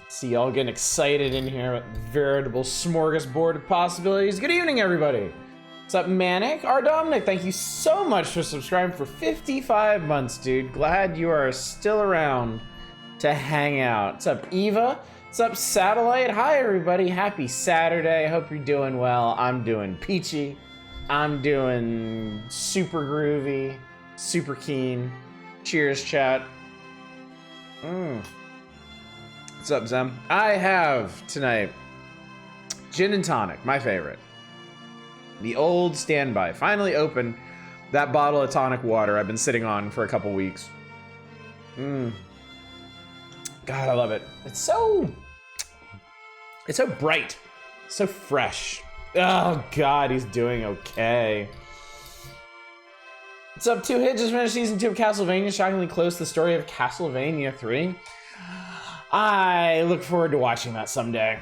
See y'all getting excited in here with veritable smorgasbord of possibilities. Good evening, everybody. What's up, Manic? R. Dominic, thank you so much for subscribing for 55 months, dude. Glad you are still around to hang out. What's up, Eva? What's up, Satellite? Hi, everybody. Happy Saturday. Hope you're doing well. I'm doing peachy. I'm doing super groovy, super keen. Cheers, chat. What's up, Zem? I have tonight gin and tonic, my favorite. The old standby. Finally opened that bottle of tonic water I've been sitting on for a couple weeks. God, I love it. It's so bright, so fresh. Oh God, he's doing okay. What's up, 2 Hit? Just finished season 2 of Castlevania. Shockingly close to the story of Castlevania 3. I look forward to watching that someday.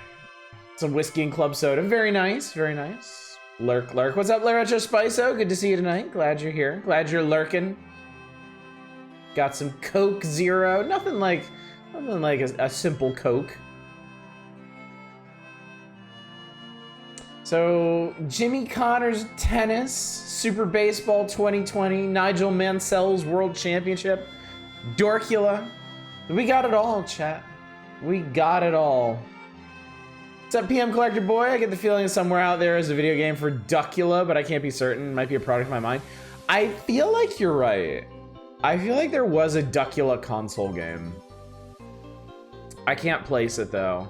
Some whiskey and club soda. Very nice, very nice. Lurk. What's up, Retro Spiso? Good to see you tonight. Glad you're here. Glad you're lurking. Got some Coke Zero. Nothing like a simple Coke. So, Jimmy Connor's tennis, Super Baseball 2020, Nigel Mansel's World Championship, Dracula. We got it all, chat. We got it all. What's up, PM Collector Boy? I get the feeling somewhere out there is a video game for Dracula, but I can't be certain. It might be a product of my mind. I feel like you're right. I feel like there was a Dracula console game. I can't place it, though.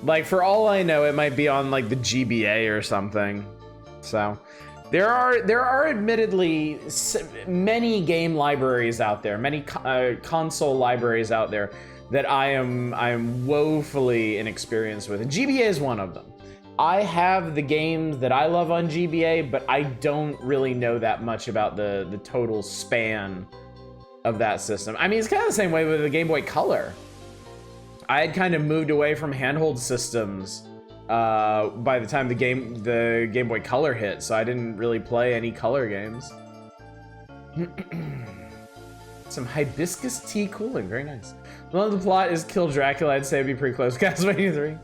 Like, for all I know, it might be on, like, the GBA or something. So... There are admittedly many game libraries out there, many console libraries out there that I am woefully inexperienced with. And GBA is one of them. I have the games that I love on GBA, but I don't really know that much about the total span of that system. I mean, it's kind of the same way with the Game Boy Color. I had kind of moved away from handheld systems by the time the Game Boy Color hit, so I didn't really play any color games. Some hibiscus tea cooling, very nice. One of the plot is kill Dracula. I'd say it'd be pretty close. Castlevania 3.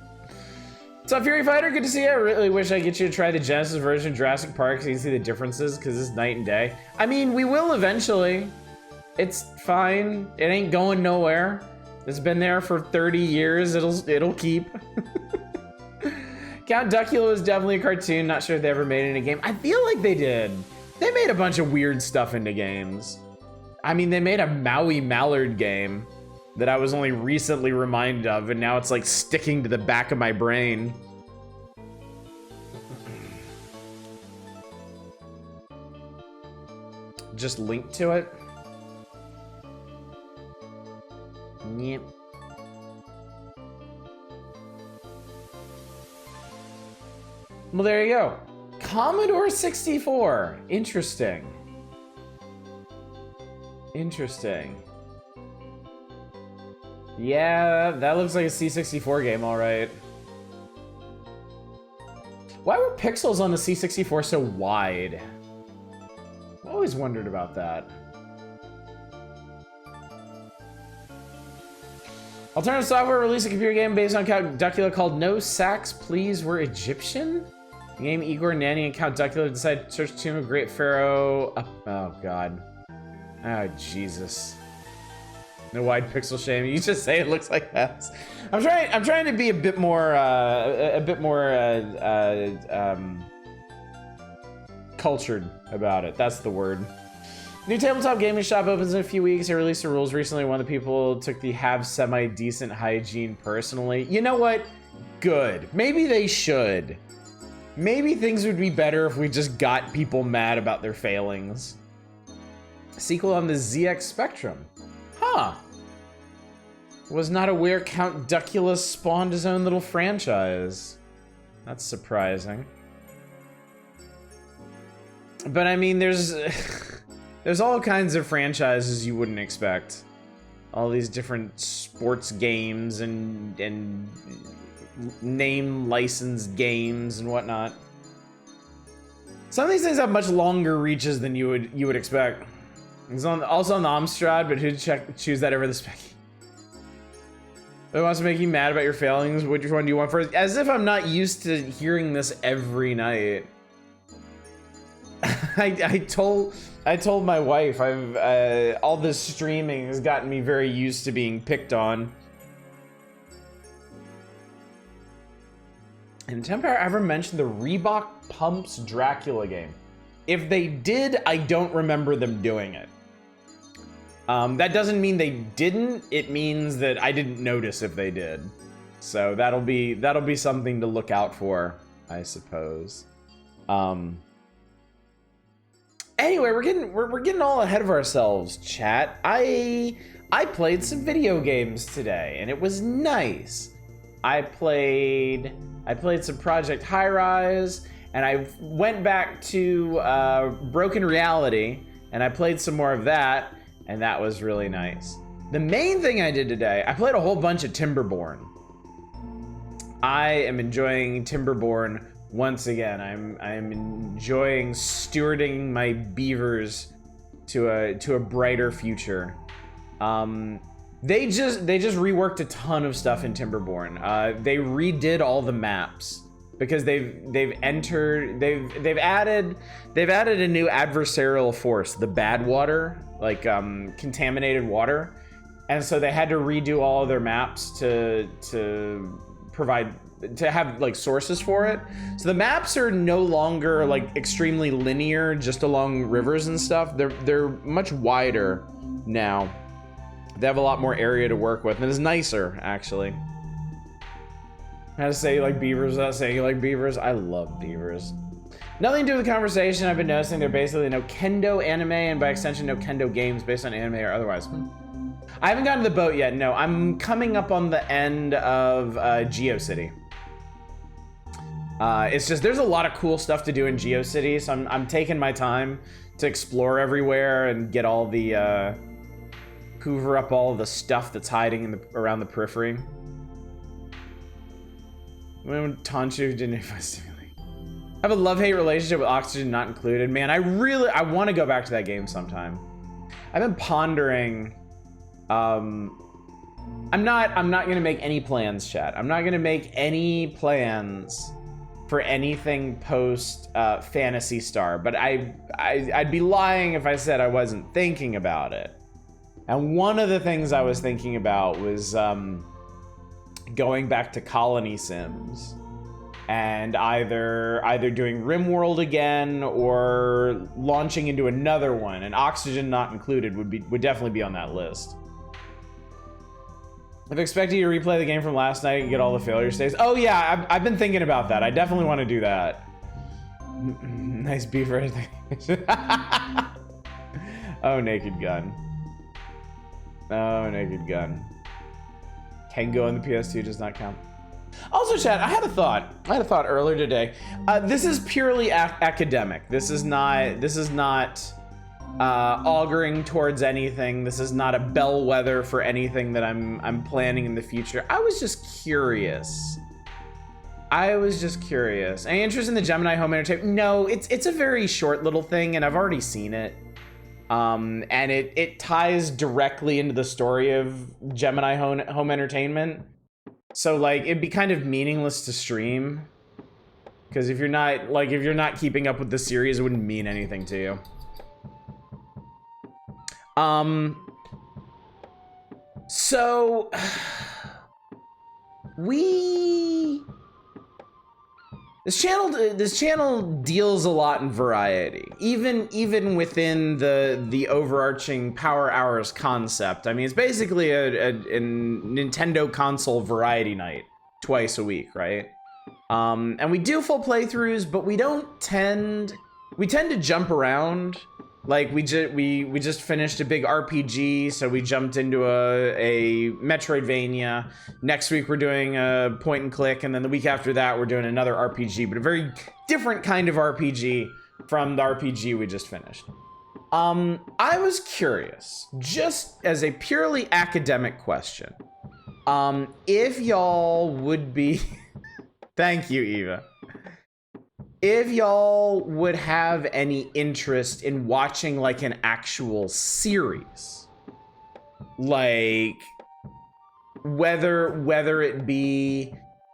What's up, Fury Fighter? Good to see you. I really wish I could get you to try the Genesis version of Jurassic Park so you can see the differences, because it's night and day. I mean, we will eventually. It's fine. It ain't going nowhere. It's been there for 30 years. It'll keep. Count Dracula was definitely a cartoon. Not sure if they ever made it in a game. I feel like they did. They made a bunch of weird stuff into games. I mean, they made a Maui Mallard game that I was only recently reminded of, and now it's like sticking to the back of my brain. Just link to it. Yep. Well, there you go. Commodore 64. Interesting. Interesting. Yeah, that looks like a C64 game, all right. Why were pixels on the C64 so wide? I always wondered about that. Alternative Software released a computer game based on Count Dracula called No Sax Please Were Egyptian? The game Igor, Nanny, and Count Dracula decide to search the tomb of Great Pharaoh. Oh, God. Oh, Jesus. No wide pixel shame. You just say it looks like that. I'm trying to be a bit more cultured about it. That's the word. New tabletop gaming shop opens in a few weeks. They released the rules recently. One of the people took the have semi-decent hygiene personally. You know what? Good. Maybe they should. Maybe things would be better if we just got people mad about their failings. Sequel on the ZX Spectrum. Huh. Was not aware Count Dracula spawned his own little franchise. That's surprising. But I mean, there's all kinds of franchises you wouldn't expect. All these different sports games and name licensed games and whatnot. Some of these things have much longer reaches than you would expect. It's also on the Amstrad, but who'd choose that over the spec? It wants to make you mad about your failings. Which one do you want first? As if I'm not used to hearing this every night. I told my wife all this streaming has gotten me very used to being picked on. And Empire ever mentioned the Reebok Pumps Dracula game? If they did, I don't remember them doing it. That doesn't mean they didn't. It means that I didn't notice if they did. So that'll be something to look out for, I suppose. Anyway, we're getting all ahead of ourselves, chat. I played some video games today, and it was nice. I played some Project High Rise, and I went back to Broken Reality, and I played some more of that, and that was really nice. The main thing I did today, I played a whole bunch of Timberborn. I am enjoying Timberborn once again. I'm enjoying stewarding my beavers to a brighter future. They just reworked a ton of stuff in Timberborn. They redid all the maps because they've added a new adversarial force, the bad water, like contaminated water, and so they had to redo all of their maps to have like sources for it. So the maps are no longer like extremely linear, just along rivers and stuff. They're much wider now. They have a lot more area to work with, and it's nicer, actually. I had to say you like beavers without saying you like beavers. I love beavers. Nothing to do with the conversation. I've been noticing there are basically no kendo anime, and by extension, no kendo games based on anime or otherwise. I haven't gotten to the boat yet, no. I'm coming up on the end of GeoCity. It's just, there's a lot of cool stuff to do in GeoCity, so I'm taking my time to explore everywhere and get all the, hoover up all the stuff that's hiding around the periphery. When Tanchu didn't stimulate. I have a love-hate relationship with Oxygen Not Included. Man, I want to go back to that game sometime. I've been pondering, I'm not gonna make any plans, chat. I'm not gonna make any plans for anything post Phantasy Star, but I'd be lying if I said I wasn't thinking about it. And one of the things I was thinking about was going back to Colony Sims. and either doing RimWorld again or launching into another one, and Oxygen not included would definitely be on that list. I've expected you to replay the game from last night and get all the failure states. Oh yeah, I've been thinking about that. I definitely want to do that. Nice beef or anything. Oh, Naked Gun. Oh, Naked Gun. Can go on the PS2, does not count. Also, chat, I had a thought earlier today. This is purely academic. This is not auguring towards anything. This is not a bellwether for anything that I'm planning in the future. I was just curious. Any interest in the Gemini home entertainment? No, it's a very short little thing, and I've already seen it. And it ties directly into the story of Gemini home entertainment. So like it'd be kind of meaningless to stream, because if you're not keeping up with the series, it wouldn't mean anything to you. So this channel deals a lot in variety, even within the overarching Power Hours concept. I mean, it's basically a Nintendo console variety night twice a week, right? And we do full playthroughs, but we tend to jump around. Like we just finished a big RPG, so we jumped into a Metroidvania. Next week we're doing a point and click, and then the week after that we're doing another RPG, but a very different kind of RPG from the RPG we just finished. I was curious, just as a purely academic question, if y'all would be thank you, Eva. If y'all would have any interest in watching like an actual series, like whether it be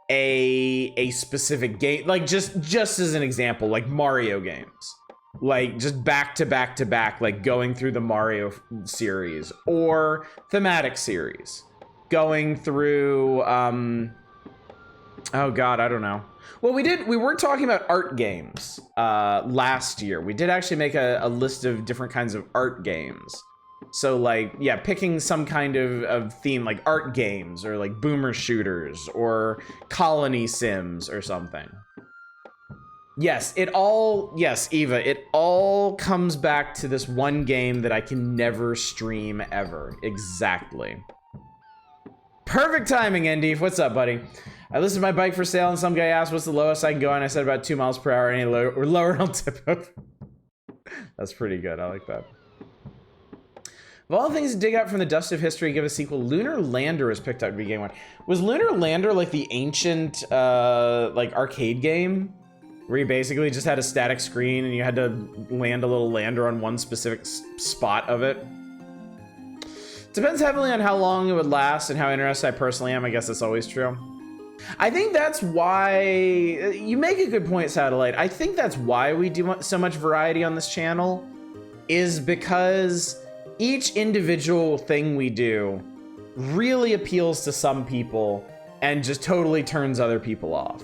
a specific game, like just as an example, like Mario games, like just back to back, like going through the Mario series, or thematic series, going through oh god, I don't know. Well, we were talking about art games last year. We did actually make a list of different kinds of art games. So like, yeah, picking some kind of theme, like art games or like boomer shooters or colony sims or something. Yes, Eva, it all comes back to this one game that I can never stream ever. Exactly. Perfect timing, Indy. What's up, buddy? I listed my bike for sale and some guy asked what's the lowest I can go, and I said about 2 miles per hour. Any lower I'll tip over. That's pretty good. I like that. Of all the things to dig out from the dust of history, give a sequel. Lunar Lander was picked up to be game one. Was Lunar Lander like the ancient like arcade game where you basically just had a static screen and you had to land a little lander on one specific spot of it? Depends heavily on how long it would last and how interested I personally am. I guess that's always true. I think that's why you make a good point, Satellite. I think that's why we do so much variety on this channel, is because each individual thing we do really appeals to some people and just totally turns other people off.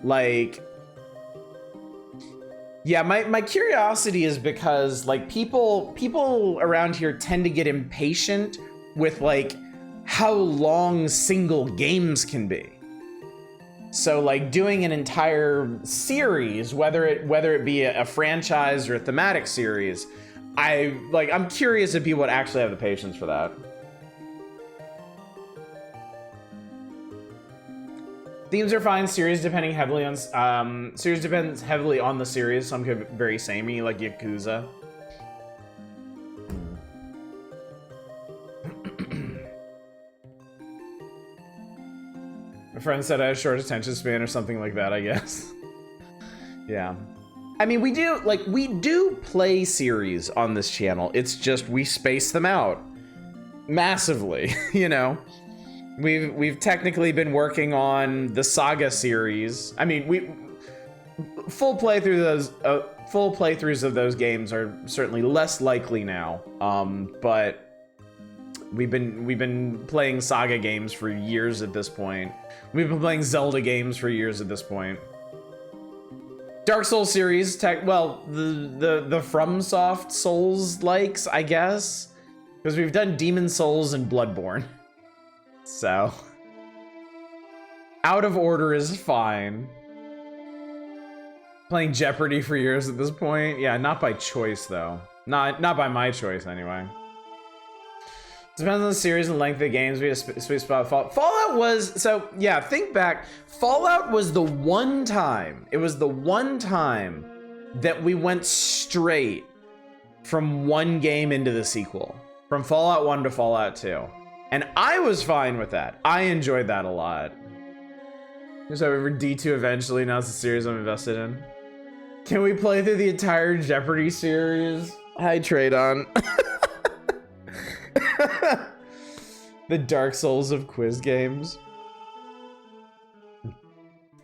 Like, yeah, my curiosity is because like people around here tend to get impatient with like how long single games can be. So like doing an entire series, whether it be a franchise or a thematic series, I'm curious if people would actually have the patience for that. Themes are fine. Series depends heavily on the series. Some could be very samey, like Yakuza. My friend said I had a short attention span or something like that, I guess. Yeah. I mean, we do play series on this channel. It's just we space them out massively, you know. We've technically been working on the Saga series. I mean, full playthroughs of those games are certainly less likely now. But we've been playing Saga games for years at this point. We've been playing Zelda games for years at this point. Dark Souls series, well, the FromSoft Souls likes, I guess, because we've done Demon Souls and Bloodborne. So, out of order is fine. Playing Jeopardy for years at this point, yeah, not by choice though. Not by my choice anyway. Depends on the series and length of the games. We have a sweet spot. Fallout was, so yeah, think back. Fallout was the one time, it was the one time that we went straight from one game into the sequel. From Fallout 1 to Fallout 2. And I was fine with that. I enjoyed that a lot. So over D2 eventually, now it's a series I'm invested in. Can we play through the entire Jeopardy series? Hi, Tradon. The Dark Souls of quiz games.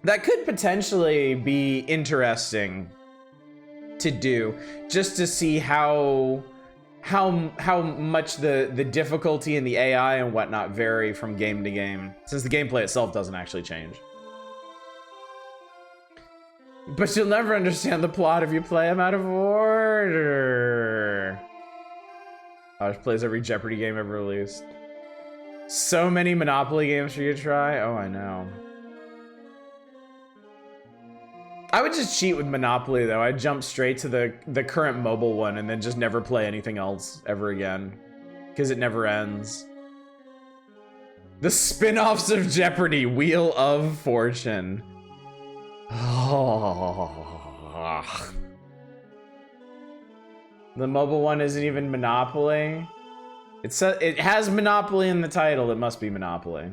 That could potentially be interesting to do, just to see how much the difficulty and the AI and whatnot vary from game to game, since the gameplay itself doesn't actually change. But you'll never understand the plot if you play them out of order. Josh plays every Jeopardy game ever released. So many Monopoly games for you to try. Oh, I know. I would just cheat with Monopoly though. I'd jump straight to the current mobile one and then just never play anything else ever again, because it never ends. The spin-offs of Jeopardy, Wheel of Fortune. Oh. The mobile one isn't even Monopoly. It has Monopoly in the title. It must be Monopoly.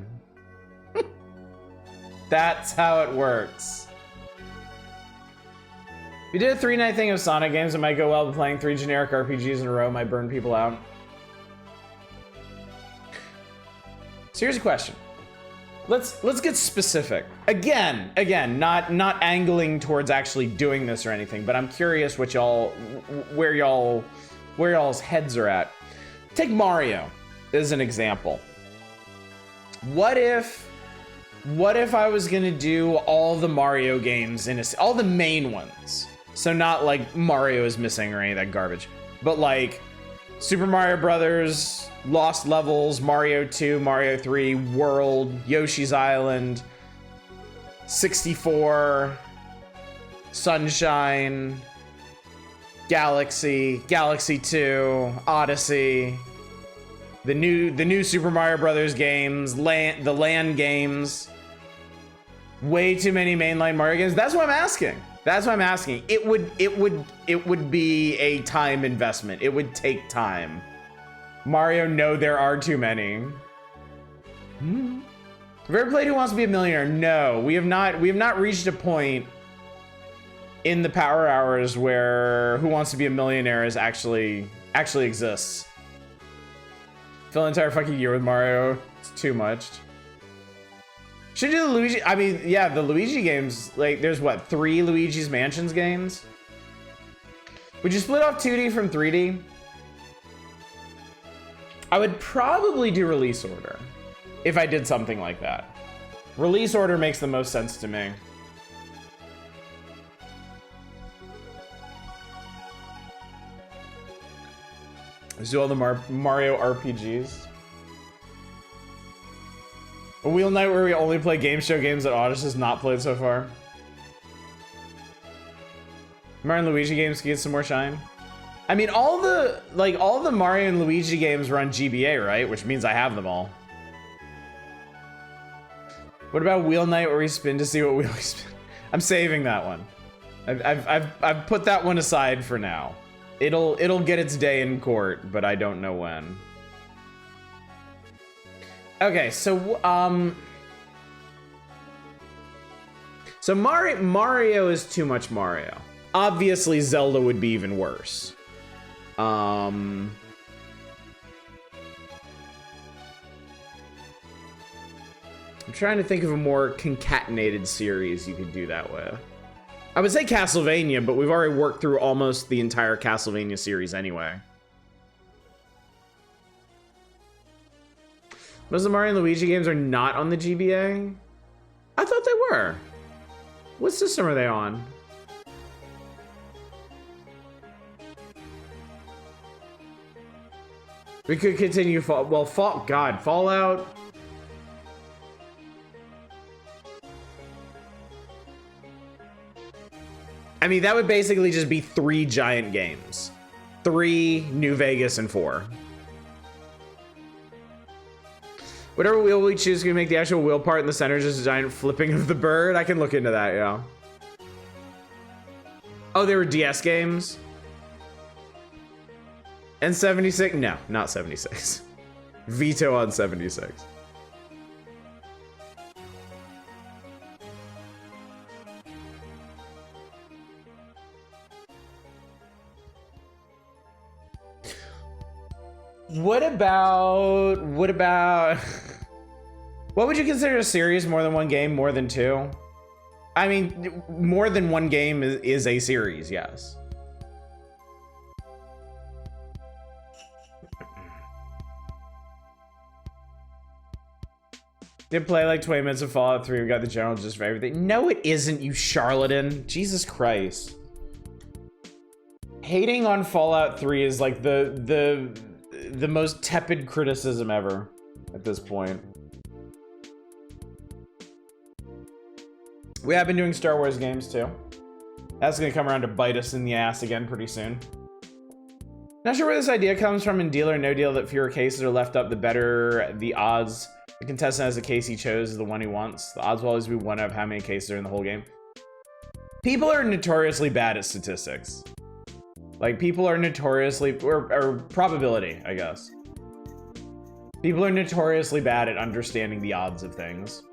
That's how it works. If you did a 3-night thing of Sonic games, it might go well, but playing 3 generic RPGs in a row might burn people out. So here's a question. Let's get specific. Again, not angling towards actually doing this or anything, but I'm curious what where y'all's heads are at. Take Mario as an example. What if I was gonna do all the Mario games all the main ones? So not like Mario is missing or any of that garbage, but like Super Mario Brothers, Lost Levels, Mario 2, Mario 3, World, Yoshi's Island, 64, Sunshine, Galaxy, Galaxy 2, Odyssey, the new Super Mario Brothers games, the land games. Way too many mainline Mario games. That's what I'm asking. That's what I'm asking. It would be a time investment. It would take time. Mario, no, there are too many. Have you ever played Who Wants to Be a Millionaire? No, we have not reached a point in the Power Hours where Who Wants to Be a Millionaire is actually exists. Fill an entire fucking year with Mario. It's too much. Should do the Luigi. I mean, yeah, the Luigi games. Like, there's what, 3 Luigi's Mansions games? Would you split off 2D from 3D? I would probably do release order if I did something like that. Release order makes the most sense to me. Let's do all the Mario RPGs. A wheel night where we only play game show games that Odyssey has not played so far. Mario and Luigi games can get some more shine. I mean, all the Mario and Luigi games run GBA, right? Which means I have them all. What about wheel night where we spin to see what wheel we spin? I'm saving that one. I've put that one aside for now. It'll get its day in court, but I don't know when. Okay, so Mario is too much Mario. Obviously, Zelda would be even worse. I'm trying to think of a more concatenated series you could do that with. I would say Castlevania, but we've already worked through almost the entire Castlevania series anyway. Most of the Mario and Luigi games are not on the GBA? I thought they were. What system are they on? We could continue Fallout. I mean, that would basically just be 3 giant games. 3, New Vegas, and 4. Whatever wheel we choose, can we make the actual wheel part in the center just a giant flipping of the bird? I can look into that, yeah. Oh, they were DS games? And 76? No, not 76. Veto on 76. What about what would you consider a series? More than one game, more than 2? I mean, more than one game is a series, yes. Did play like 20 minutes of Fallout 3. We got the general gist of everything. No, it isn't, you charlatan. Jesus Christ. Hating on Fallout 3 is like the most tepid criticism ever at this point. We have been doing Star Wars games too. That's gonna come around to bite us in the ass again pretty soon. Not sure where this idea comes from in Deal or No Deal that fewer cases are left up, the better the odds. The contestant has the case he chose is the one he wants. The odds will always be one of how many cases are in the whole game. People are notoriously bad at statistics. Like, people are notoriously, or probability, I guess. People are notoriously bad at understanding the odds of things.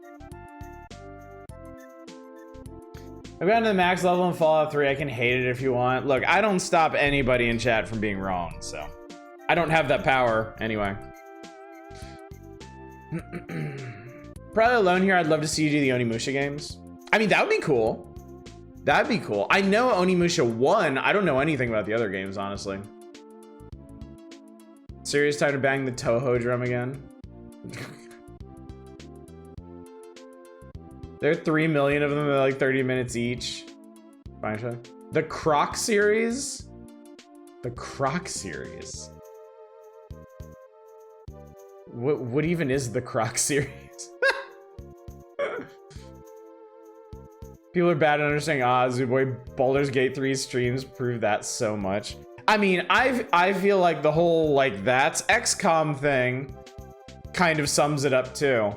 I've gotten to the max level in Fallout 3. I can hate it if you want. Look, I don't stop anybody in chat from being wrong, so. I don't have that power, anyway. Probably alone here. I'd love to see you do the Onimusha games. I mean, that would be cool. That'd be cool. I know Onimusha 1. I don't know anything about the other games, honestly. Serious time to bang the Toho drum again. There are 3 million of them. They're like 30 minutes each. Fine show. The Croc series? The Croc series. What even is the Croc series? People are bad at understanding odds. Boy, Baldur's Gate 3 streams prove that so much. I mean, I feel like the whole like that's XCOM thing kind of sums it up too.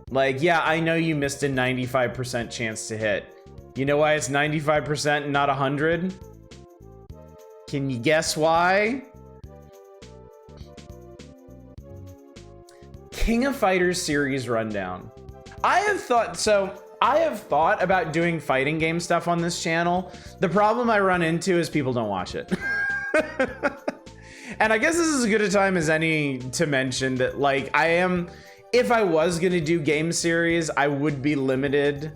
Like, yeah, I know you missed a 95% chance to hit. You know why it's 95% and not 100? Can you guess why? King of Fighters series rundown. I have thought about doing fighting game stuff on this channel. The problem I run into is people don't watch it. And I guess this is as good a time as any to mention that, like, if I was gonna do game series, I would be limited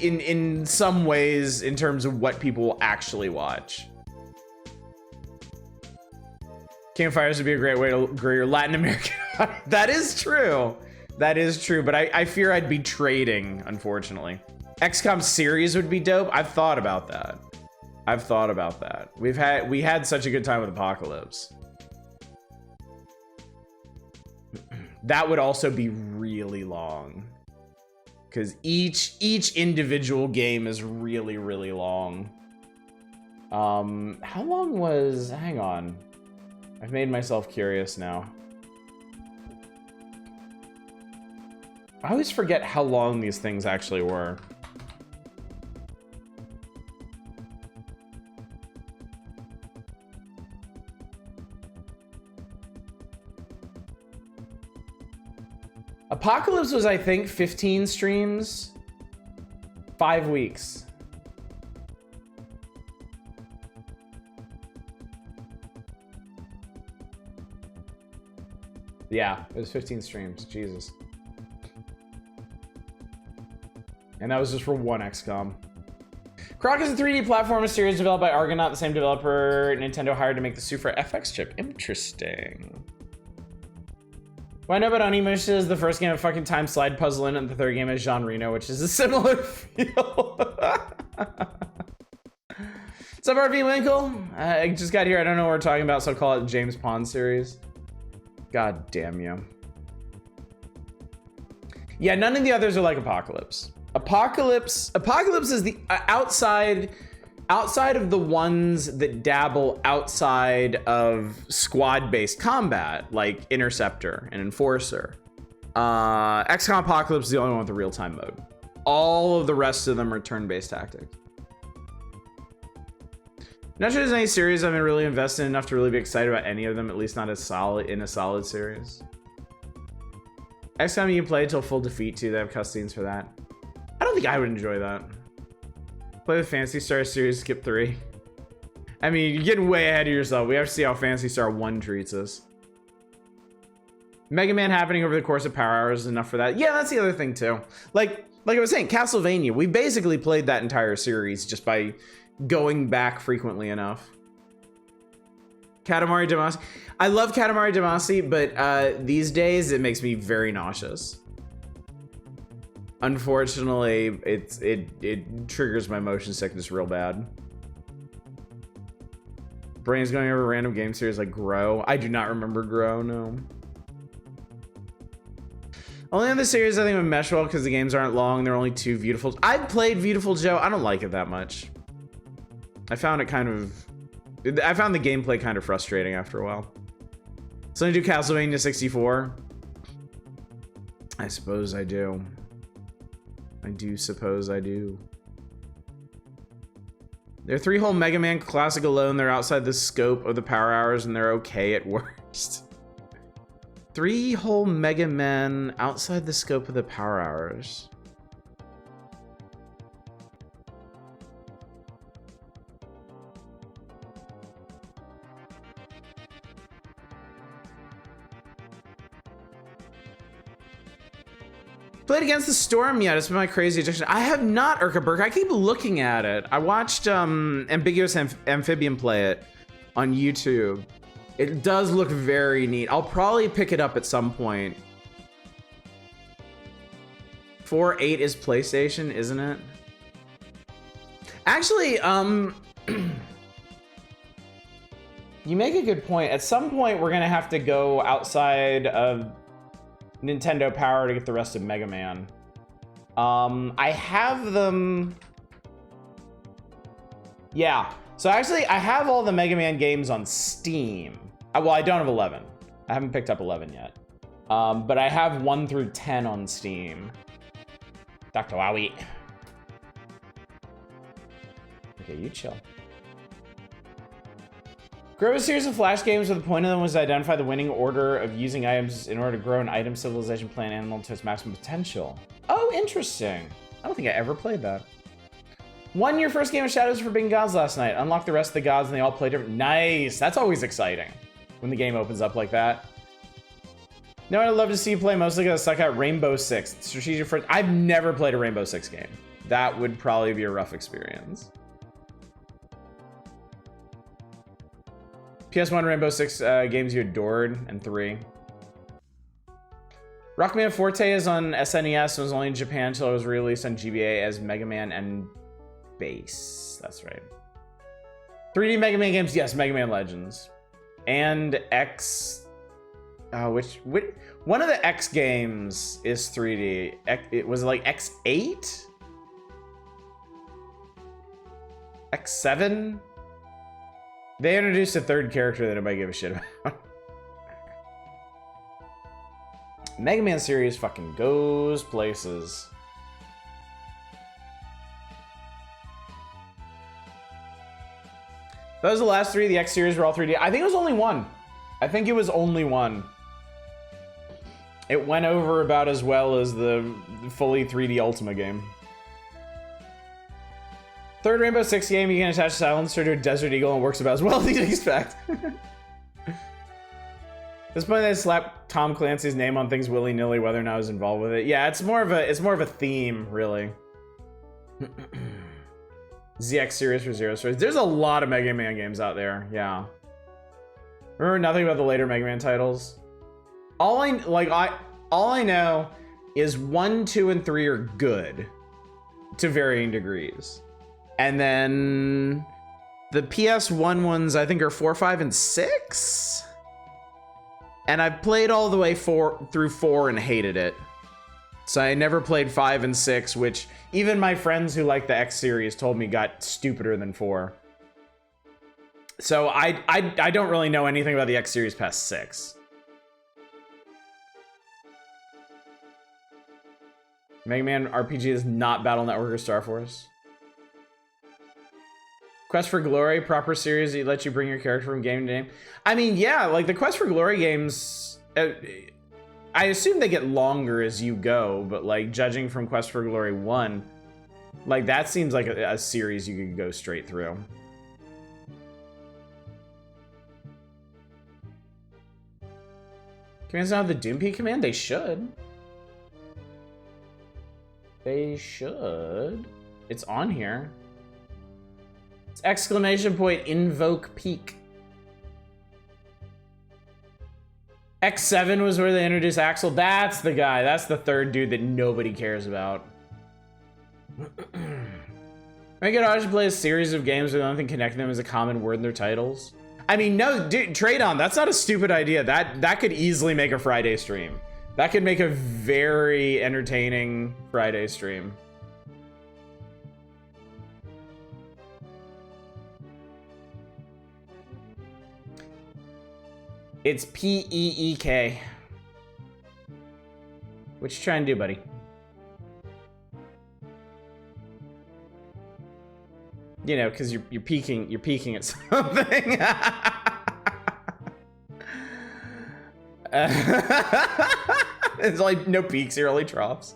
in some ways in terms of what people will actually watch. King of Fighters would be a great way to grow your Latin American. That is true. That is true, but I fear I'd be trading, unfortunately. XCOM series would be dope. I've thought about that. We had such a good time with Apocalypse. That would also be really long. Because each individual game is really, really long. How long was, hang on. I've made myself curious now. I always forget how long these things actually were. Apocalypse was, I think, 15 streams, 5 weeks. Yeah, it was 15 streams, Jesus. And that was just for one XCOM. Croc is a 3D platformer series developed by Argonaut, the same developer Nintendo hired to make the Super FX chip. Interesting. What I know about Onimusha is the first game of fucking time slide puzzle in, and the third game is Jean Reno, which is a similar feel. What's up, RV Winkle? I just got here. I don't know what we're talking about, so I'll call it the James Pond series. God damn you. Yeah, none of the others are like Apocalypse. Apocalypse is the outside of the ones that dabble outside of squad-based combat, like Interceptor and Enforcer. XCOM Apocalypse is the only one with the real-time mode. All of the rest of them are turn-based tactics. Not sure there's any series I've been really invested in enough to really be excited about any of them, at least not as solid in a solid series. XCOM you can play till full defeat too. They have cutscenes for that. I don't think I would enjoy that. Play the Phantasy Star series, skip 3. I mean, you're getting way ahead of yourself. We have to see how Phantasy Star 1 treats us. Mega Man happening over the course of Power Hours is enough for that. Yeah, that's the other thing too. Like I was saying, Castlevania, we basically played that entire series just by going back frequently enough. Katamari Damacy. I love Katamari Damacy, but these days it makes me very nauseous. Unfortunately, it triggers my motion sickness real bad. Brain's going over random game series like Grow. I do not remember Grow, no. Only other series I think would mesh well because the games aren't long. They're only 2 Beautiful. I've played Beautiful Joe. I don't like it that much. I found the gameplay kind of frustrating after a while. So I do Castlevania 64. I suppose I do. I do suppose I do. They're 3-hole Mega Man Classic alone. They're outside the scope of the Power Hours and they're okay at worst. 3-hole Mega Man outside the scope of the Power Hours. Played Against the Storm yet? It's been my crazy addiction. I have not, Urkaburk. I keep looking at it. I watched Ambiguous Amphibian play it on YouTube. It does look very neat. I'll probably pick it up at some point. 4.8 is PlayStation, isn't it? Actually, you make a good point. At some point, we're gonna have to go outside of Nintendo Power to get the rest of Mega Man. I have them. Yeah. So actually, I have all the Mega Man games on Steam. Well, I don't have 11. I haven't picked up 11 yet. But I have 1 through 10 on Steam. Dr. Wowie. Okay, you chill. Grow a series of Flash games where the point of them was to identify the winning order of using items in order to grow an item civilization plant animal to its maximum potential. Oh, interesting. I don't think I ever played that. Won your first game of Shadows of Forbidden Gods last night. Unlock the rest of the gods and they all play different. Nice. That's always exciting when the game opens up like that. No, I'd love to see you play mostly because I suck at Rainbow Six. Strategic first. I've never played a Rainbow Six game. That would probably be a rough experience. PS1 Rainbow Six games you adored, and 3. Rockman Forte is on SNES and was only in Japan until it was released on GBA as Mega Man and Bass. That's right. 3D Mega Man games, yes, Mega Man Legends. And X... which one of the X games is 3D. It was like X8? X7? They introduced a 3rd character that nobody gave a shit about. Mega Man series fucking goes places. That was the last 3. The X series were all 3D. I think it was only 1. I think it was only 1. It went over about as well as the fully 3D Ultima game. 3rd Rainbow Six game, you can attach Silencer to a Desert Eagle and it works about as well as you'd expect. At this point, they slap Tom Clancy's name on things willy-nilly, whether or not I was involved with it. Yeah, it's more of a theme, really. ZX series for Zero Stories. There's a lot of Mega Man games out there. Yeah. Remember nothing about the later Mega Man titles. All I know is 1, 2, and 3 are good to varying degrees. And then The PS1 ones, I think, are 4, 5, and 6? And I've played all the way through 4 and hated it. So I never played 5 and 6, which even my friends who like the X series told me got stupider than 4. So I don't really know anything about the X series past 6. Mega Man RPG is not Battle Network or Star Force. Quest for Glory, proper series that let you bring your character from game to game. I mean, yeah, like the Quest for Glory games, I assume they get longer as you go, but like judging from Quest for Glory 1, like that seems like a series you could go straight through. Commands now have the Doom P command? They should. They should. It's on here. It's exclamation point invoke peak. X7 was where they introduced Axel. That's the guy. That's the third dude that nobody cares about. Make it hard to play a series of games with nothing connecting them as a common word in their titles. I mean, no, dude, trade on. That's not a stupid idea. That could easily make a Friday stream. That could make a very entertaining Friday stream. It's P-E-E-K. What you trying to do, buddy? You know, because you're peeking at something. It's like no peaks here, only troughs.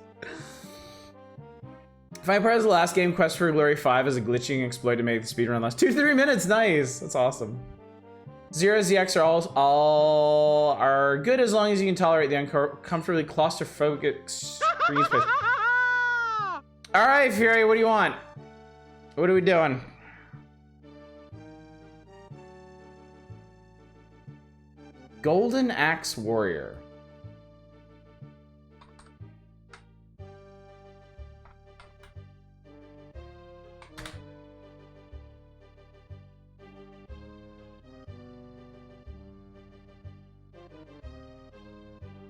Final part of the last game, Quest for Glory 5, is a glitching exploit to make the speedrun last 2-3 minutes. Nice, that's awesome. Zero ZX are good as long as you can tolerate the uncomfortably claustrophobic screen space. All right, Fury, what do you want? What are we doing? Golden Axe Warrior.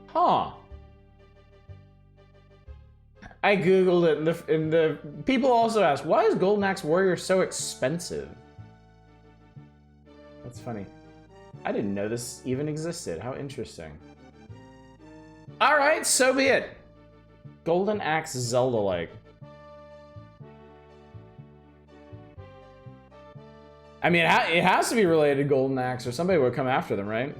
Huh. I googled it, and the people also asked, why is Golden Axe Warrior so expensive? That's funny. I didn't know this even existed. How interesting. All right, so be it. Golden Axe Zelda-like. I mean, it has to be related to Golden Axe, or somebody would come after them, right?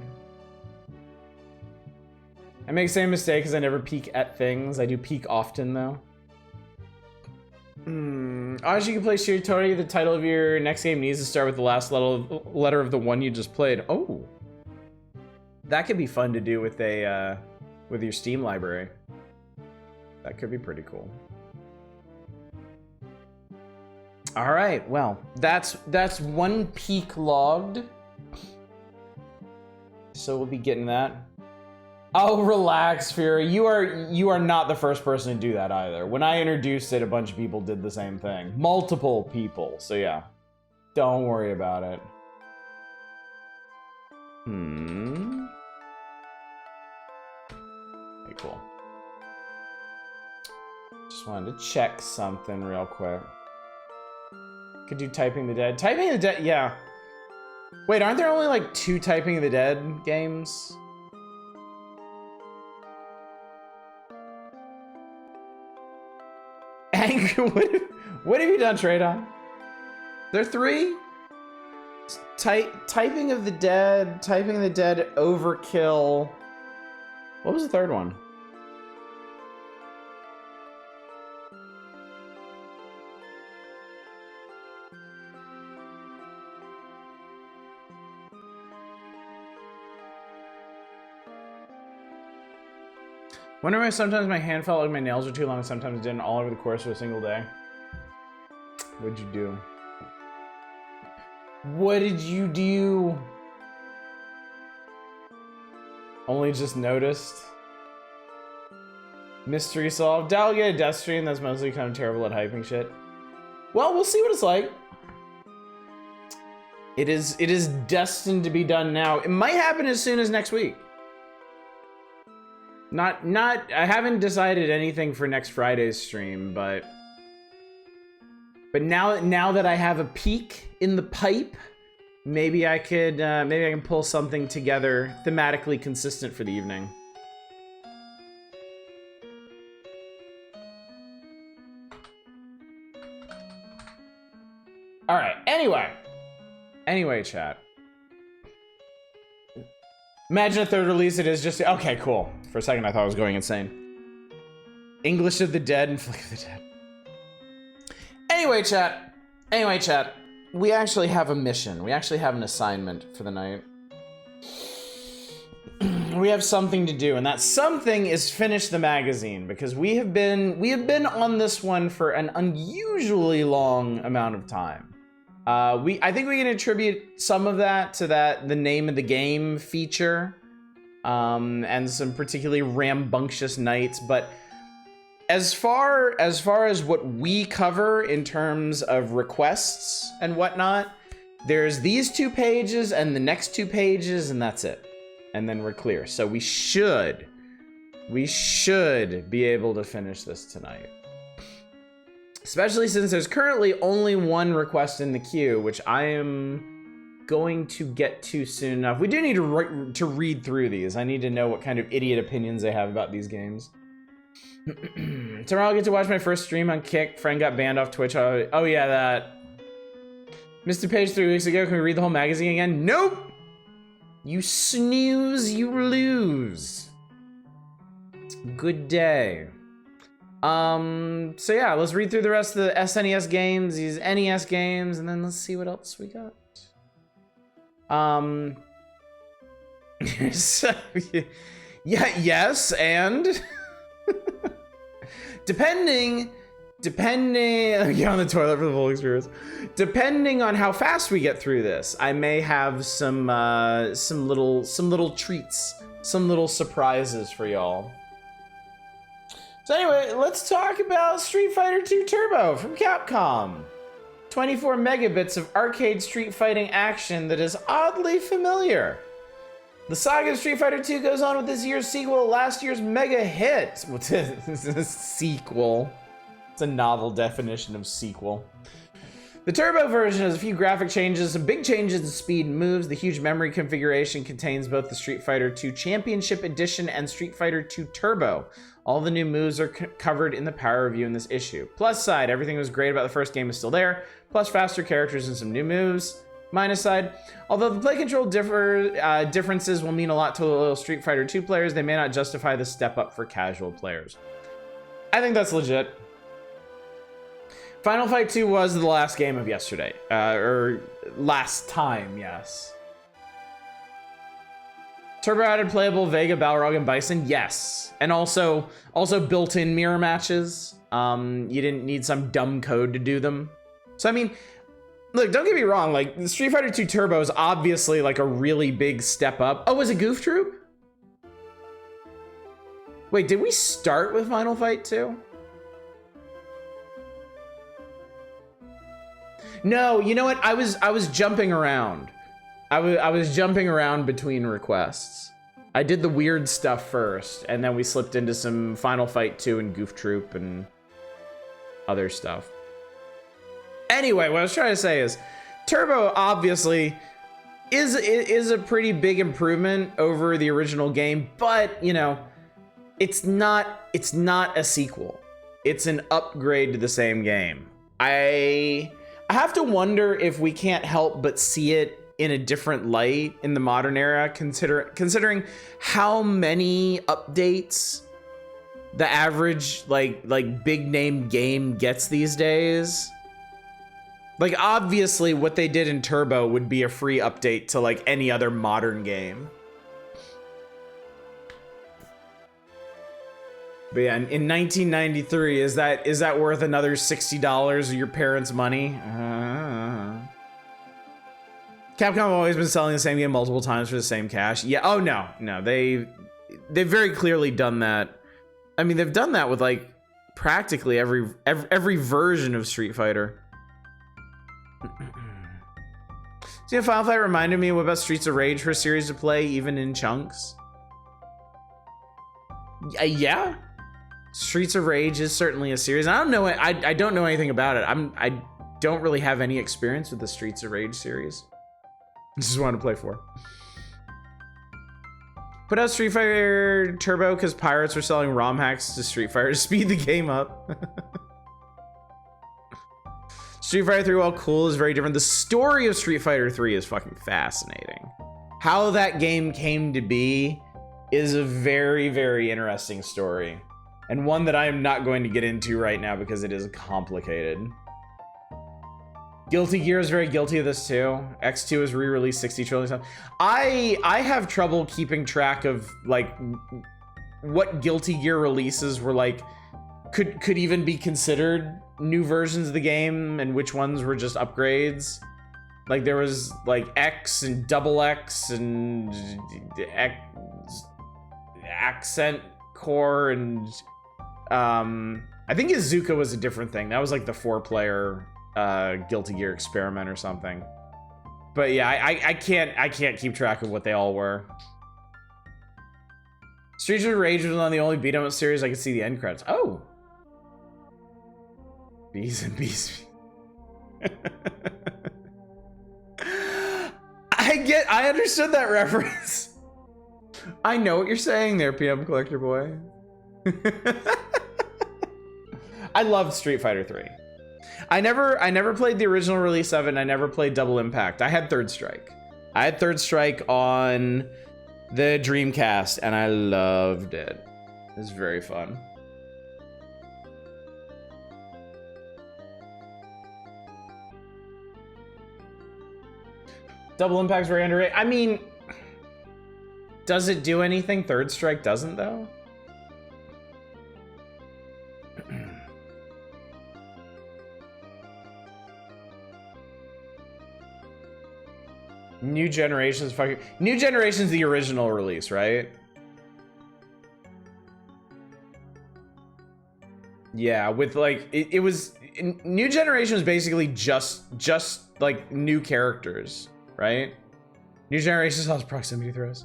I make the same mistake because I never peek at things. I do peek often, though. As you can play Shiritori, the title of your next game needs to start with the last letter of the one you just played. Oh, that could be fun to do with a with your Steam library. That could be pretty cool. All right, well, that's one peek logged. So we'll be getting that. Oh, relax, Fury. You are not the first person to do that either. When I introduced it, a bunch of people did the same thing. Multiple people. So yeah, don't worry about it. Okay, cool. Just wanted to check something real quick. Could do Typing the Dead. Typing the Dead, yeah. Wait, aren't there only like 2 Typing the Dead games? What have you done, Tradon? There are 3? Typing of the Dead, Overkill. What was the third one? Wonder why sometimes my hand felt like my nails were too long, sometimes it didn't, all over the course of a single day. What'd you do? What did you do? Only just noticed. Mystery solved. Doubt I'll get a death stream that's mostly kind of terrible at hyping shit. Well, we'll see what it's like. It is destined to be done now. It might happen as soon as next week. I haven't decided anything for next Friday's stream, but now that I have a peek in the pipe, maybe I can pull something together thematically consistent for the evening. All right. Anyway, chat. Imagine a third release. It is just okay. Cool. For a second, I thought I was going insane. English of the Dead and Flick of the Dead. Anyway, chat. We actually have a mission. We actually have an assignment for the night. We have something to do, and that something is finish the magazine, because we have been on this one for an unusually long amount of time. I think we can attribute some of that to the name of the game feature, and some particularly rambunctious nights. But as far as what we cover in terms of requests and whatnot, there's these 2 pages and the next 2 pages, and that's it. And then we're clear. So we should be able to finish this tonight. Especially since there's currently only 1 request in the queue, which I am going to get to soon enough. We do need to read through these. I need to know what kind of idiot opinions they have about these games. Tomorrow I'll get to watch my first stream on Kick. Friend got banned off Twitch. Oh yeah, that. Mr. Page 3 weeks ago. Can we read the whole magazine again? Nope! You snooze, you lose. Good day. So yeah, let's read through the rest of the SNES games, these NES games, and then let's see what else we got. So, yeah, yes, and depending, get on the toilet for the full experience. Depending on how fast we get through this, I may have some little treats, some little surprises for y'all. So anyway, let's talk about Street Fighter 2 Turbo from Capcom. 24 megabits of arcade street fighting action that is oddly familiar. The saga of Street Fighter 2 goes on with this year's sequel, last year's mega hit. What's a sequel? It's a novel definition of sequel. The Turbo version has a few graphic changes, some big changes in speed and moves. The huge memory configuration contains both the Street Fighter 2 Championship Edition and Street Fighter 2 Turbo. All the new moves are covered in the power review in this issue. Plus side, everything that was great about the first game is still there, plus faster characters and some new moves. Minus side, although the play control differences will mean a lot to loyal Street Fighter 2 players, they may not justify the step up for casual players. I think that's legit. Final Fight 2 was the last game of yesterday, or last time, yes. Turbo added playable Vega, Balrog, and Bison, yes. And also built-in mirror matches. You didn't need some dumb code to do them. So, I mean, look, don't get me wrong, like, Street Fighter 2 Turbo is obviously, like, a really big step up. Oh, was it Goof Troop? Wait, did we start with Final Fight 2? No, you know what? I was jumping around. I was jumping around between requests. I did the weird stuff first, and then we slipped into some Final Fight 2 and Goof Troop and other stuff. Anyway, what I was trying to say is, Turbo obviously is a pretty big improvement over the original game, but you know, it's not a sequel. It's an upgrade to the same game. I have to wonder if we can't help but see it in a different light in the modern era, considering how many updates the average like big name game gets these days. Like, obviously what they did in Turbo would be a free update to like any other modern game. But yeah, in 1993, is that worth another $60 of your parents' money? Capcom have always been selling the same game multiple times for the same cash. Yeah. Oh no, they've very clearly done that. I mean, they've done that with like practically every version of Street Fighter. See, Final Fight reminded me about Streets of Rage for a series to play, even in chunks. Yeah, Streets of Rage is certainly a series. I don't know. I don't know anything about it. I don't really have any experience with the Streets of Rage series. I just want to play 4. Put out Street Fighter Turbo because pirates were selling ROM hacks to Street Fighter to speed the game up. Street Fighter 3, while cool, is very different. The story of Street Fighter 3 is fucking fascinating. How that game came to be is a very, very interesting story. And one that I am not going to get into right now because it is complicated. Guilty Gear is very guilty of this too. X2 is re-released 60 trillion times. I have trouble keeping track of like what Guilty Gear releases were like could even be considered new versions of the game and which ones were just upgrades. Like there was like X and Double X and Accent Core and I think Izuka was a different thing. That was like the 4-player Guilty Gear experiment or something. But yeah, I can't keep track of what they all were. Streets of Rage was one of the only beat 'em up series I could see the end credits. Oh, Bees and Bees. I understood that reference. I know what you're saying there, PM Collector Boy. I loved Street Fighter 3. I never played the original release of it, and I never played Double Impact. I had Third Strike. I had Third Strike on the Dreamcast, and I loved it. It was very fun. Double Impact's very underrated. I mean, does it do anything Third Strike doesn't, though? New Generation's fucking... New Generation's the original release, right? Yeah, with like... It was... New Generation was basically just like new characters, right? New Generation still has proximity throws.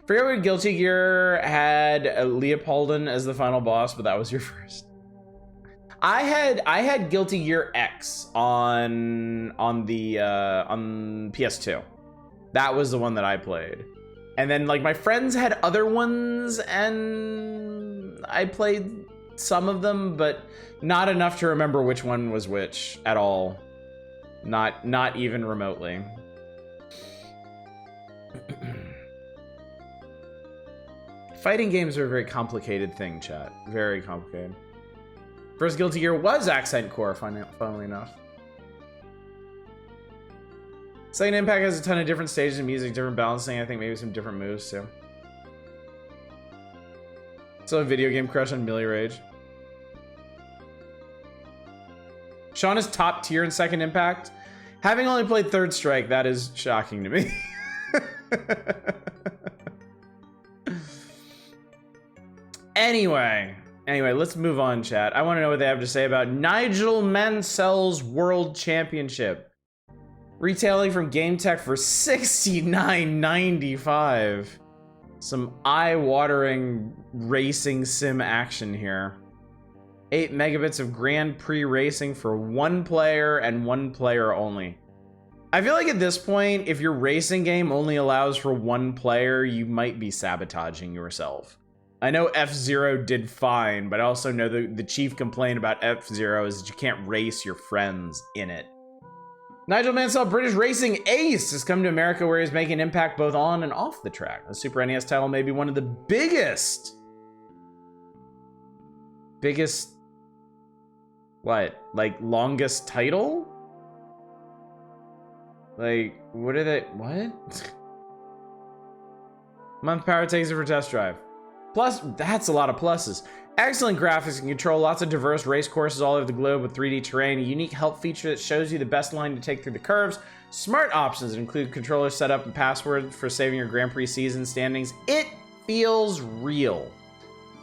Forget what Guilty Gear had Leopoldin as the final boss, but that was your first. I had Guilty Gear X on PS2. That was the one that I played. And then like my friends had other ones and I played some of them, but not enough to remember which one was which at all. Not even remotely. Fighting games are a very complicated thing, chat. Very complicated. First Guilty Gear was Accent Core, funnily enough. Second Impact has a ton of different stages of music, different balancing, I think maybe some different moves too. Still a video game crush on Millie Rage. Sean is top tier in Second Impact. Having only played Third Strike, that is shocking to me. Anyway, let's move on, chat. I want to know what they have to say about Nigel Mansel's World Championship. Retailing from Game Tech for $69.95. Some eye-watering racing sim action here. 8 megabits of Grand Prix racing for 1 player and 1 player only. I feel like at this point, if your racing game only allows for 1 player, you might be sabotaging yourself. I know F-Zero did fine, but I also know the chief complaint about F-Zero is that you can't race your friends in it. Nigel Mansel, British racing ace, has come to America where he's making an impact both on and off the track. The Super NES title may be one of the biggest... What? Like, longest title? Like, what are they... What? Month Power takes it for test drive. Plus, that's a lot of pluses. Excellent graphics and control, lots of diverse race courses all over the globe with 3D terrain, a unique help feature that shows you the best line to take through the curves, smart options that include controller setup and password for saving your Grand Prix season standings. It feels real.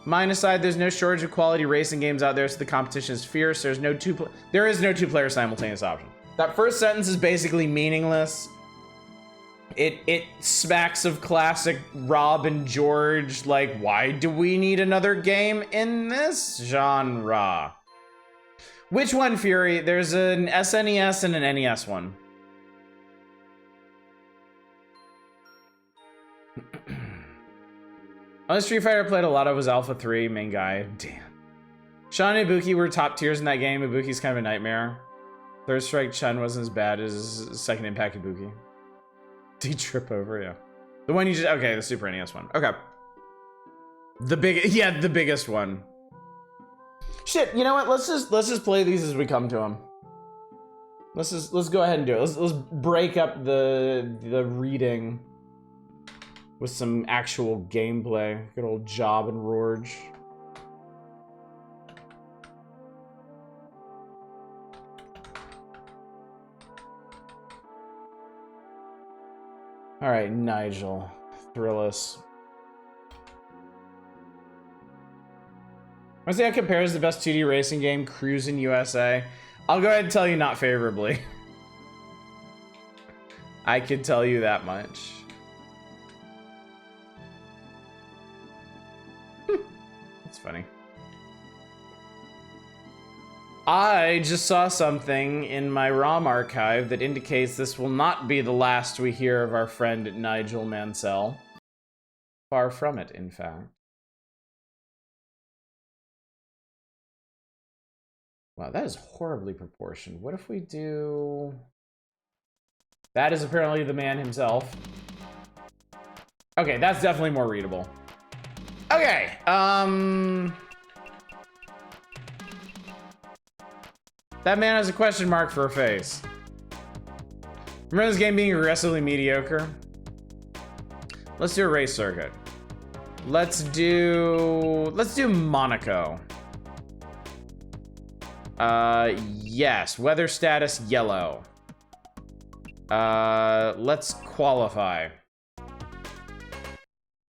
Minus side, there's no shortage of quality racing games out there, so the competition is fierce. There is no two-player simultaneous option. That first sentence is basically meaningless It smacks of classic Rob and George, like, why do we need another game in this genre? Which one, Fury? There's an SNES and an NES one. On Street Fighter I played a lot of was Alpha 3, main guy. Damn. Sean and Ibuki were top tiers in that game. Ibuki's kind of a nightmare. Third Strike Chun wasn't as bad as Second Impact Ibuki. Did he trip over? Yeah. The one you just, okay, the Super NES one. Okay. The biggest one. Shit, you know what? Let's just play these as we come to them. Let's go ahead and do it. Let's break up the reading with some actual gameplay. Good old Job and Rorge. All right, Nigel, thrill us. I see how it compares the best 2D racing game, Cruisin' USA. I'll go ahead and tell you not favorably. I can tell you that much. That's funny. I just saw something in my ROM archive that indicates this will not be the last we hear of our friend Nigel Mansel. Far from it, in fact. Wow, that is horribly proportioned. What if we do... That is apparently the man himself. Okay, that's definitely more readable. Okay, that man has a question mark for a face. Remember this game being aggressively mediocre? Let's do a race circuit. Let's do Monaco. Yes, weather status yellow. Let's qualify.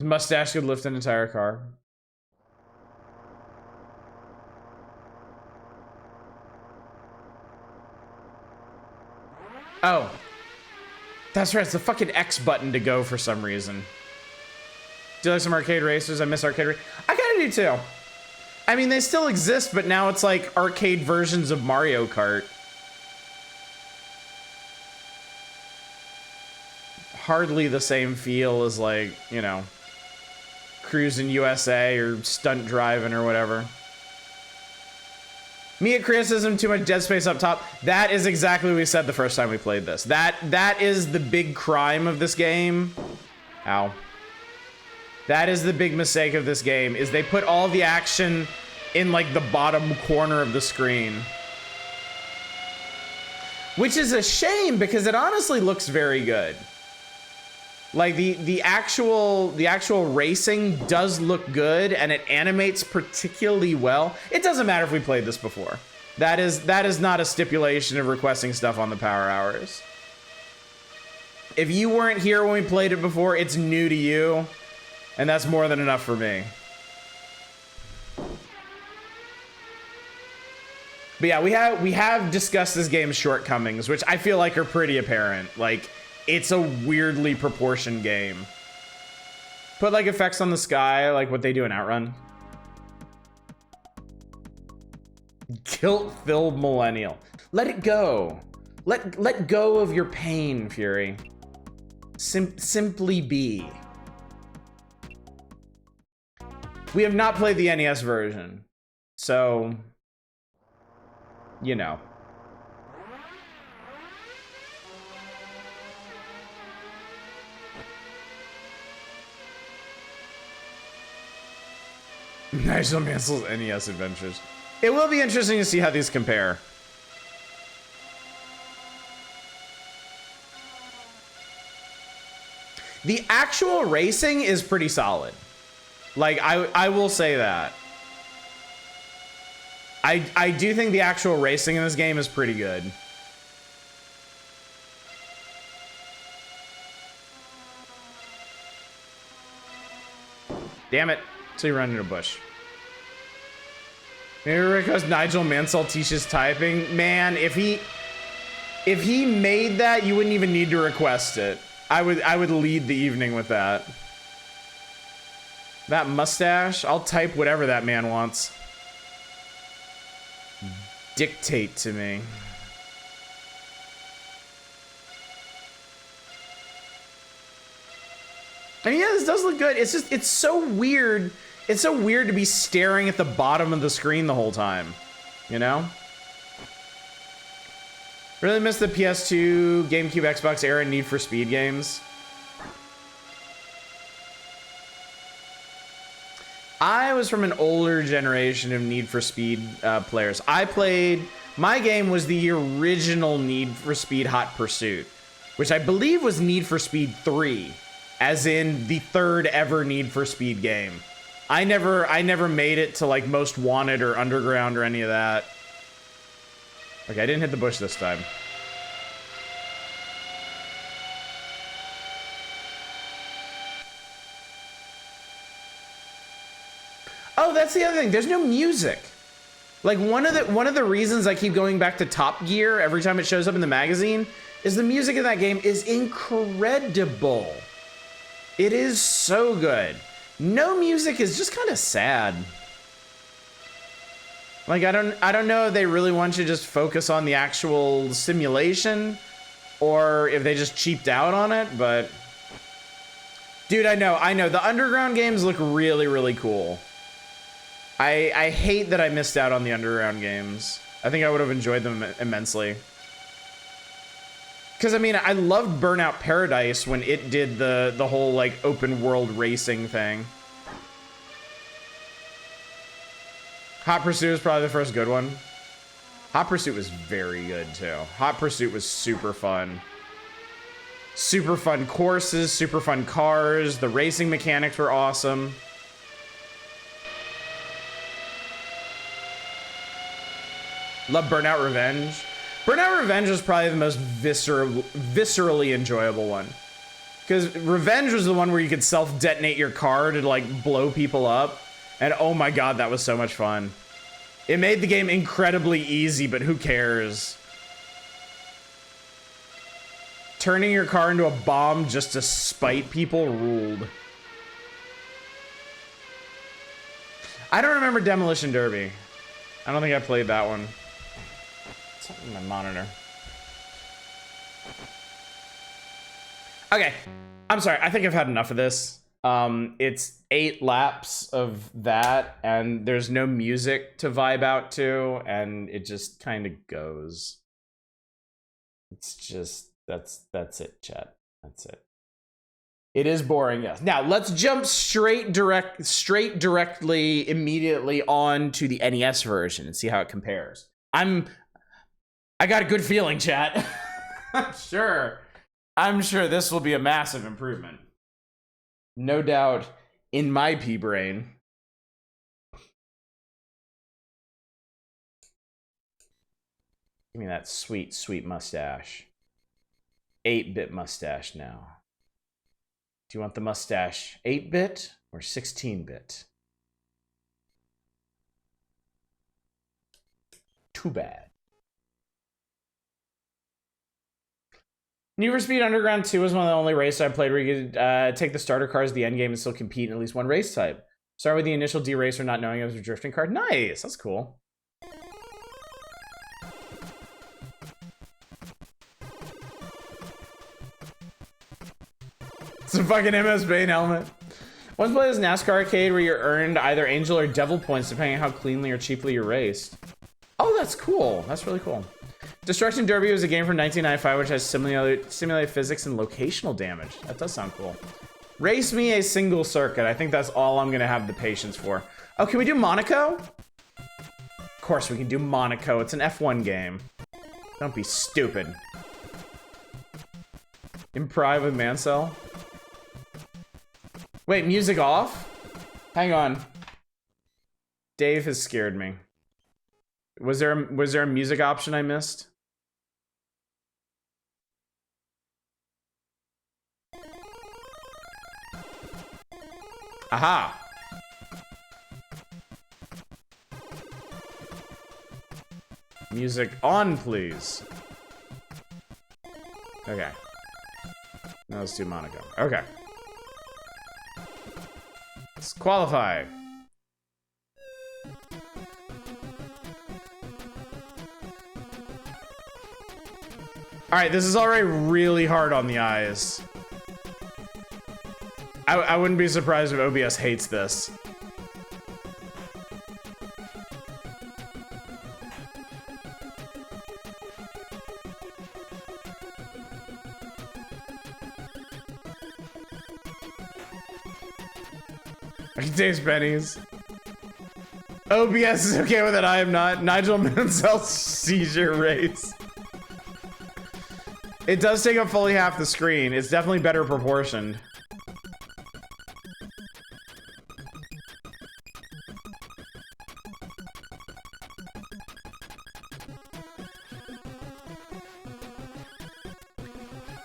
Mustache could lift an entire car. Oh. That's right, it's the fucking X button to go for some reason. Do you like some arcade racers? I miss arcade I kinda do too. I mean, they still exist, but now it's like arcade versions of Mario Kart. Hardly the same feel as, like, you know, Cruisin' USA or Stunt Driving or whatever. Me at criticism, too much dead space up top. That is exactly what we said the first time we played this. That is the big crime of this game. Ow. That is the big mistake of this game, is they put all the action in, like, the bottom corner of the screen. Which is a shame, because it honestly looks very good. Like, the actual racing does look good, and it animates particularly well. It doesn't matter if we played this before. That is not a stipulation of requesting stuff on the Power Hours. If you weren't here when we played it before, it's new to you. And that's more than enough for me. But yeah, we have discussed this game's shortcomings, which I feel like are pretty apparent. Like, it's a weirdly proportioned game. Put like effects on the sky, like what they do in Outrun. Guilt-filled millennial. Let it go. Let go of your pain, Fury. Simply be. We have not played the NES version, so, you know. Nigel Mansel's NES adventures. It will be interesting to see how these compare. The actual racing is pretty solid. Like, I will say that. I do think the actual racing in this game is pretty good. Damn it. So you run into a bush. Maybe because Nigel Mansell teaches typing. Man, if he made that, you wouldn't even need to request it. I would lead the evening with that. That mustache, I'll type whatever that man wants. Dictate to me. I mean, yeah, this does look good. It's just, it's so weird. It's so weird to be staring at the bottom of the screen the whole time, you know? Really miss the PS2, GameCube, Xbox era Need for Speed games. I was from an older generation of Need for Speed players. My game was the original Need for Speed Hot Pursuit, which I believe was Need for Speed 3, as in the third ever Need for Speed game. I never made it to like Most Wanted or Underground or any of that. Okay, I didn't hit the bush this time. Oh, that's the other thing. There's no music. Like one of the reasons I keep going back to Top Gear every time it shows up in the magazine is the music in that game is incredible. It is so good. No music is just kind of sad. Like I don't know if they really want you to just focus on the actual simulation or if they just cheaped out on it, but dude, I know the Underground games look really, really cool. I hate that I missed out on the Underground games. I think I would have enjoyed them immensely. Because, I mean, I loved Burnout Paradise when it did the whole, like, open world racing thing. Hot Pursuit was probably the first good one. Hot Pursuit was very good, too. Hot Pursuit was super fun. Super fun courses, super fun cars. The racing mechanics were awesome. Love Burnout Revenge. Burnout Revenge was probably the most viscerally enjoyable one. Because Revenge was the one where you could self-detonate your car to, like, blow people up. And oh my god, that was so much fun. It made the game incredibly easy, but who cares? Turning your car into a bomb just to spite people ruled. I don't remember Demolition Derby. I don't think I played that one. In my monitor. Okay, I'm sorry. I think I've had enough of this. It's 8 laps of that, and there's no music to vibe out to, and it just kind of goes. It's just that's it, chat. That's it. It is boring, yes. Now let's jump directly, immediately on to the NES version and see how it compares. I got a good feeling, chat. I'm sure this will be a massive improvement. No doubt in my pea brain. Give me that sweet, sweet mustache. 8-bit mustache now. Do you want the mustache 8-bit or 16-bit? Too bad. Need for Speed Underground 2 was one of the only races I played where you could take the starter cars, the end game, and still compete in at least one race type. Start with the initial D-Racer, not knowing it was a drifting car. Nice, that's cool. It's a fucking MS Bane helmet. Once played this NASCAR arcade where you earned either Angel or Devil points depending on how cleanly or cheaply you raced. Oh, that's cool. That's really cool. Destruction Derby was a game from 1995 which has simulated physics and locational damage. That does sound cool. Race me a single circuit. I think that's all I'm gonna have the patience for. Oh, can we do Monaco? Of course we can do Monaco. It's an F1 game. Don't be stupid. Improv with Mansel. Wait, music off? Hang on. Dave has scared me. Was there a music option I missed? Aha! Music on, please. Okay. Let's do Monaco. Okay. Let's qualify. Alright, this is already really hard on the eyes. I wouldn't be surprised if OBS hates this. I can taste pennies. OBS is okay with it, I am not. Nigel Mansel seizure race. It does take up fully half the screen. It's definitely better proportioned.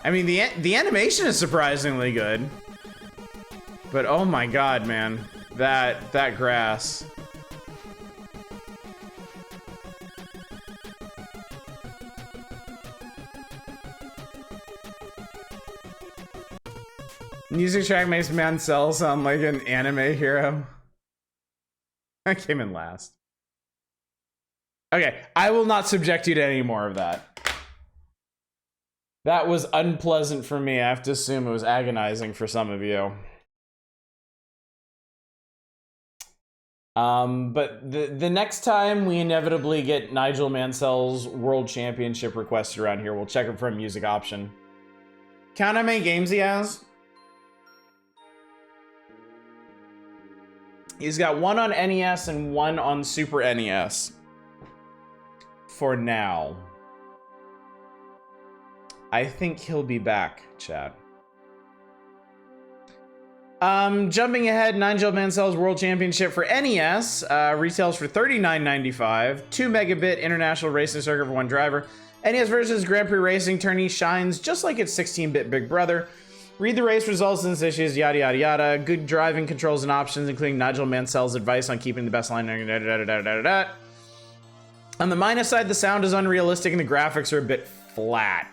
I mean, the animation is surprisingly good. But oh my god, man. That grass. Music track makes Mansel sound like an anime hero. I came in last. Okay, I will not subject you to any more of that. That was unpleasant for me. I have to assume it was agonizing for some of you. But the next time we inevitably get Nigel Mansel's World Championship requested around here, we'll check it for a music option. Count how many games he has? He's got one on NES and one on Super NES. For now. I think he'll be back, chat. Jumping ahead, Nigel Mansel's World Championship for NES retails for $39.95. 2 megabit international racing circuit for one driver. NES versus Grand Prix Racing tourney shines just like its 16-bit big brother. Read the race results and its issues, yada yada yada. Good driving controls and options, including Nigel Mansel's advice on keeping the best line. On the minus side, the sound is unrealistic and the graphics are a bit flat.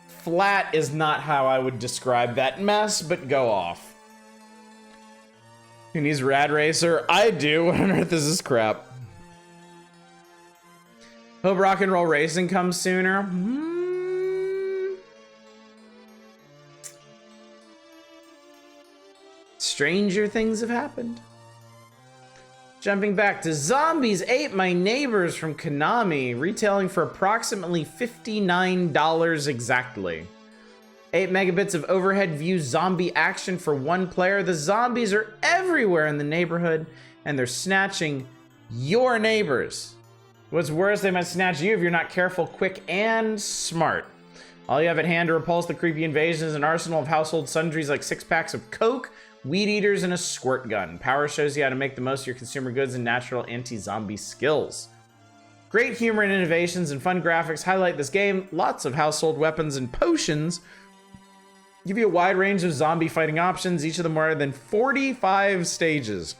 Flat is not how I would describe that mess, but go off. Who needs Rad Racer? I do. What on earth is this crap? Hope Rock and Roll Racing comes sooner. Stranger things have happened. Jumping back to Zombies Ate My Neighbors from Konami, retailing for approximately $59 exactly. 8 megabits of overhead view zombie action for one player. The zombies are everywhere in the neighborhood, and they're snatching your neighbors. What's worse, they might snatch you if you're not careful, quick, and smart. All you have at hand to repulse the creepy invasion is an arsenal of household sundries like 6 packs of Coke, weed eaters, and a squirt gun. Power shows you how to make the most of your consumer goods and natural anti-zombie skills. Great humor and innovations and fun graphics highlight this game. Lots of household weapons and potions give you a wide range of zombie fighting options. Each of them more than 45 stages.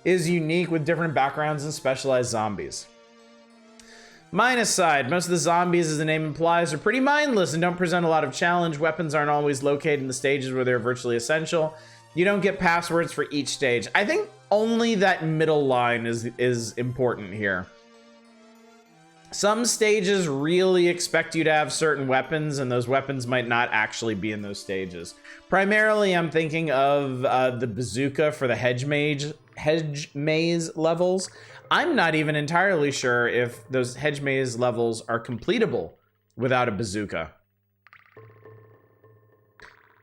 Is unique with different backgrounds and specialized zombies. Minus side, most of the zombies, as the name implies, are pretty mindless and don't present a lot of challenge. Weapons aren't always located in the stages where they're virtually essential. You don't get passwords for each stage. I think only that middle line is important here. Some stages really expect you to have certain weapons, and those weapons might not actually be in those stages. Primarily, I'm thinking of the bazooka for the hedge maze levels. I'm not even entirely sure if those hedge maze levels are completable without a bazooka.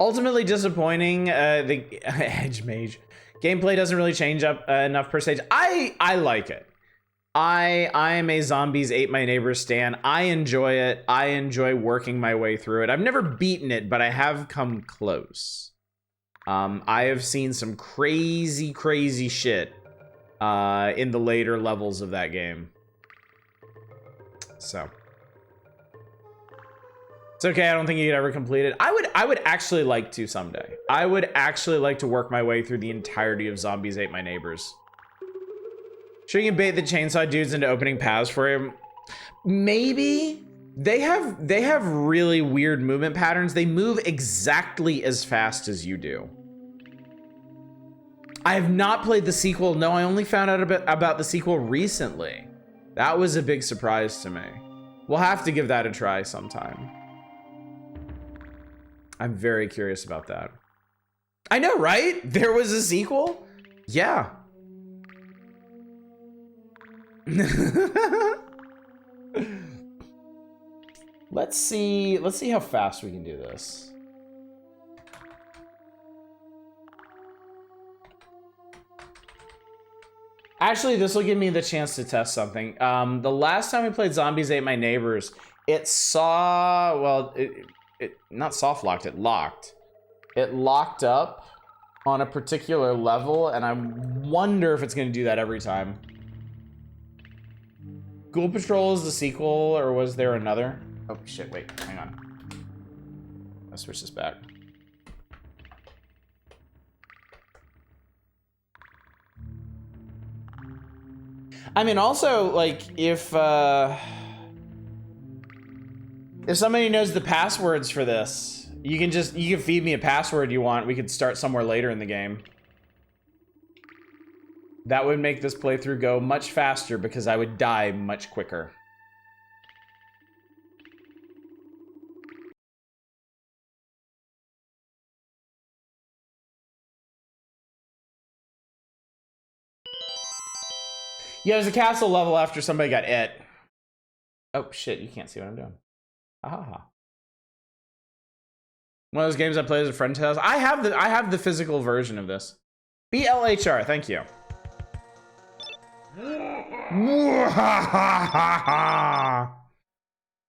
Ultimately disappointing, the hedge mage gameplay doesn't really change up enough per stage. I like it. I am a Zombies Ate My Neighbors stan. I enjoy it. I enjoy working my way through it. I've never beaten it, but I have come close. I have seen some crazy shit in the later levels of that game. So it's okay. I don't think you could ever complete it. I would actually like to someday. I would actually like to work my way through the entirety of Zombies Ate My Neighbors. Sure, you can bait the chainsaw dudes into opening paths for him. Maybe They have really weird movement patterns. They move exactly as fast as you do. I have not played the sequel. No, I only found out about the sequel recently. That was a big surprise to me. We'll have to give that a try sometime. I'm very curious about that. I know, right? There was a sequel? Yeah. Let's see how fast we can do this. Actually, this will give me the chance to test something. The last time we played Zombies Ate My Neighbors, it saw, well, it not soft locked, it locked. It locked up on a particular level, and I wonder if it's gonna do that every time. Ghoul Patrol is the sequel, or was there another? Oh shit, wait, hang on. I'll switch this back. I mean, also, like, if somebody knows the passwords for this, you can feed me a password you want. We could start somewhere later in the game. That would make this playthrough go much faster because I would die much quicker. Yeah, there's a castle level after somebody got it. Oh shit, you can't see what I'm doing. Ah. One of those games I played as a friend's house. I have the physical version of this. BLHR, thank you.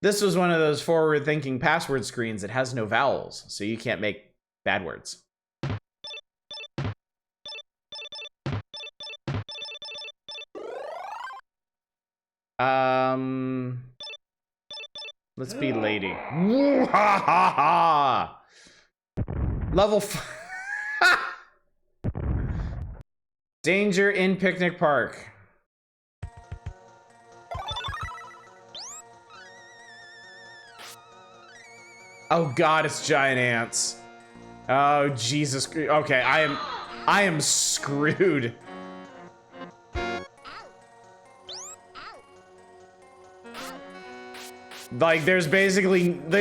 This was one of those forward-thinking password screens that has no vowels, so you can't make bad words. Let's be lady. Level Danger in Picnic Park. Oh god, it's giant ants. Oh Jesus. Okay, I am screwed. Like, there's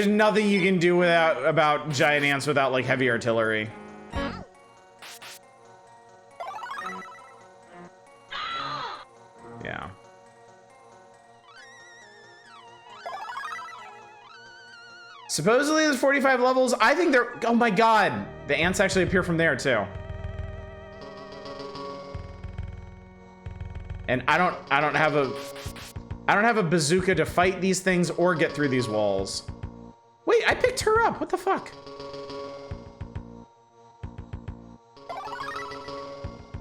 nothing you can do about giant ants without, like, heavy artillery. Yeah. Supposedly there's 45 levels. I think they're, oh my god. The ants actually appear from there too. And I don't have a bazooka to fight these things or get through these walls. Wait, I picked her up. What the fuck?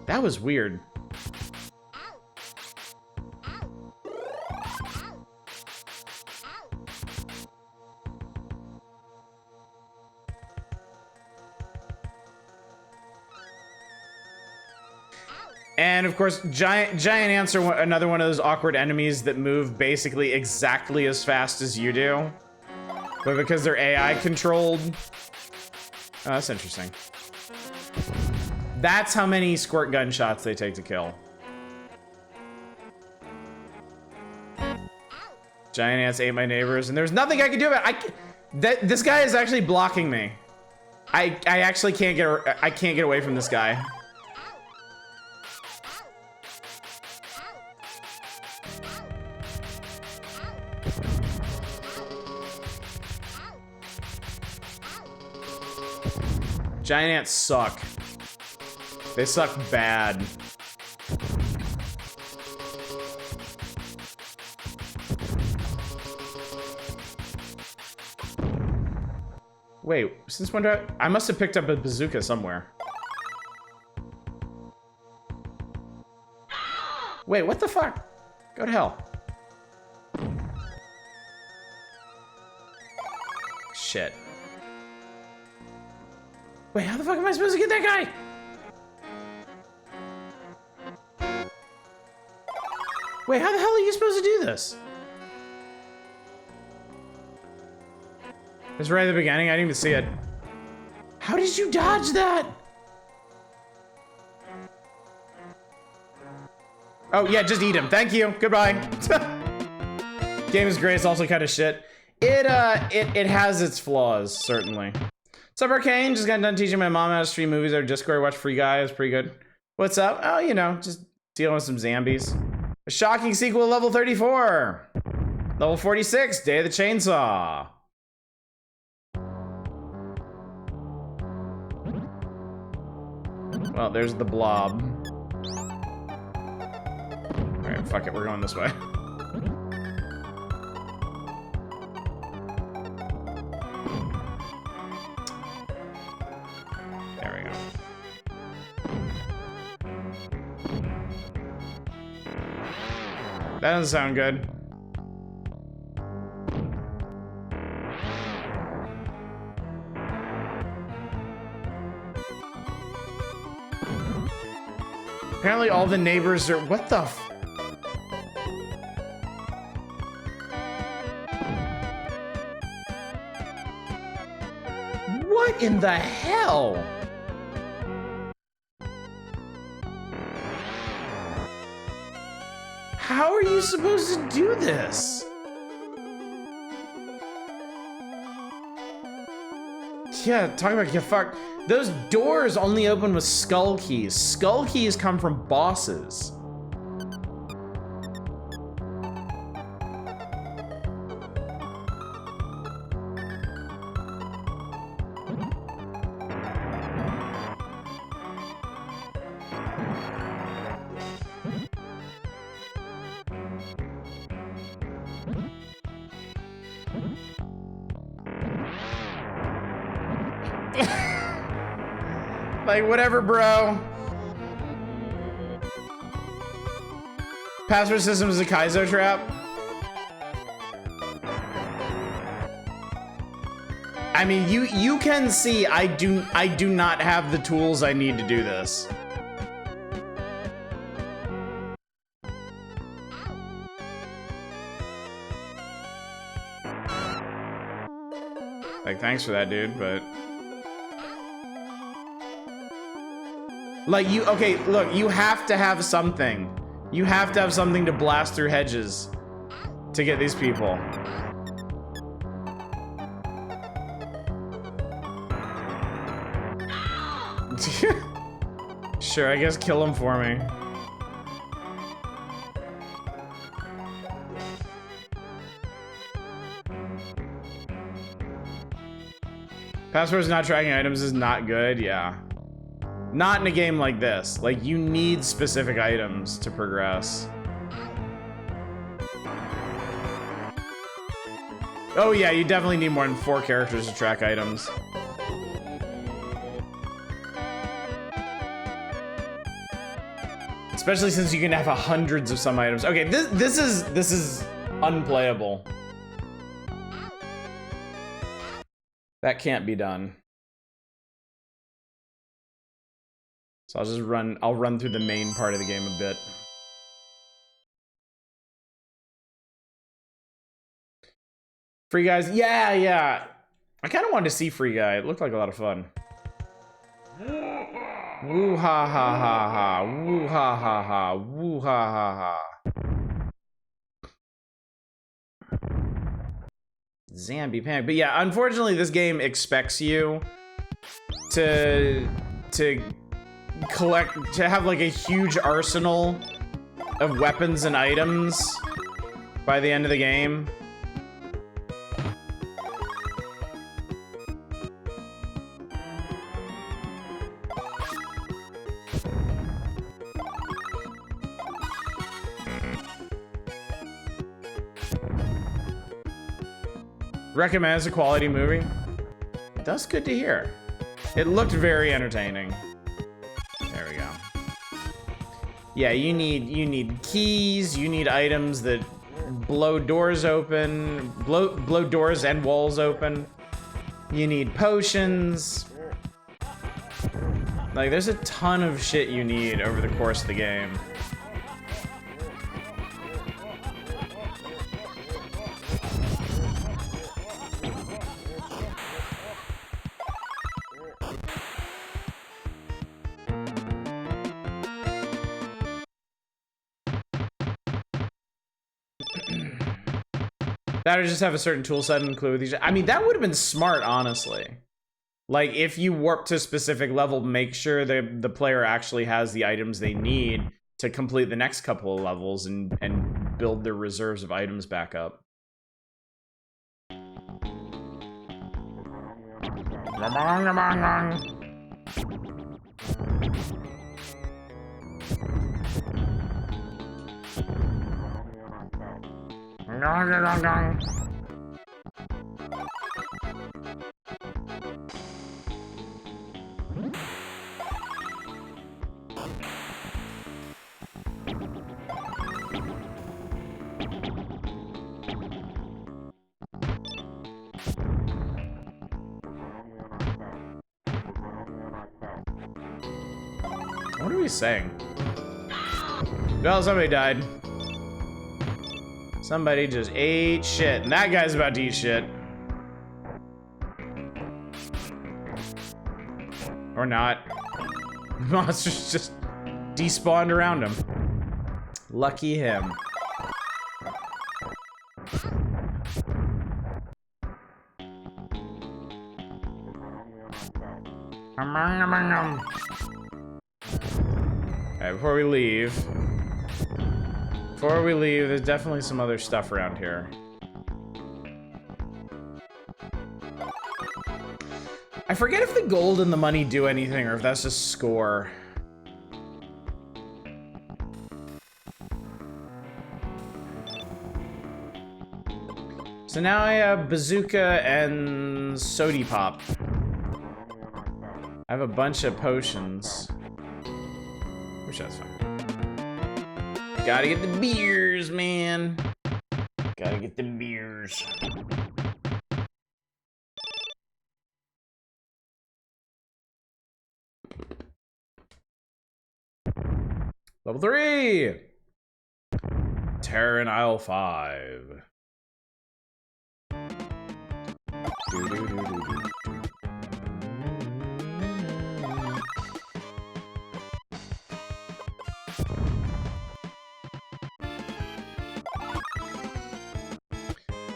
That was weird. And of course, giant ants are another one of those awkward enemies that move basically exactly as fast as you do. But because they're AI controlled. Oh, that's interesting. That's how many squirt gun shots they take to kill. Giant ants ate my neighbors, and there's nothing I can do about it. This guy is actually blocking me. I actually can't get away from this guy. Giant ants suck. They suck bad. Wait, since when did I must have picked up a bazooka somewhere. Wait, what the fuck? Go to hell. Shit. Wait, how the fuck am I supposed to get that guy? Wait, how the hell are you supposed to do this? It's right at the beginning. I didn't even see it. How did you dodge that? Oh, yeah, just eat him. Thank you. Goodbye. Game is great. It's also kind of shit. It has its flaws, certainly. What's up, Arcane? Just got done teaching my mom how to stream movies over Discord. Watch Free Guy. It's pretty good. What's up? Oh, you know, just dealing with some zombies. A shocking sequel, level 34. Level 46, Day of the Chainsaw. Well, there's the blob. Alright, fuck it, we're going this way. There we go. That doesn't sound good. Apparently all the neighbors are, what the f- What in the hell? How are you supposed to do this? Yeah, talk about get fucked. Those doors only open with skull keys. Skull keys come from bosses. Like, whatever, bro. Password system is a Kaizo trap. I mean, you can see I do not have the tools I need to do this. Like, thanks for that, dude, but like, okay, look, you have to have something. You have to have something to blast through hedges to get these people. Sure, I guess kill him for me. Passwords not tracking items is not good, yeah. Not in a game like this. Like, you need specific items to progress. Oh yeah, you definitely need more than 4 characters to track items. Especially since you can have hundreds of some items. Okay, this is unplayable. That can't be done. So I'll run through the main part of the game a bit. Free Guys, yeah. I kind of wanted to see Free Guy. It looked like a lot of fun. Woo ha ha ha ha, woo ha ha ha, woo ha ha ha. Zombie panic. But yeah, unfortunately this game expects you to have like a huge arsenal of weapons and items by the end of the game. Recommend as a quality movie. That's good to hear. It looked very entertaining. There we go. Yeah, you need keys, you need items that blow doors open, blow doors and walls open. You need potions. Like, there's a ton of shit you need over the course of the game. That or just have a certain tool set and include these. I mean, that would have been smart, honestly. Like, if you warp to a specific level, make sure the player actually has the items they need to complete the next couple of levels and build their reserves of items back up. What are we saying? Well, somebody died. Somebody just ate shit, and that guy's about to eat shit. Or not. Monsters just despawned around him. Lucky him. Alright, before we leave, there's definitely some other stuff around here. I forget if the gold and the money do anything or if that's just score. So now I have bazooka and sody pop. I have a bunch of potions. Which that's fine. Gotta get the beers, man. Gotta get the beers. Level 3! Terran Isle 5.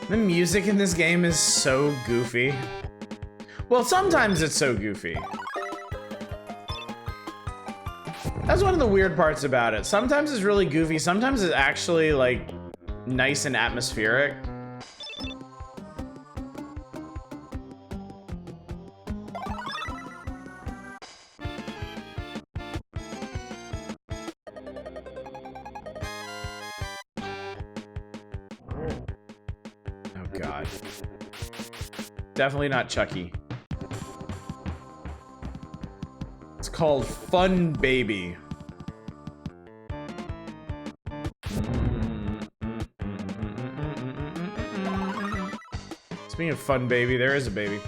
The music in this game is so goofy. Well, sometimes it's so goofy. That's one of the weird parts about it. Sometimes it's really goofy, sometimes it's actually, like, nice and atmospheric. God. Definitely not Chucky. It's called Fun Baby. Speaking of Fun Baby, there is a baby.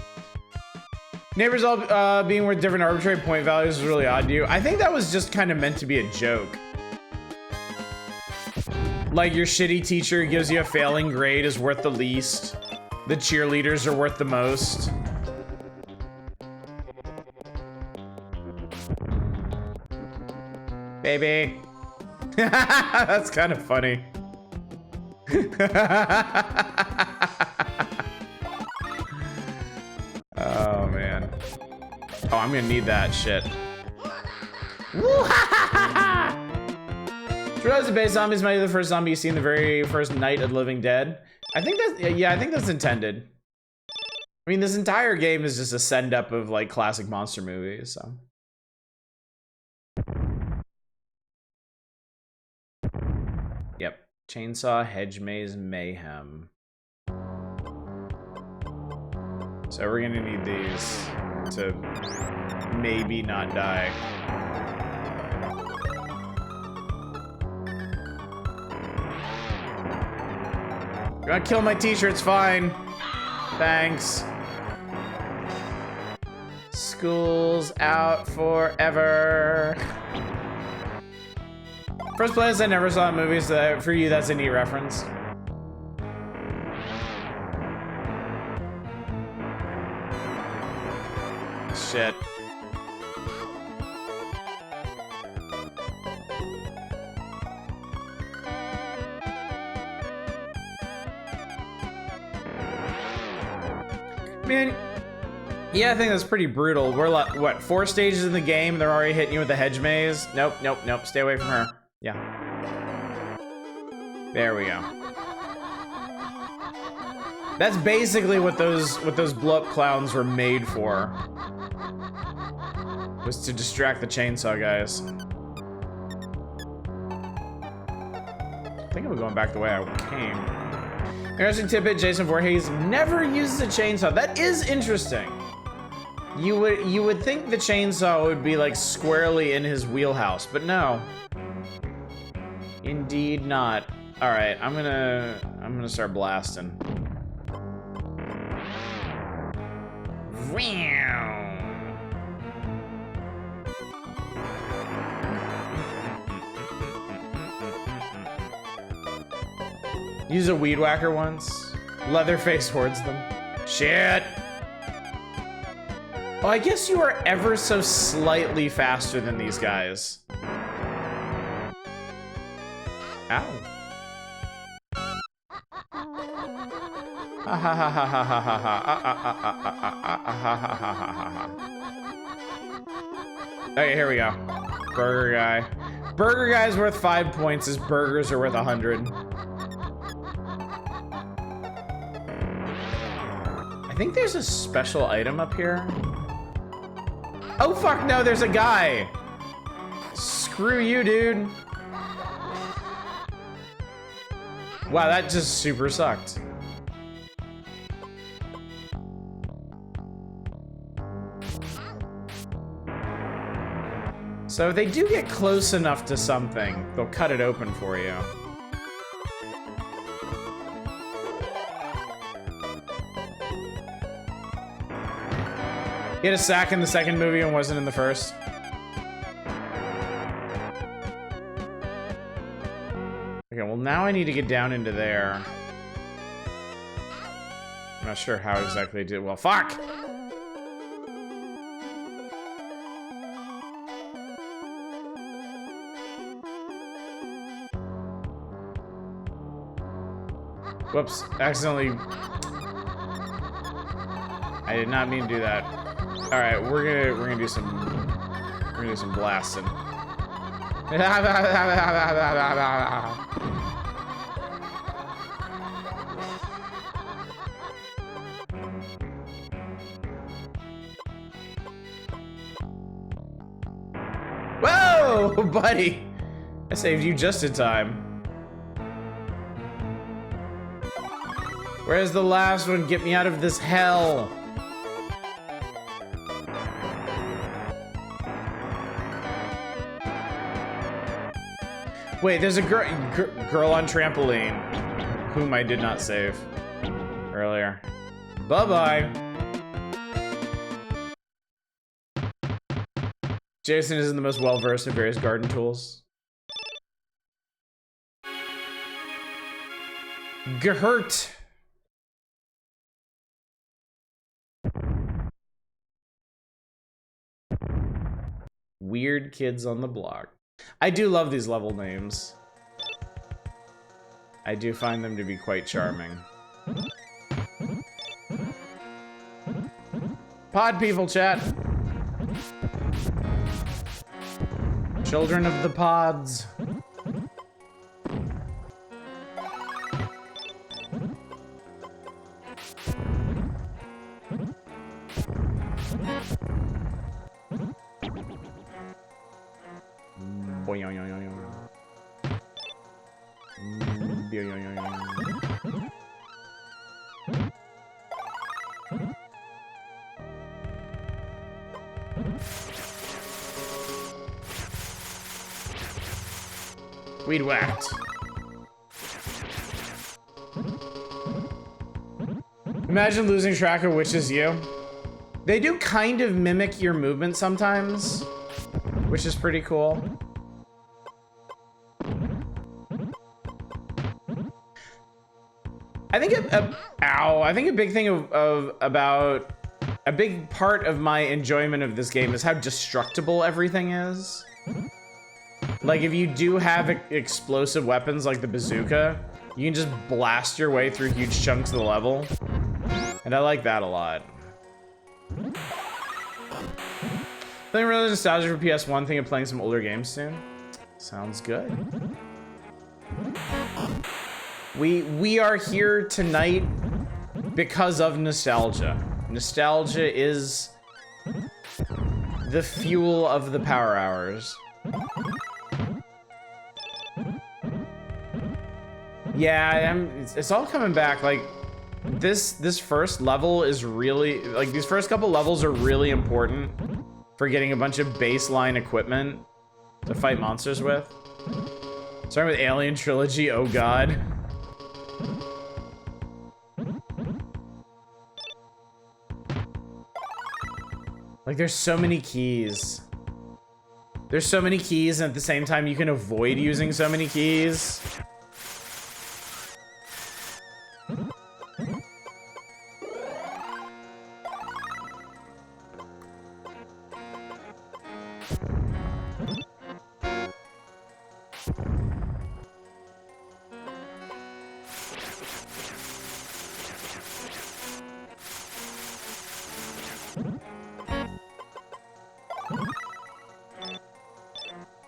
Neighbors all being with different arbitrary point values is really odd to you. I think that was just kind of meant to be a joke. Like, your shitty teacher gives you a failing grade is worth the least. The cheerleaders are worth the most. Baby. That's kind of funny. Oh, man. Oh, I'm gonna need that shit. Realize the base zombies might be the first zombie you see in the very first Night of the Living Dead. I think that's, yeah, I think that's intended. I mean, this entire game is just a send up of like classic monster movies, so. Yep. Chainsaw, Hedge Maze, Mayhem. So we're gonna need these to maybe not die. You're gonna kill my teacher, it's fine. Thanks. School's out forever. First place I never saw in movies, so for you that's a neat reference. Shit. Man, yeah, I think that's pretty brutal. We're like, what, 4 stages in the game, they're already hitting you with the hedge maze? Nope, nope, nope, stay away from her. Yeah. There we go. That's basically what those blow-up clowns were made for. Was to distract the chainsaw guys. I think I'm going back the way I came. Interesting tidbit, Jason Voorhees never uses a chainsaw. That is interesting. You would think the chainsaw would be like squarely in his wheelhouse, but no. Indeed not. All right, I'm gonna start blasting. Use a weed whacker once. Leatherface hoards them. Shit. Oh, I guess you are ever so slightly faster than these guys. Ow. Ha ha ha ha ha ha ha ha. Okay, here we go. Burger guy. Burger guy's worth 5 points. His burgers are worth 100. I think there's a special item up here. Oh fuck no, there's a guy. Screw you, dude. Wow, that just super sucked. So if they do get close enough to something, they'll cut it open for you. He had a sack in the second movie and wasn't in the first. Okay, well now I need to get down into there. I'm not sure how exactly I did. Well, fuck! Whoops, accidentally. I did not mean to do that. All right, we're gonna do some blasting. Whoa, buddy! I saved you just in time. Where's the last one? Get me out of this hell. Wait, there's a girl on trampoline whom I did not save earlier. Bye-bye. Jason isn't the most well-versed in various garden tools. Gehurt. Weird kids on the block. I do love these level names. I do find them to be quite charming. Pod people, chat. Children of the pods. Weed whacked. Imagine losing track of which is you. They do kind of mimic your movement sometimes, which is pretty cool. I think I think a big thing about a big part of my enjoyment of this game is how destructible everything is. Like, if you do have explosive weapons like the bazooka, you can just blast your way through huge chunks of the level. And I like that a lot. Feeling really nostalgic for PS1, thinking of playing some older games soon. Sounds good. We are here tonight because of nostalgia. Nostalgia is the fuel of the power hours. Yeah, it's all coming back. Like this first level is really, like, these first couple levels are really important for getting a bunch of baseline equipment to fight monsters with. Starting with Alien Trilogy, oh god. Like, there's so many keys. There's so many keys, and at the same time you can avoid using so many keys.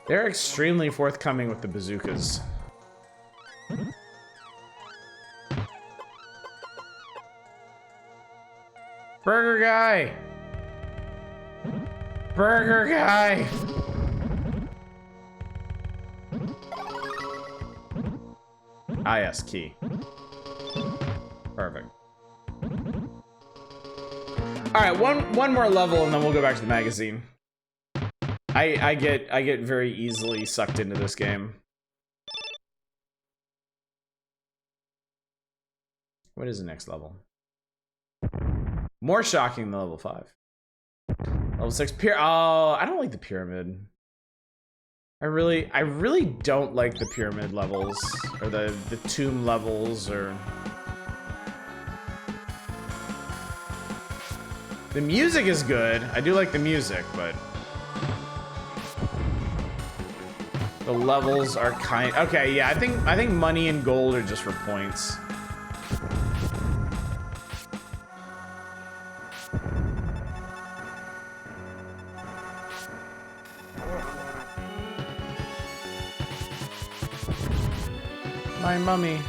They're extremely forthcoming with the bazookas. Burger guy! Burger guy! Ah, yes, key. Perfect. Alright, one more level and then we'll go back to the magazine. I get very easily sucked into this game. What is the next level? More shocking than level 5. Level 6 oh, I don't like the pyramid. I really don't like the pyramid levels or the tomb levels or the music is good. I do like the music, but the levels are kind. Okay, yeah, I think money and gold are just for points. My mummy.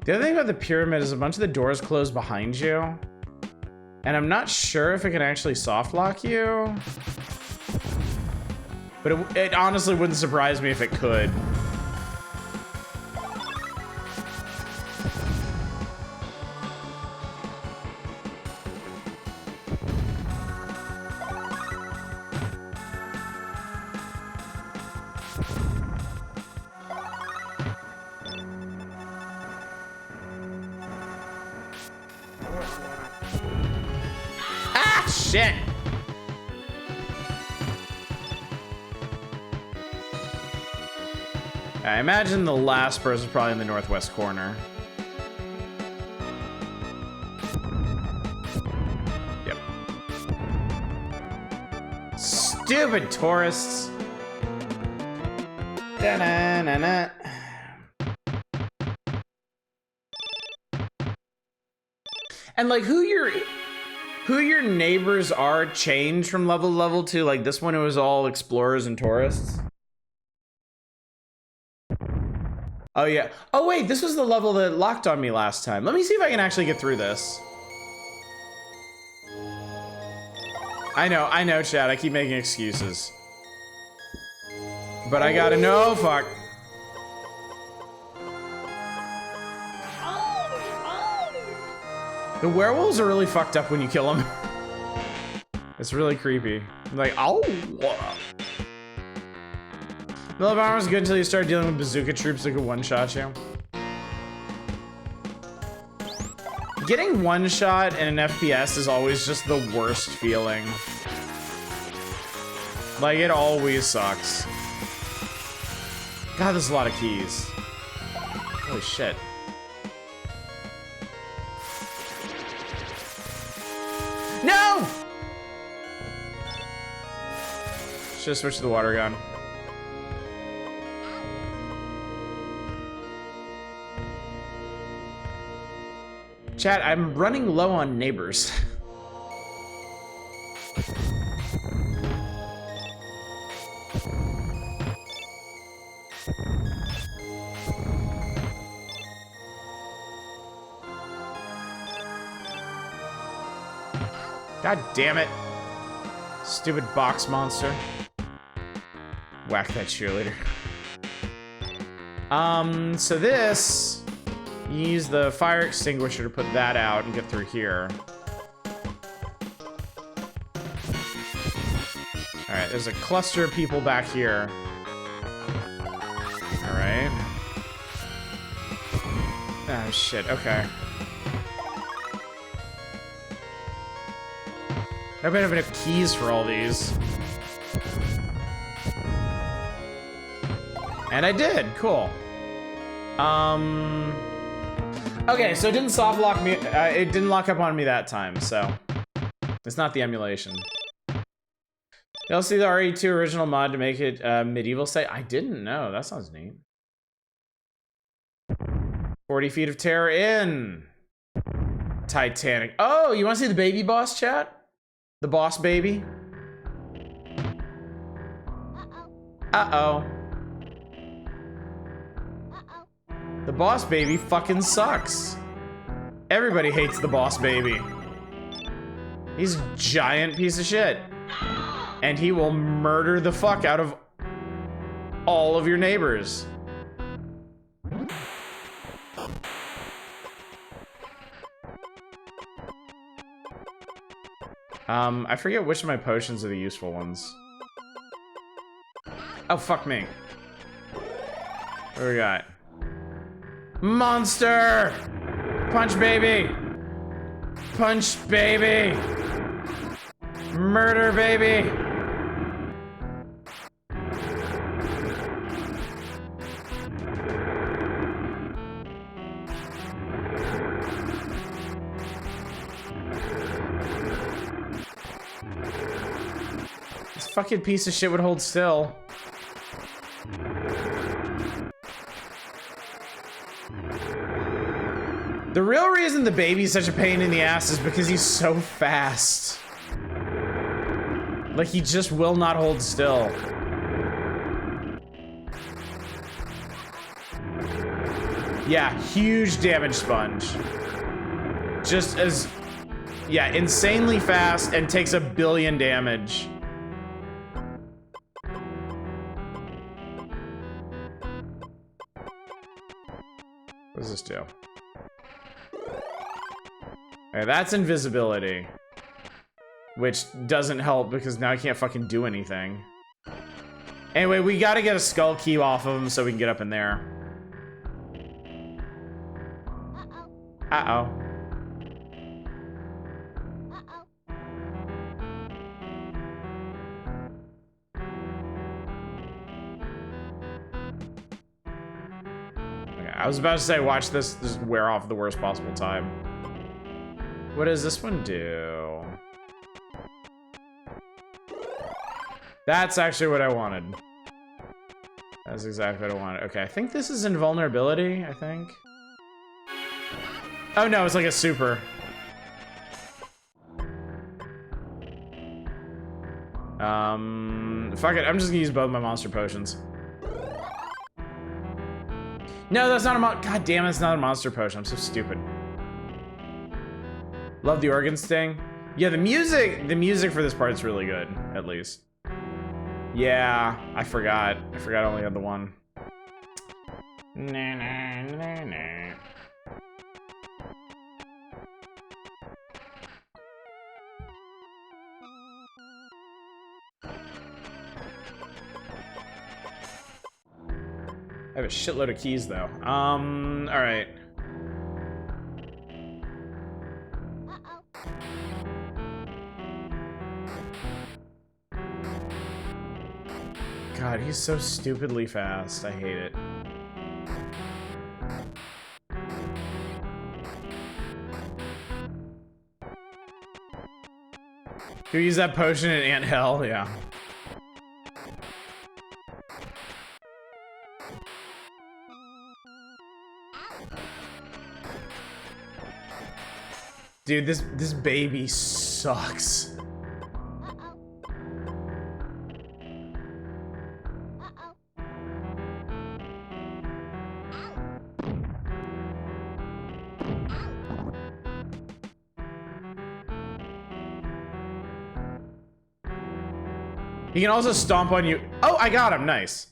The other thing about the pyramid is a bunch of the doors close behind you. And I'm not sure if it can actually soft lock you. But it honestly wouldn't surprise me if it could. Shit! I imagine the last person is probably in the northwest corner. Yep. Stupid tourists. Da-na-na-na. And like who your neighbors are changed from level to level to, like this one it was all explorers and tourists. Oh yeah. Oh wait, this was the level that locked on me last time. Let me see if I can actually get through this. I know, Chad, I keep making excuses. But I gotta know, fuck. The werewolves are really fucked up when you kill them. It's really creepy. Like, oh. The level armor is good until you start dealing with bazooka troops that could one-shot you. Getting one-shot in an FPS is always just the worst feeling. Like, it always sucks. God, there's a lot of keys. Holy shit. No! Should've switched to the water gun. Chat, I'm running low on neighbors. God damn it. Stupid box monster. Whack that cheerleader. So this, you use the fire extinguisher to put that out and get through here. Alright, there's a cluster of people back here. Alright. Oh shit, okay. I bet I have enough keys for all these. And I did, cool. Okay, so it didn't soft lock me, it didn't lock up on me that time, so. It's not the emulation. You'll see the RE2 original mod to make it medieval style. I didn't know, that sounds neat. 40 feet of terror in. Titanic. Oh, you wanna see the baby boss, chat? The boss baby? Uh-oh. The boss baby fucking sucks. Everybody hates the boss baby. He's a giant piece of shit. And he will murder the fuck out of all of your neighbors. I forget which of my potions are the useful ones. Oh, fuck me. What do we got? Monster! Punch, baby! Punch, baby! Murder, baby! This fucking piece of shit would hold still. The real reason the baby's such a pain in the ass is because he's so fast. Like, he just will not hold still. Yeah, huge damage sponge. Just as, yeah, insanely fast and takes 1 billion damage. What does this do? Okay, that's invisibility. Which doesn't help because now I can't fucking do anything. Anyway, we gotta get a skull key off of him so we can get up in there. Uh-oh. Okay, I was about to say, watch this just wear off at the worst possible time. What does this one do? That's actually what I wanted. That's exactly what I wanted. Okay, I think this is invulnerability, I think. Oh no, it's like a super. Fuck it, I'm just gonna use both my monster potions. No, that's not a god damn it, it's not a monster potion, I'm so stupid. Love the organ sting. Yeah, the music for this part is really good, at least. Yeah, I forgot. I only had the one. Nah, nah, nah, nah. I have a shitload of keys, though. Alright. God, God, he's so stupidly fast. I hate it. Do you use that potion in Ant Hell? Yeah. Dude, this baby sucks. He can also stomp on you. Oh, I got him. Nice.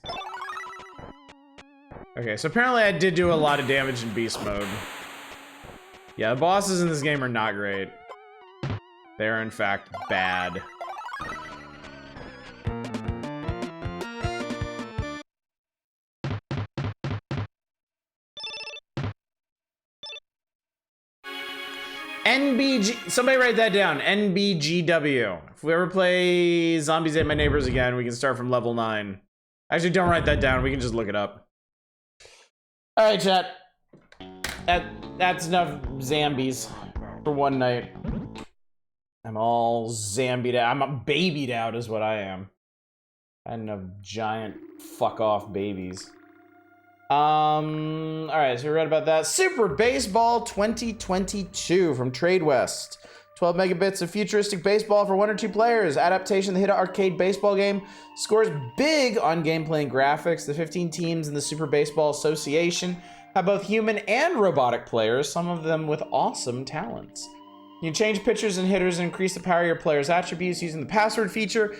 Okay, so apparently I did do a lot of damage in beast mode. Yeah, the bosses in this game are not great. They are, in fact, bad. NBG, somebody write that down. NBGW. If we ever play Zombies Ate My Neighbors again, we can start from level 9. Actually, don't write that down. We can just look it up. All right, chat. That's enough zombies for one night. I'm all zombied out. I'm babied out is what I am. I had enough giant fuck off babies. All right, so we read about that. Super Baseball 2022 from Trade West. 12 megabits of futuristic baseball for 1 or 2 players. Adaptation of the hit arcade baseball game. Scores big on gameplay and graphics. The 15 teams in the Super Baseball Association have both human and robotic players, some of them with awesome talents. You can change pitchers and hitters and increase the power of your player's attributes using the password feature.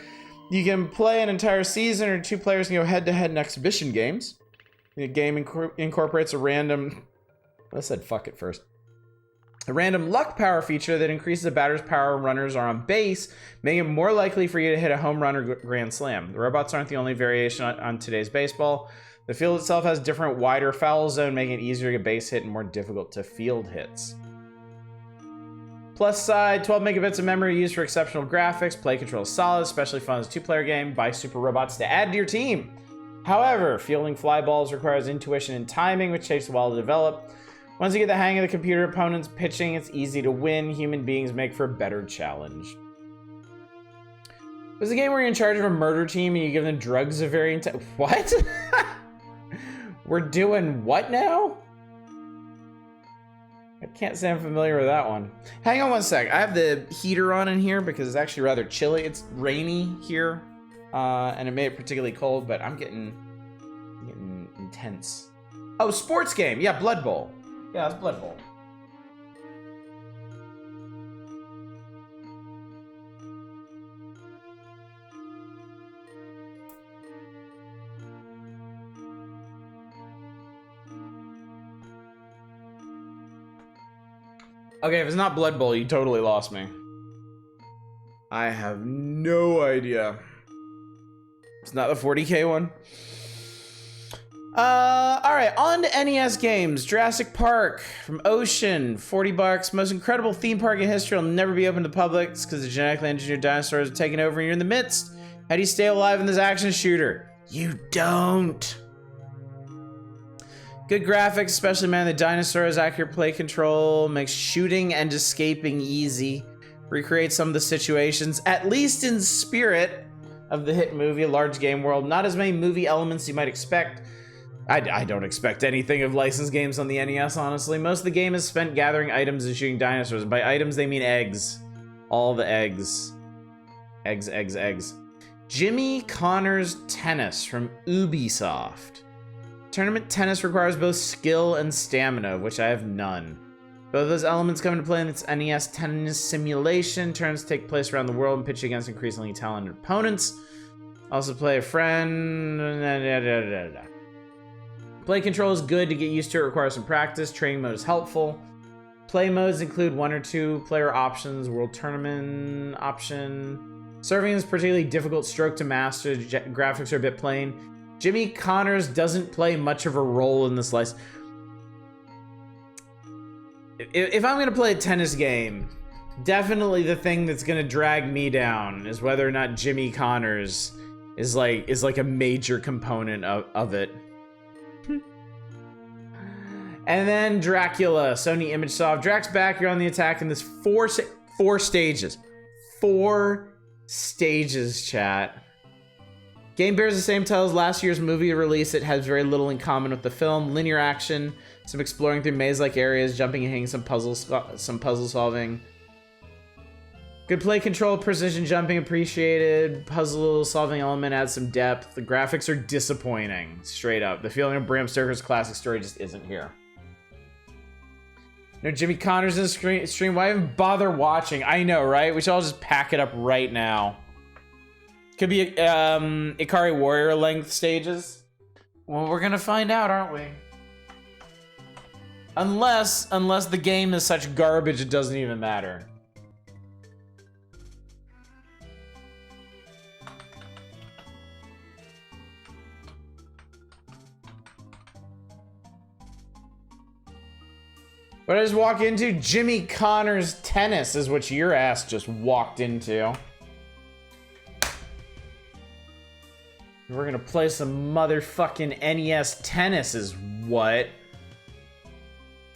You can play an entire season, or 2 players can go head-to-head in exhibition games. The game incorporates a random... I said fuck it first. A random luck power feature that increases the batter's power when runners are on base, making it more likely for you to hit a home run or grand slam. The robots aren't the only variation on today's baseball. The field itself has different, wider foul zone, making it easier to get base hit and more difficult to field hits. Plus side, 12 megabits of memory used for exceptional graphics. Play control is solid, especially fun as a 2-player game. Buy super robots to add to your team. However, fielding fly balls requires intuition and timing, which takes a while to develop. Once you get the hang of the computer opponent's pitching, it's easy to win. Human beings make for a better challenge. It was a game where you're in charge of a murder team and you give them drugs of varying types. What? We're doing what now? I can't say I'm familiar with that one. Hang on one sec. I have the heater on in here because it's actually rather chilly. It's rainy here. And it made it particularly cold, but I'm getting intense. Oh, sports game. Yeah, Blood Bowl. Yeah, it's Blood Bowl. Okay, if it's not Blood Bowl, you totally lost me. I have no idea. It's not the 40K one. All right, on to NES games. Jurassic Park from Ocean, 40 bucks. Most incredible theme park in history will never be open to the public because the genetically engineered dinosaurs are taking over and you're in the midst. How do you stay alive in this action shooter? You don't. Good graphics, especially man the dinosaurs. Accurate play control makes shooting and escaping easy. Recreate some of the situations, at least in spirit, of the hit movie, a large game world. Not as many movie elements you might expect. I don't expect anything of licensed games on the NES, honestly. Most of the game is spent gathering items and shooting dinosaurs. By items, they mean eggs. All the eggs. Eggs, eggs, eggs. Jimmy Connors Tennis from Ubisoft. Tournament tennis requires both skill and stamina, which I have none. Both of those elements come into play in its NES tennis simulation. Tournaments take place around the world and pitch against increasingly talented opponents. Also play a friend. Play control is good to get used to. It requires some practice. Training mode is helpful. Play modes include 1 or 2 player options. World tournament option. Serving is particularly difficult stroke to master. Graphics are a bit plain. Jimmy Connors doesn't play much of a role in this license. If I'm gonna play a tennis game, definitely the thing that's gonna drag me down is whether or not Jimmy Connors is like a major component of it. And then Dracula, Sony ImageSoft. Drax back, you're on the attack in this four stages. 4 stages, chat. Game bears the same title as last year's movie release. It has very little in common with the film. Linear action, some exploring through maze-like areas, jumping and hitting, some puzzle solving. Good play control, precision jumping appreciated. Puzzle solving element adds some depth. The graphics are disappointing, straight up. The feeling of Bram Stoker's classic story just isn't here. No Jimmy Connors in the stream. Why even bother watching? I know, right? We should all just pack it up right now. Could be Ikari Warrior length stages. Well, we're gonna find out, aren't we? Unless the game is such garbage it doesn't even matter. What did I just walk into? Jimmy Connors tennis is what your ass just walked into. We're gonna play some motherfucking NES tennis is what?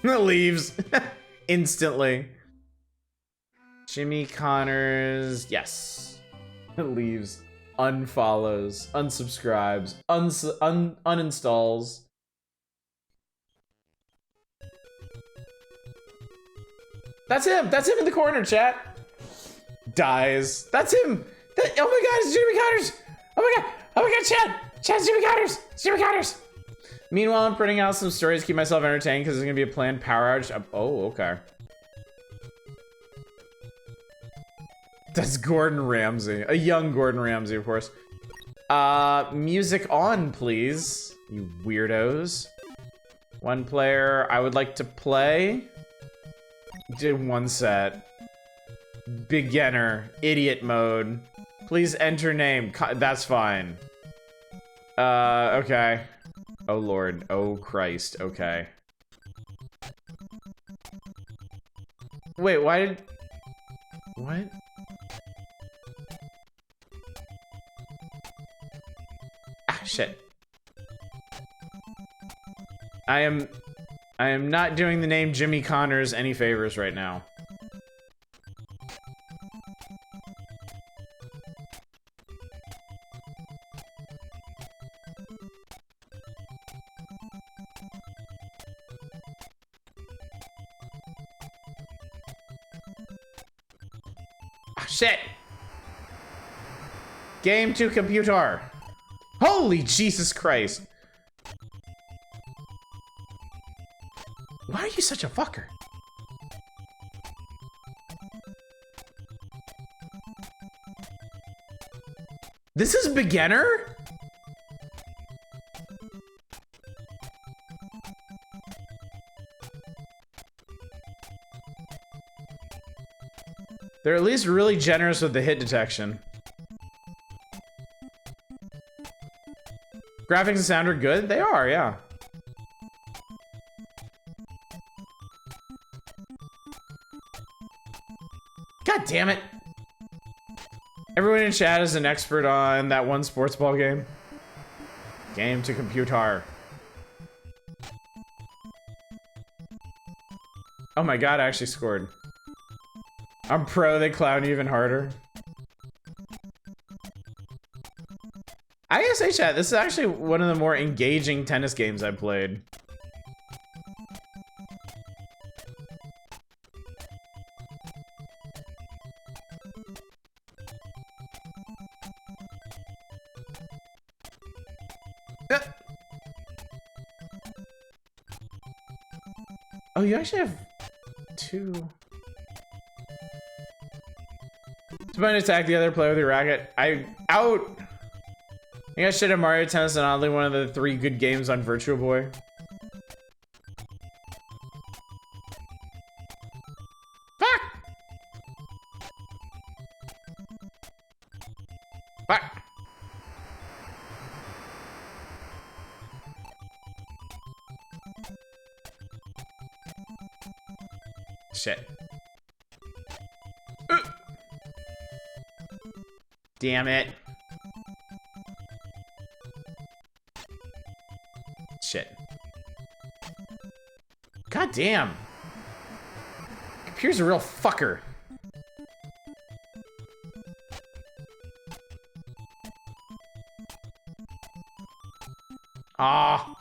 Leaves. Instantly. Jimmy Connors, yes. Leaves. Unfollows. Unsubscribes. Uninstalls. That's him. That's him in the corner, chat. Dies. That's him. Oh my god, it's Jimmy Connors. Oh my god. Oh my god, chat. Chat's Jimmy Connors. Jimmy Connors. Meanwhile, I'm printing out some stories to keep myself entertained because there's going to be a planned power outage. Oh, okay. That's Gordon Ramsay. A young Gordon Ramsay, of course. Music on, please. You weirdos. One player I would like to play. Did one set. Beginner. Idiot mode. Please enter name. That's fine. Okay. Oh lord. Oh Christ. Okay. Wait, why did... What? Ah, shit. I am not doing the name Jimmy Connors any favors right now. Ah, shit. Game to computer. Holy Jesus Christ. Why are you such a fucker? This is beginner? They're at least really generous with the hit detection. Graphics and sound are good? They are, yeah. God damn it. Everyone in chat is an expert on that one sports ball game. Game to computer. Oh my god, I actually scored. I'm pro, they clown even harder. I gotta say, chat, this is actually one of the more engaging tennis games I've played. Oh, you actually have 2. Somebody attack the other player with your racket. Out! I got shit at Mario Tennis and oddly one of the 3 good games on Virtual Boy. Fuck! Fuck! Shit. Damn it. Shit. God damn. Computer's a real fucker. Ah.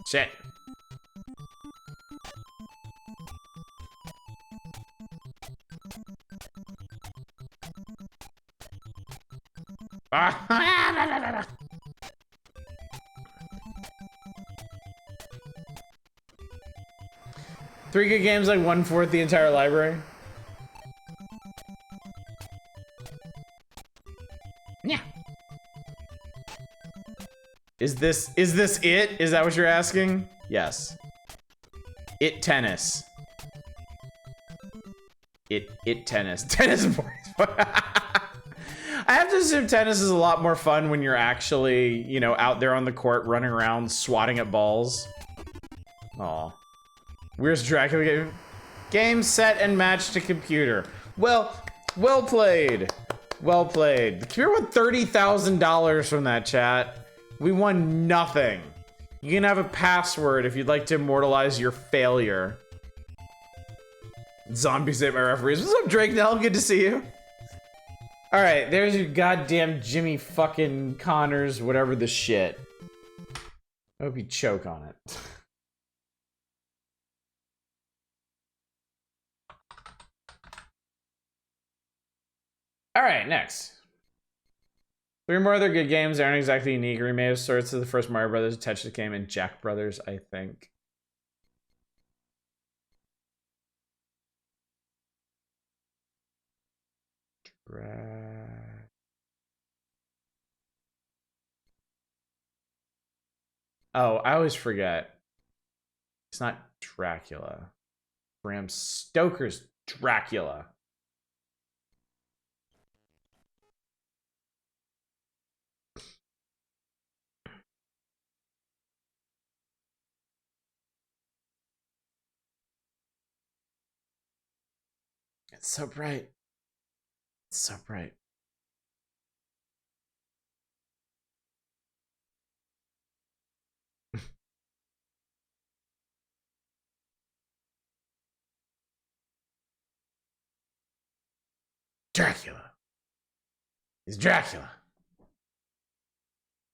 Shit. Ah. 3 good games, like 1/4 the entire library. Yeah. Is this it? Is that what you're asking? Yes. It tennis. It tennis. Tennis boards. I have to assume tennis is a lot more fun when you're actually, you know, out there on the court running around swatting at balls. Aw. Where's Dracula game? Game, set, and match to computer. Well played. Well played. The computer won $30,000 from that, chat. We won nothing. You can have a password if you'd like to immortalize your failure. Zombies ate my referees. What's up, Drake Nell? Good to see you. All right, there's your goddamn Jimmy fucking Connors, whatever the shit. I hope you choke on it. All right, next. 3 more other good games that aren't exactly unique. Remade of sorts of the first Mario Brothers, Tetris game, and Jack Brothers, I think. Oh, I always forget. It's not Dracula. Bram Stoker's Dracula. It's so bright. It's so bright. Dracula. He's Dracula.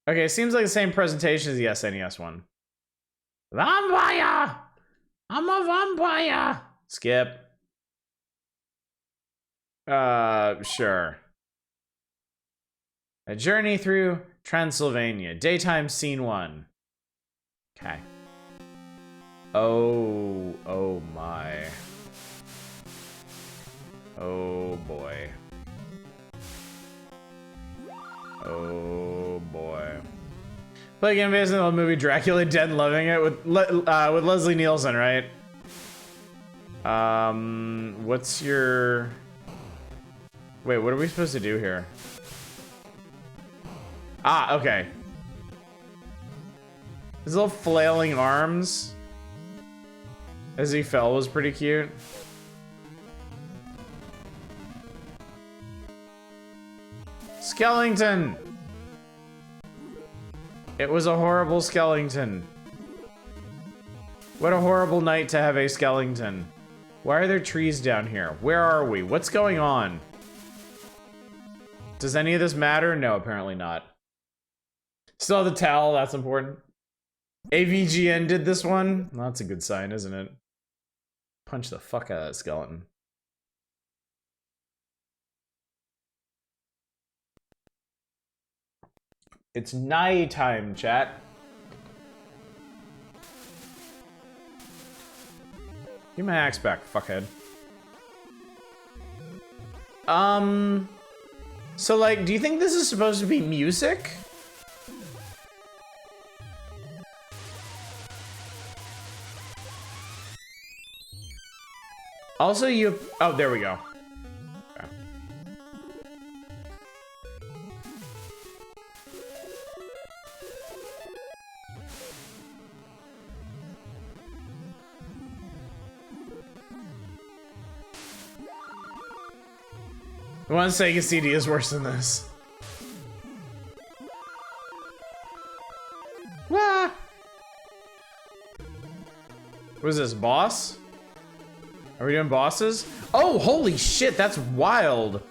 Okay, seems like the same presentation as the SNES one. Vampire! I'm a vampire! Skip. Sure. A journey through Transylvania. Daytime scene 1. Okay. Oh my. Oh boy. Oh boy. Play a game based on the movie Dracula Dead and Loving It with Leslie Nielsen, right? What's your... Wait, what are we supposed to do here? Ah, okay. His little flailing arms as he fell was pretty cute. Skellington! It was a horrible Skellington. What a horrible night to have a Skellington. Why are there trees down here? Where are we? What's going on? Does any of this matter? No, apparently not. Still have the towel, that's important. AVGN did this one? Well, that's a good sign, isn't it? Punch the fuck out of that skeleton. It's nighttime, chat. Give my axe back, fuckhead. So like, do you think this is supposed to be music? Also, you... Oh, there we go. Okay. One Sega CD is worse than this. Wah! What is this, boss? Are we doing bosses? Oh, holy shit, that's wild.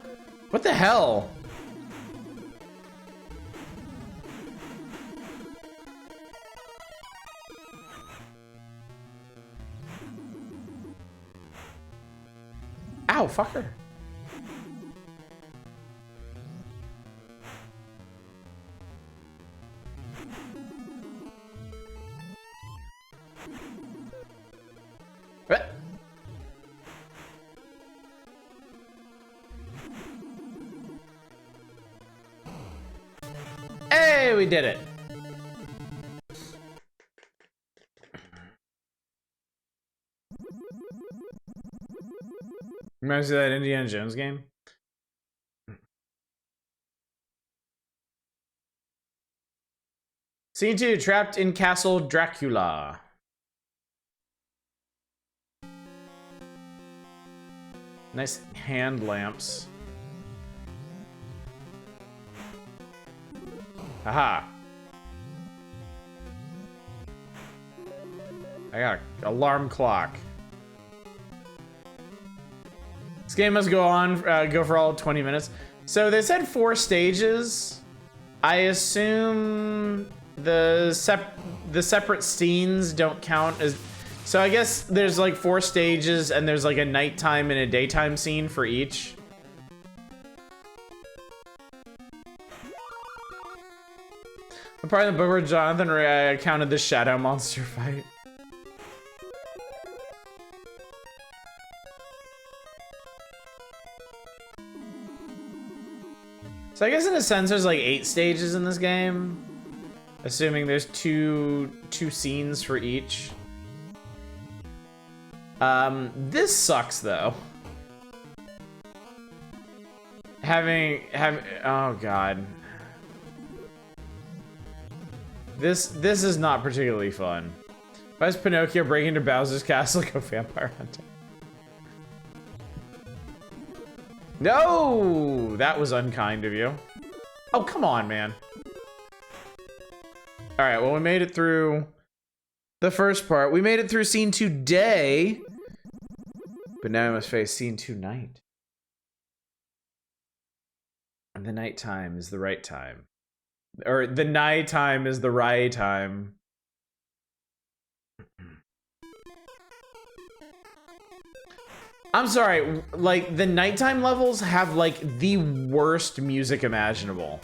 What the hell? Ow, fucker. Hey, we did it. Reminds you of that Indiana Jones game? Scene 2, trapped in Castle Dracula. Nice hand lamps. Haha. I got an alarm clock. This game must go for all 20 minutes. So they said 4 stages. I assume the separate scenes don't count as. So I guess there's like 4 stages, and there's like a nighttime and a daytime scene for each. The part of the book where Jonathan recounted the shadow monster fight. So I guess in a sense there's like 8 stages in this game, assuming there's two scenes for each. This sucks though. Oh god. This is not particularly fun. Why is Pinocchio breaking into Bowser's castle like a vampire hunter? No! That was unkind of you. Oh, come on, man. Alright, well, we made it through the first part. We made it through scene 2 day. But now we must face scene 2 night. And the nighttime is the right time. Or the nighttime is the right time. I'm sorry, like, the nighttime levels have, like, the worst music imaginable.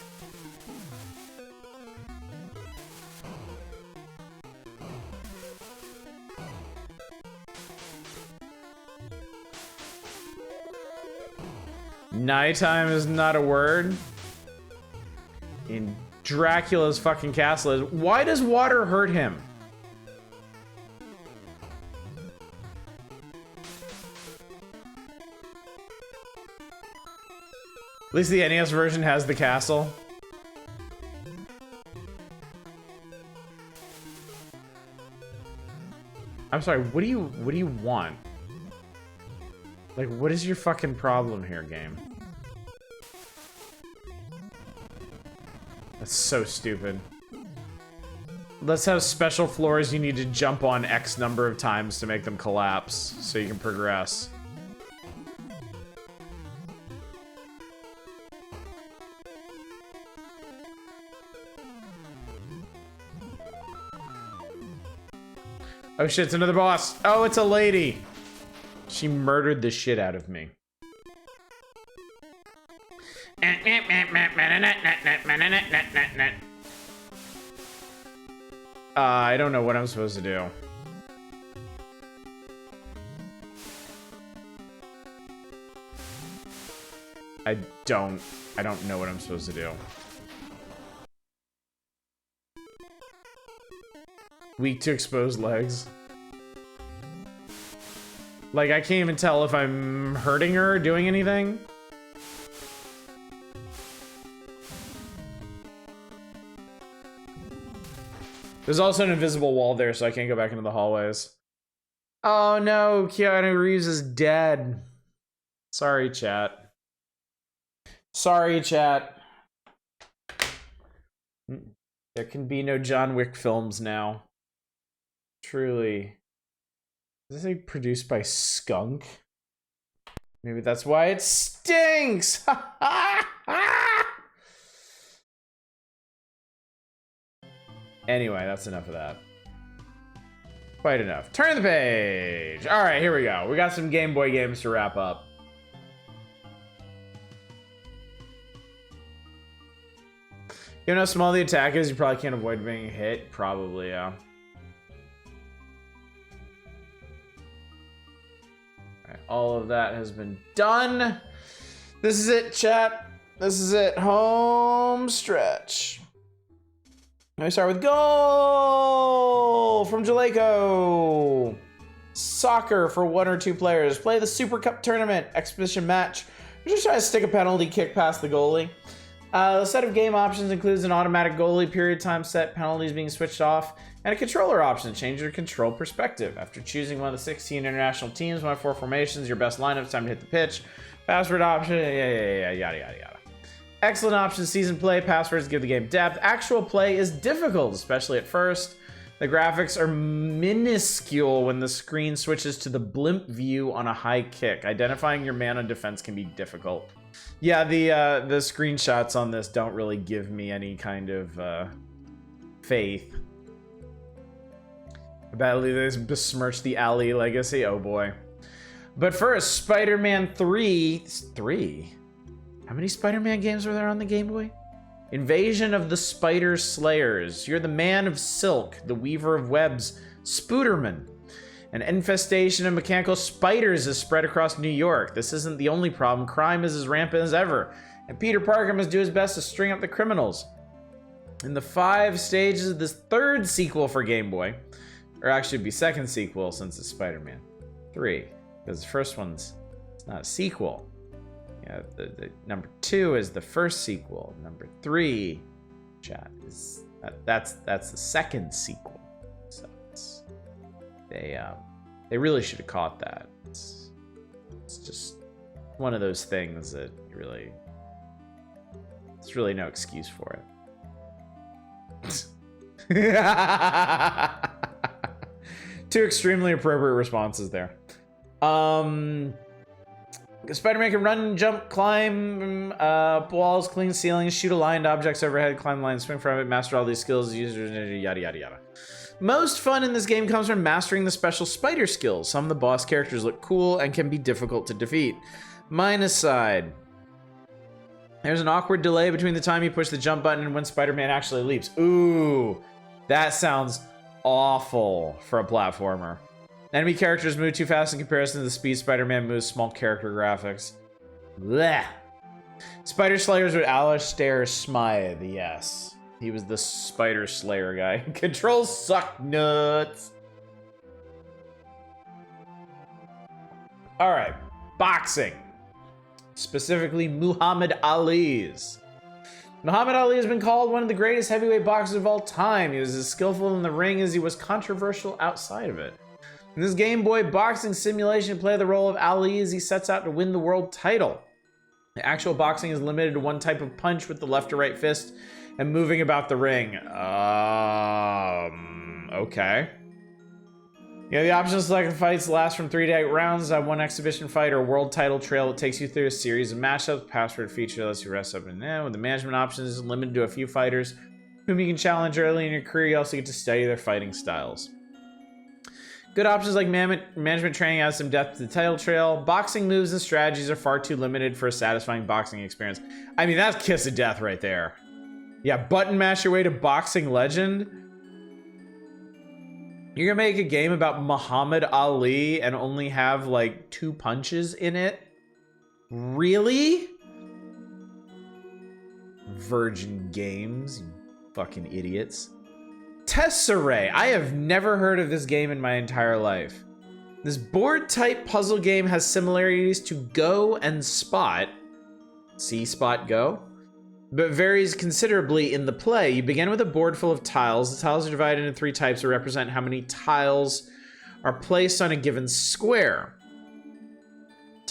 Nighttime is not a word. In Dracula's fucking castle is. Why does water hurt him? At least the NES version has the castle. I'm sorry, what do you want? Like, what is your fucking problem here, game? That's so stupid. Let's have special floors you need to jump on X number of times to make them collapse so you can progress. Oh shit, it's another boss. Oh, it's a lady. She murdered the shit out of me. I don't know what I'm supposed to do. I don't know what I'm supposed to do. Weak to exposed legs. Like, I can't even tell if I'm hurting her or doing anything. There's also an invisible wall there, so I can't go back into the hallways. Oh no, Keanu Reeves is dead. Sorry, chat. Sorry, chat. There can be no John Wick films now. Truly. Is this produced by Skunk? Maybe that's why it stinks! Anyway, that's enough of that. Quite enough. Turn the page! Alright, here we go. We got some Game Boy games to wrap up. You know how small the attack is, you probably can't avoid being hit? Probably, yeah. Alright, all of that has been done. This is it, chat. This is it. Home stretch. Let me start with goal from Jaleco. Soccer for 1 or 2 players. Play the Super Cup tournament exhibition match. We're just trying to stick a penalty kick past the goalie. The set of game options includes an automatic goalie, period time set, penalties being switched off, and a controller option to change your control perspective. After choosing one of the 16 international teams, 1 of 4 formations, your best lineup, time to hit the pitch. Password option, yada, yada. Excellent option, season play. Passwords give the game depth. Actual play is difficult, especially at first. The graphics are minuscule when the screen switches to the blimp view on a high kick. Identifying your man on defense can be difficult. Yeah, the screenshots on this don't really give me any kind of faith. I believe they besmirched the Ali legacy. Oh boy. But first, Spider-Man 3. 3? How many Spider-Man games were there on the Game Boy? Invasion of the Spider Slayers. You're the Man of Silk, the Weaver of Webs, Spooderman. An infestation of mechanical spiders is spread across New York. This isn't the only problem. Crime is as rampant as ever, and Peter Parker must do his best to string up the criminals. In the 5 stages of this 3rd sequel for Game Boy, or actually it'd be 2nd sequel since it's Spider-Man 3, because the first one's it's not a sequel. Yeah, the number 2 is the 1st sequel. Number 3, chat, is that's the 2nd sequel. So it's, they really should have caught that. It's just one of those things that really, there's really no excuse for it. 2 extremely appropriate responses there. Spider-Man can run, jump, climb walls, clean ceilings, shoot aligned objects overhead, climb lines, swing from it, master all these skills, users, yada yada yada. Most fun in this game comes from mastering the special spider skills. Some of the boss characters look cool and can be difficult to defeat. Minus side. There's an awkward delay between the time you push the jump button and when Spider-Man actually leaps. Ooh, that sounds awful for a platformer. Enemy characters move too fast in comparison to the speed Spider-Man moves. Small character graphics. Blech. Spider Slayers with Alistair Smythe, yes. He was the Spider Slayer guy. Controls suck nuts. Alright, boxing. Specifically, Muhammad Ali's. Muhammad Ali has been called one of the greatest heavyweight boxers of all time. He was as skillful in the ring as he was controversial outside of it. In this Game Boy boxing simulation, play the role of Ali as he sets out to win the world title. The actual boxing is limited to one type of punch with the left or right fist and moving about the ring. Okay. You have the option to select fights last from 3 to 8 rounds, one exhibition fight, or a world title trail that takes you through a series of matchups. Password feature lets you rest up and down. With the management options is limited to a few fighters whom you can challenge early in your career. You also get to study their fighting styles. Good options like management training adds some depth to the title trail. Boxing moves and strategies are far too limited for a satisfying boxing experience. I mean, that's kiss of death right there. Yeah, button mash your way to boxing legend. You're gonna make a game about Muhammad Ali and only have like 2 punches in it? Really? Virgin Games, you fucking idiots. Tesserae. I have never heard of this game in my entire life. This board-type puzzle game has similarities to Go and Spot. See Spot Go? But varies considerably in the play. You begin with a board full of tiles. The tiles are divided into 3 types that represent how many tiles are placed on a given square.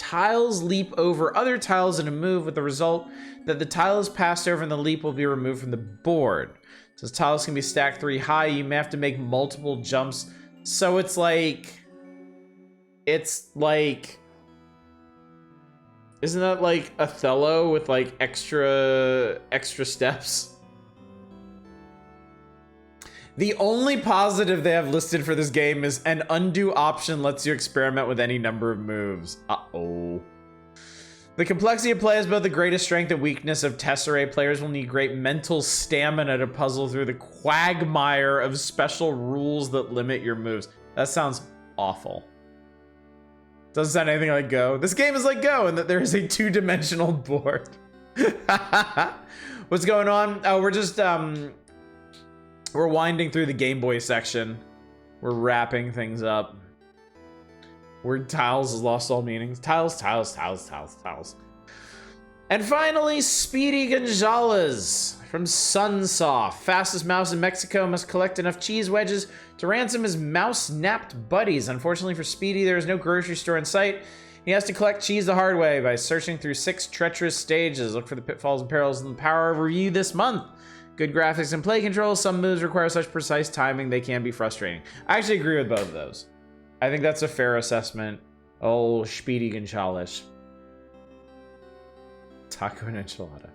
Tiles leap over other tiles in a move with the result that the tile is passed over and the leap will be removed from the board. Since tiles can be stacked 3 high, you may have to make multiple jumps. So it's like... Isn't that like Othello with like extra steps? The only positive they have listed for this game is an undo option lets you experiment with any number of moves. Uh-oh. The complexity of play is both the greatest strength and weakness of Tesserae. Players will need great mental stamina to puzzle through the quagmire of special rules that limit your moves. That sounds awful. Doesn't sound anything like Go. This game is like Go in that there is a 2-dimensional board. What's going on? Oh, we're just, we're winding through the Game Boy section. We're wrapping things up. Word tiles has lost all meanings. Tiles, tiles, tiles, tiles, tiles. And finally, Speedy Gonzalez from Sunsoft. Fastest mouse in Mexico must collect enough cheese wedges to ransom his mouse-napped buddies. Unfortunately for Speedy, there is no grocery store in sight. He has to collect cheese the hard way by searching through 6 treacherous stages. Look for the pitfalls and perils in the Power of Review this month. Good graphics and play control. Some moves require such precise timing they can be frustrating. I actually agree with both of those. I think that's a fair assessment. Oh, Speedy Gonzalez. Taco and enchilada.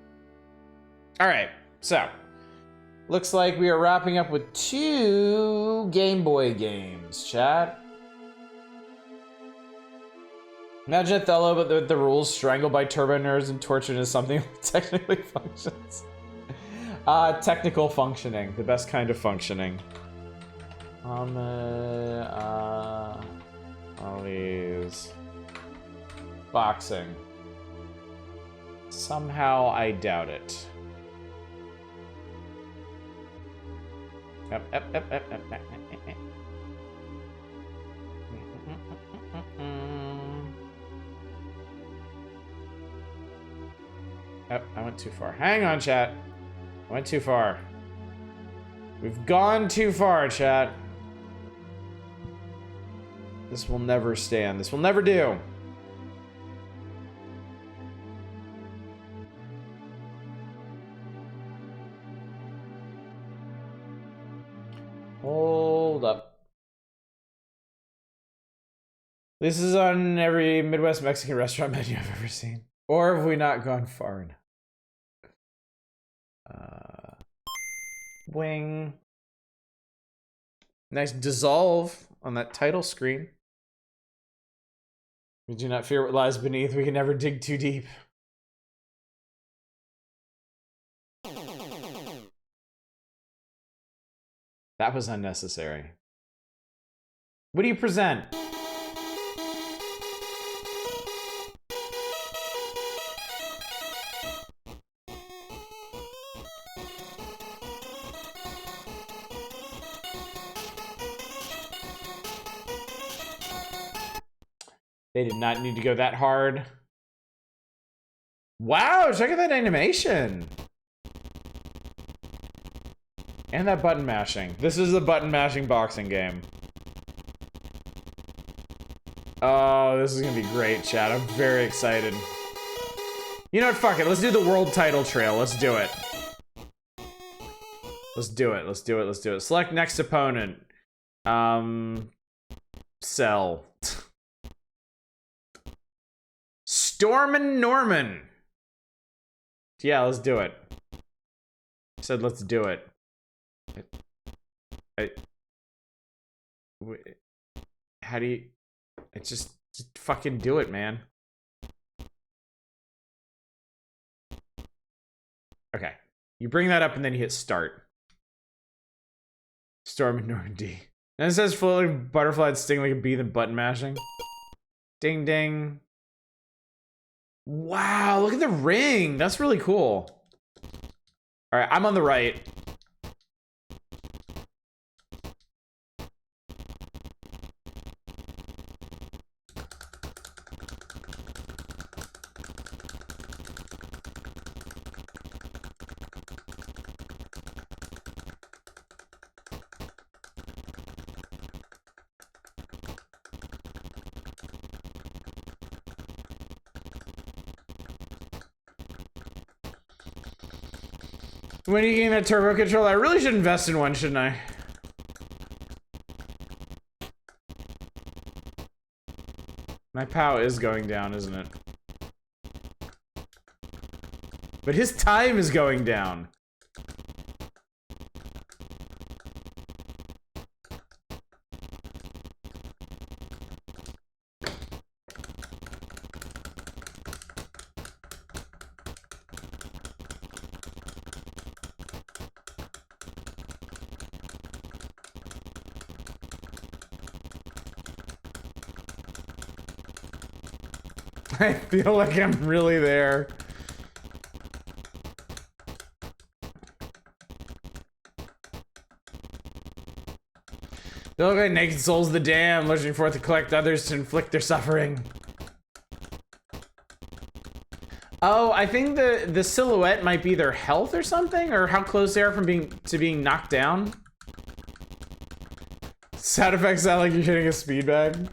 All right, so looks like we are wrapping up with 2 Game Boy games, chat. Imagine Othello, but the rules strangled by turbo nerds and tortured into something that technically functions. Technical functioning, the best kind of functioning. These boxing. Somehow I doubt it. Up. Oh, I went too far. Hang on, chat. I went too far. We've gone too far, chat. This will never stand. This will never do. Hold up. This is on every Midwest Mexican restaurant menu I've ever seen. Or have we not gone far enough? Wing. Nice dissolve on that title screen. We do not fear what lies beneath. We can never dig too deep. That was unnecessary. What do you present? They did not need to go that hard. Wow, check out that animation. And that button mashing. This is a button mashing boxing game. Oh, this is gonna be great, chat. I'm very excited. You know what, fuck it. Let's do the world title trail. Let's do it. Let's do it. Let's do it. Let's do it. Select next opponent. Cell. Stormin' Norman. Yeah, let's do it. I said let's do it. How do you... just fucking do it, man. Okay. You bring that up and then you hit start. Stormin' Norman D. And it says floating butterfly and sting like a bee, then button mashing. Ding ding. Wow, look at the ring. That's really cool. All right, I'm on the right. When are you getting that turbo controller? I really should invest in one, shouldn't I? My POW is going down, isn't it? But his time is going down. I feel like I'm really there. They look like naked souls of the damned, lurching forth to collect others to inflict their suffering. Oh, I think the silhouette might be their health or something, or how close they are from being knocked down. Sound effects sound like you're hitting a speed bag.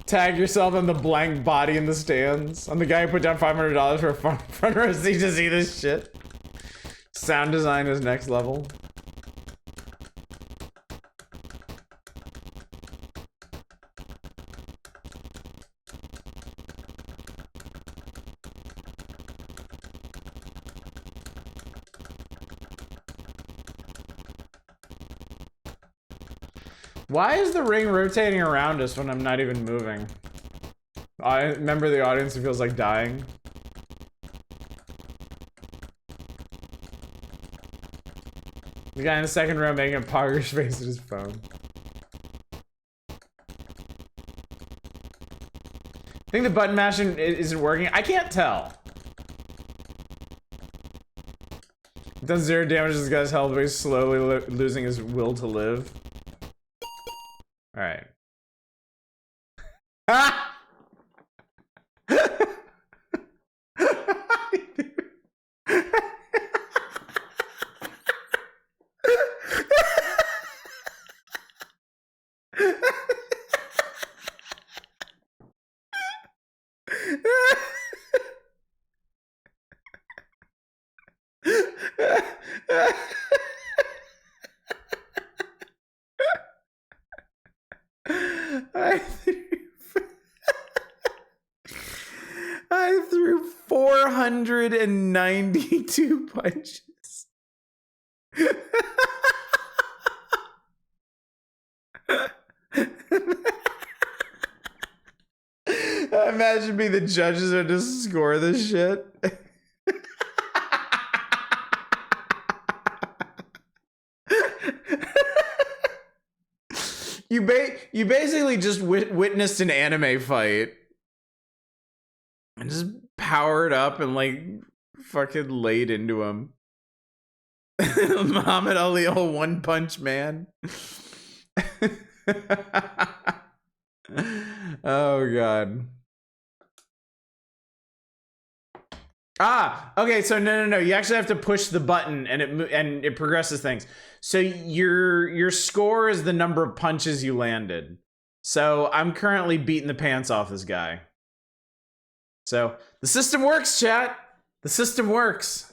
Tag yourself on the blank body in the stands. I'm the guy who put down $500 for a front row seat to see this shit. Sound design is next level. Why is the ring rotating around us when I'm not even moving? I remember the audience who feels like dying. The guy in the second row making a poggers face at his phone. I think the button mashing isn't working. I can't tell. It does 0 damage to this guy's health, but he's slowly losing his will to live. Alright. Ah! I threw 492 punches. Imagine being the judges are to score this shit. You basically just witnessed an anime fight. And just powered up and like fucking laid into him. Muhammad Ali, old one punch man. Oh god. Ah, okay, so no. You actually have to push the button and it progresses things. So your score is the number of punches you landed. So I'm currently beating the pants off this guy. So the system works, chat. The system works.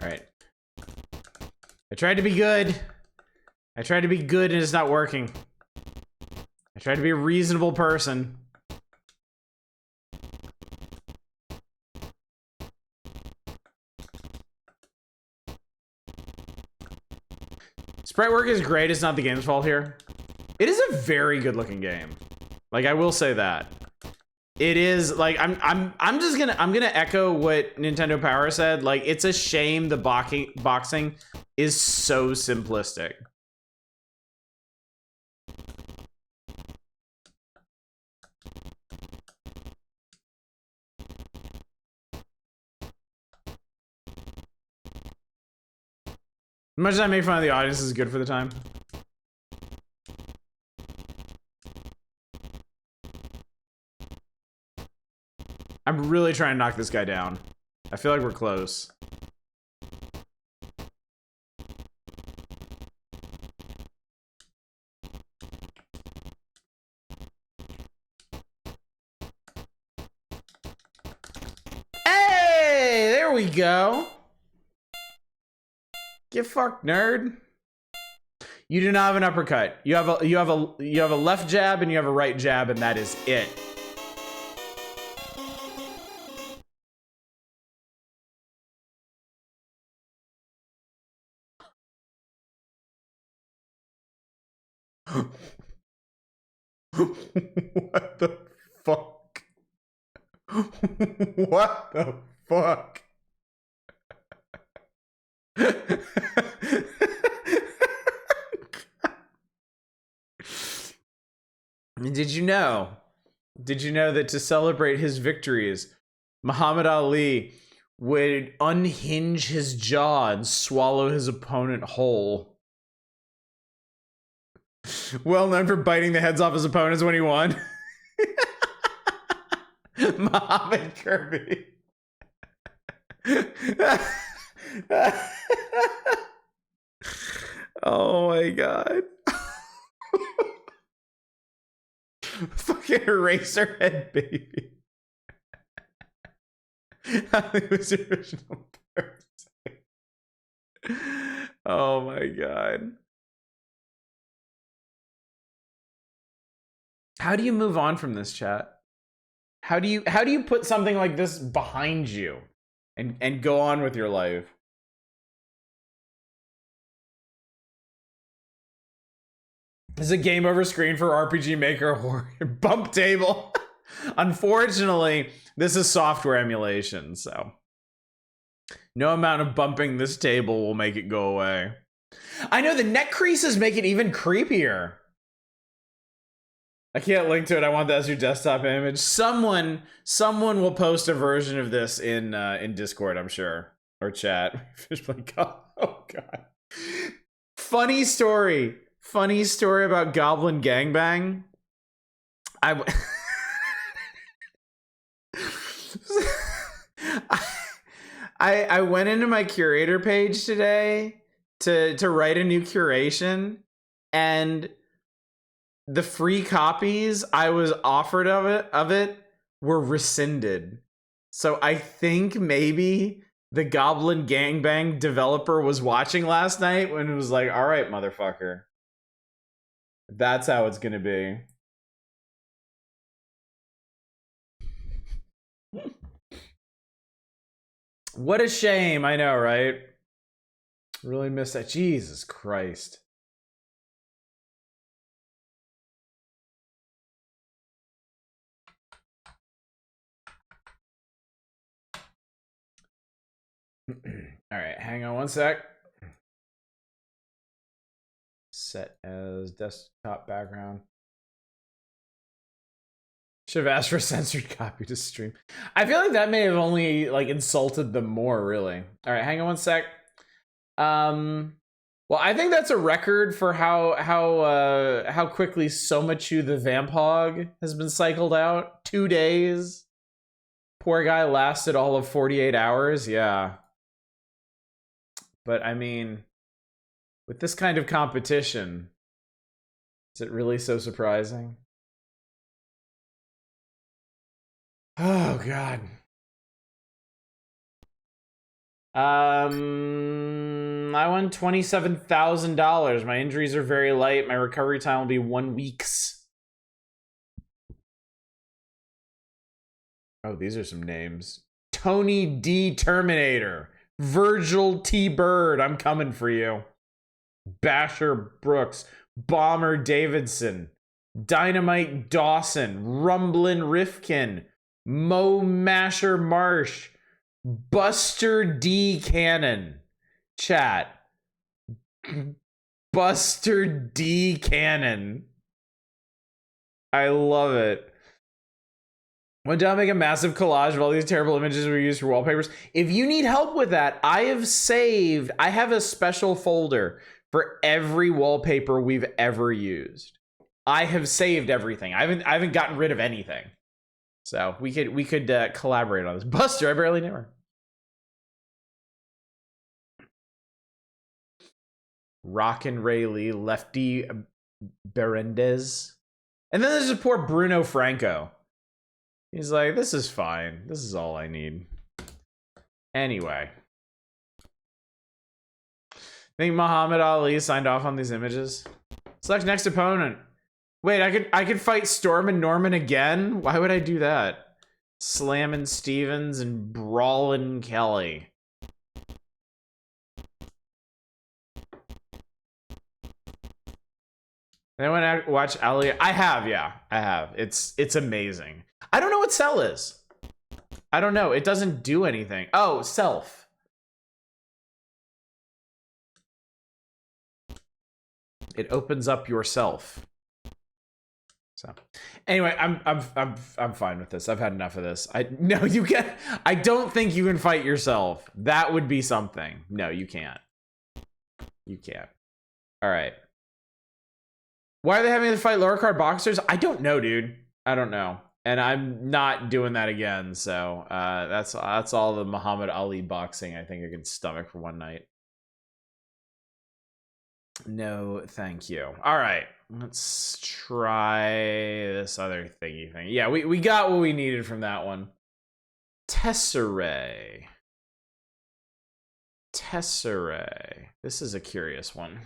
All right. I tried to be good. I tried to be good and it's not working. I tried to be a reasonable person. Sprite work is great. It's not the game's fault here. It is a very good looking game. Like, I will say that. It is like I'm gonna echo what Nintendo Power said. Like, it's a shame the boxing is so simplistic. much as I make fun of the audience is good for the time. I'm really trying to knock this guy down. I feel like we're close. Hey, there we go. Get fucked, nerd. You do not have an uppercut. You have a left jab and you have a right jab, and that is it. What the fuck? What the fuck? Did you know? Did you know that to celebrate his victories, Muhammad Ali would unhinge his jaw and swallow his opponent whole? Well known for biting the heads off his opponents when he won. Muhammad Kirby. Oh my god. Fucking Eraserhead baby. It was the original person. Oh my god. How do you move on from this, chat? How do you put something like this behind you and go on with your life? This is a game over screen for RPG Maker or bump table. Unfortunately, this is software emulation, so no amount of bumping this table will make it go away. I know the neck creases make it even creepier. I can't link to it. I want that as your desktop image. Someone will post a version of this in Discord, I'm sure, or chat. Oh god. Funny story about Goblin Gangbang. I went into my curator page today to write a new curation, and the free copies I was offered of it were rescinded. So I think maybe the Goblin Gangbang developer was watching last night when it was like, all right, motherfucker. That's how it's gonna be. What a shame, I know, right? Really miss that. Jesus Christ. All right, hang on one sec. Set as desktop background. Should have asked for a censored copy to stream. I feel like that may have only like insulted them more, really. All right, hang on one sec. Well, I think that's a record for how quickly Somachu the Vamphog has been cycled out. 2 days. Poor guy lasted all of 48 hours. Yeah. But I mean, with this kind of competition, is it really so surprising? Oh god. I won $27,000. My injuries are very light. My recovery time will be 1 week. Oh, these are some names. Tony D. Terminator. Virgil T. Bird, I'm coming for you. Basher Brooks. Bomber Davidson. Dynamite Dawson. Rumblin' Rifkin. Mo Masher Marsh. Buster D. Cannon. Chat. Buster D. Cannon. I love it. One time, make a massive collage of all these terrible images we use for wallpapers. If you need help with that, I have a special folder for every wallpaper we've ever used. I have saved everything. I haven't gotten rid of anything. So we could collaborate on this. Buster, I barely knew her. Rockin' Rayleigh, Lefty Berendez. And then there's this poor Bruno Franco. He's like, this is fine. This is all I need. Anyway. Think Muhammad Ali signed off on these images? Select next opponent. Wait, I could fight Storm and Norman again? Why would I do that? Slammin' Stevens and Brawlin' Kelly. Anyone watch Ali? I have, yeah. I have. It's amazing. I don't know what Cell is. I don't know. It doesn't do anything. Oh, self. It opens up yourself. So, anyway, I'm fine with this. I've had enough of this. No, you can't. I don't think you can fight yourself. That would be something. No, you can't. You can't. All right. Why are they having to fight lower card boxers? I don't know, dude. I don't know. And I'm not doing that again. So that's all the Muhammad Ali boxing I think I can stomach for one night. No, thank you. All right, let's try this other thingy thing. Yeah, we got what we needed from that one. Tesserae. Tesserae. This is a curious one.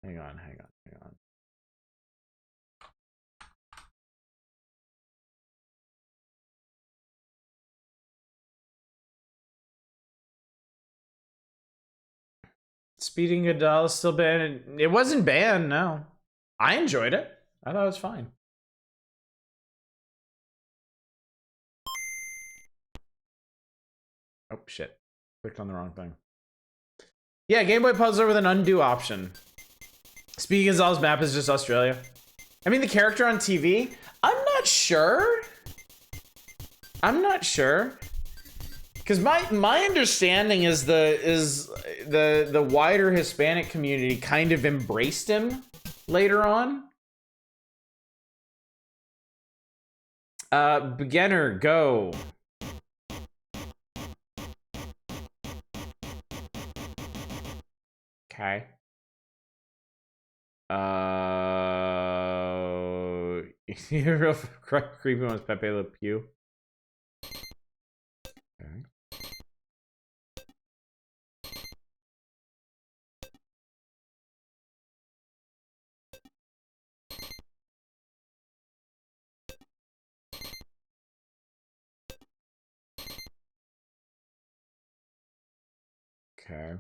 Hang on. Speeding Godal is still banned. It wasn't banned, no. I enjoyed it. I thought it was fine. Oh, shit. Clicked on the wrong thing. Yeah, Game Boy puzzler with an undo option. Speedy Gonzalez map is just Australia. I mean, the character on TV? I'm not sure. Because my understanding is the wider Hispanic community kind of embraced him later on. Beginner, go. Okay. Real creepy one's Pepe Le Pew. Okay. Okay.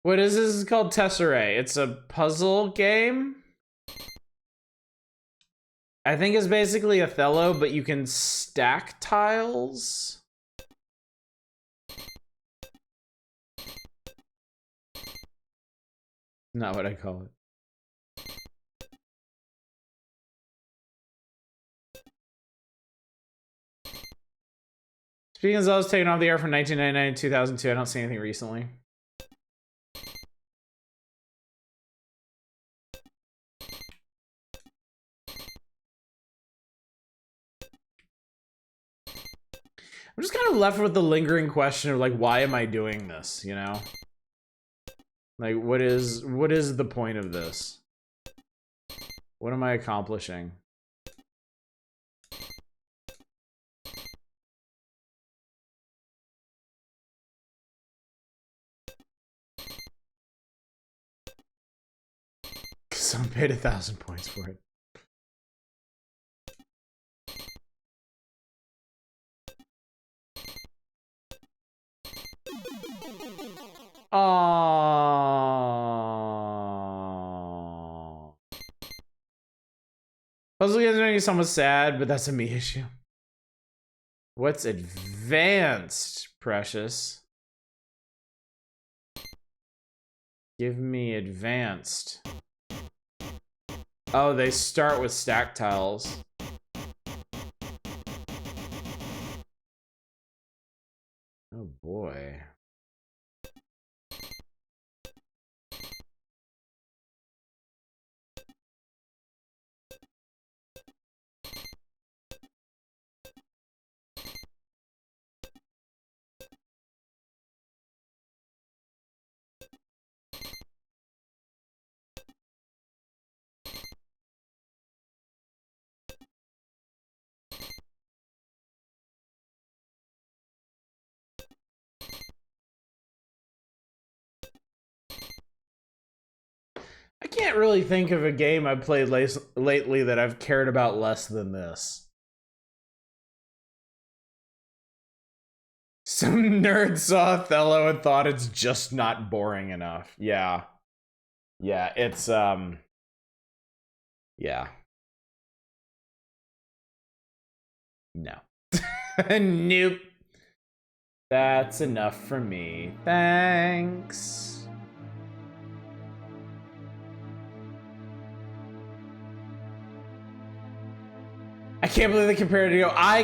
What is this? It's called Tesserae. It's a puzzle game. I think it's basically Othello, but you can stack tiles. Not what I call it. Speaking of Zelda's taken off the air from 1999 to 2002. I don't see anything recently. I'm just kind of left with the lingering question of like, why am I doing this, you know? Like, what is the point of this? What am I accomplishing? Someone paid 1,000 points for it. Aww. Puzzle games making someone sad, but that's a me issue. What's advanced, precious? Give me advanced. Oh, they start with stack tiles. Oh boy. I can't really think of a game I've played lately that I've cared about less than this. Some nerd saw Othello and thought it's just not boring enough. Yeah. Yeah, it's, yeah. No. Nope. That's enough for me. Thanks. I can't believe they compared it to go. I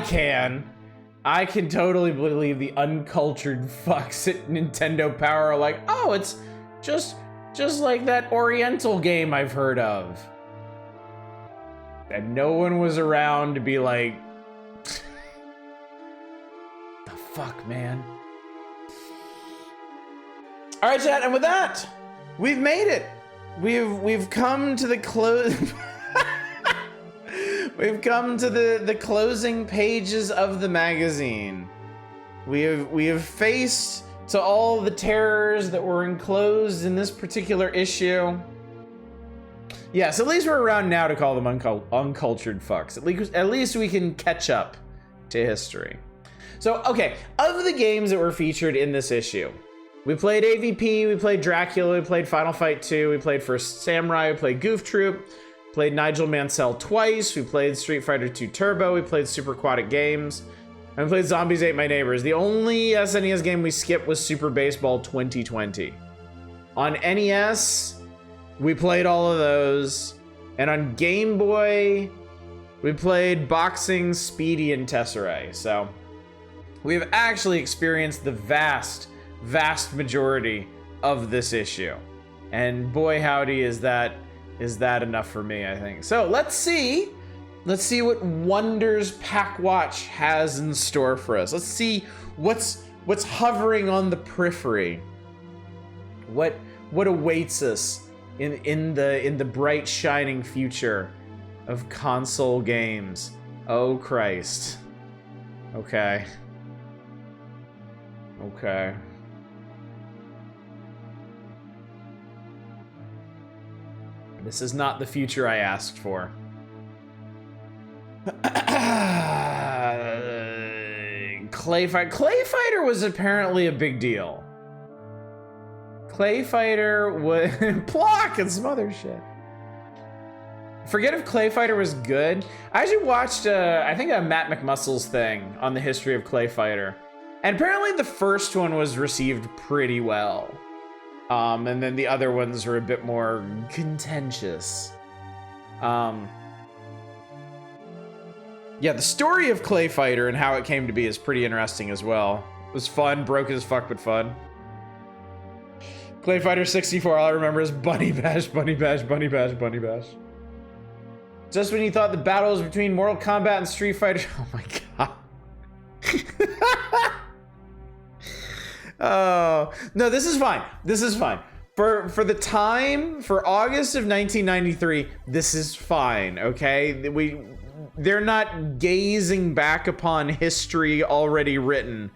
can totally believe the uncultured fucks at Nintendo Power are like, oh, it's just like that Oriental game I've heard of. And no one was around to be like, the fuck, man. All right, chat, and with that, we've made it. We've come to the close. We've come to the closing pages of the magazine. We have faced to all the terrors that were enclosed in this particular issue. Yes, at least we're around now to call them uncultured fucks. At least we can catch up to history. So, okay, of the games that were featured in this issue, we played AVP, we played Dracula, we played Final Fight 2, we played First Samurai, we played Goof Troop, played Nigel Mansel twice, we played Street Fighter 2 Turbo, we played Super Aquatic Games, and we played Zombies Ate My Neighbors. The only SNES game we skipped was Super Baseball 2020. On NES, we played all of those, and on Game Boy, we played Boxing, Speedy, and Tesserae. So, we have actually experienced the vast majority of this issue. And boy howdy is that enough for me, I think. So let's see what wonders Pack Watch has in store for us. Let's see what's hovering on the periphery. What awaits us in the bright shining future of console games. Oh Christ. Okay. This is not the future I asked for. Clay Fighter was apparently a big deal. Clay Fighter was Plock and some other shit. Forget if Clay Fighter was good. I actually watched I think a Matt McMuscle's thing on the history of Clay Fighter. And apparently the first one was received pretty well. And then the other ones were a bit more contentious. Yeah, the story of Clay Fighter and how it came to be is pretty interesting as well. It was fun, broken as fuck, but fun. Clay Fighter 64, all I remember is Bunny Bash, Bunny Bash, Bunny Bash, Bunny Bash. Just when you thought the battles between Mortal Kombat and Street Fighter, oh my god. Oh, no, this is fine. This is fine. For the time, for August of 1993, this is fine, okay? They're not gazing back upon history already written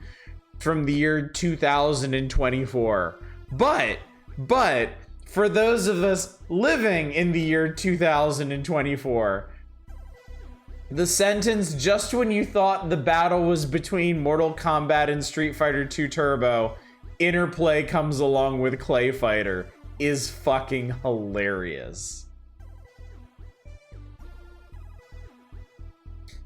from the year 2024. But for those of us living in the year 2024, the sentence just when you thought the battle was between Mortal Kombat and Street Fighter 2 Turbo, Interplay comes along with Clay Fighter is fucking hilarious.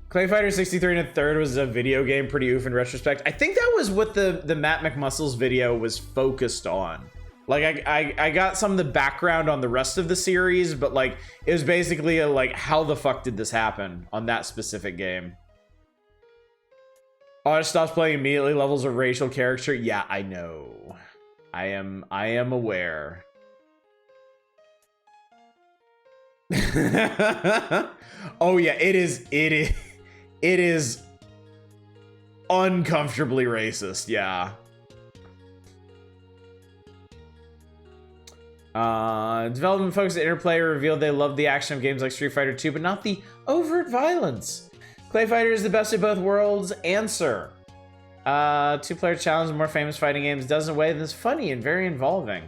Clay Fighter 63 and a third was a video game, pretty oof in retrospect. I think that was what the Matt McMuscles video was focused on. Like, I got some of the background on the rest of the series, but like, it was basically a, like, how the fuck did this happen on that specific game? Oh, it stops playing immediately, levels of racial caricature. Yeah, I know. I am aware. Oh yeah, it is uncomfortably racist, yeah. Development folks at Interplay revealed they love the action of games like Street Fighter 2, but not the overt violence. Clay Fighter is the best of both worlds. Answer. Two-player challenge, more famous fighting games, does in a way that's funny and very involving.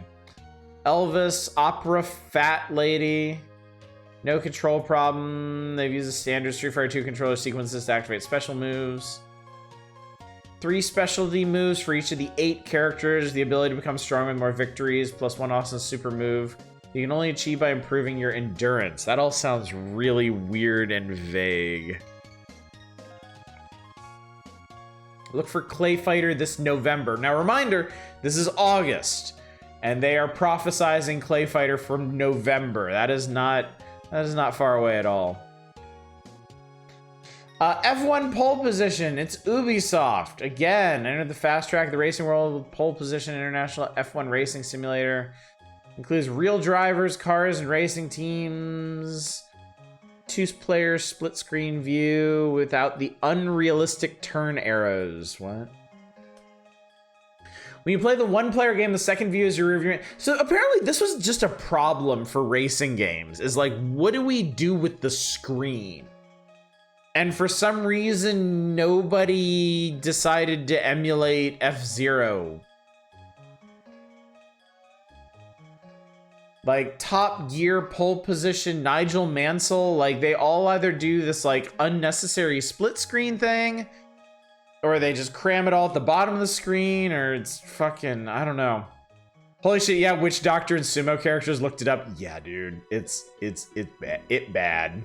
Elvis, Opera, Fat Lady. No control problem. They've used a standard Street Fighter 2 controller sequences to activate special moves. 3 specialty moves for each of the 8 characters. The ability to become strong with more victories, plus 1 awesome super move. You can only achieve by improving your endurance. That all sounds really weird and vague. Look for Clay Fighter this November. Now, reminder, this is August, and they are prophesizing Clay Fighter from November. That is not far away at all. F1 pole position. It's Ubisoft. Again, enter the fast track of the racing world with pole position international F1 racing simulator. Includes real drivers, cars, and racing teams. 2-player split screen view without the unrealistic turn arrows. What? When you play the 1-player game, the second view is your rear view. So apparently this was just a problem for racing games. Is like, what do we do with the screen? And for some reason, nobody decided to emulate F-Zero. Like, Top Gear, pole position, Nigel, Mansel, like, they all either do this, like, unnecessary split screen thing, or they just cram it all at the bottom of the screen, or it's fucking, I don't know. Holy shit, yeah, Witch Doctor and Sumo characters, looked it up. Yeah, dude, it's bad.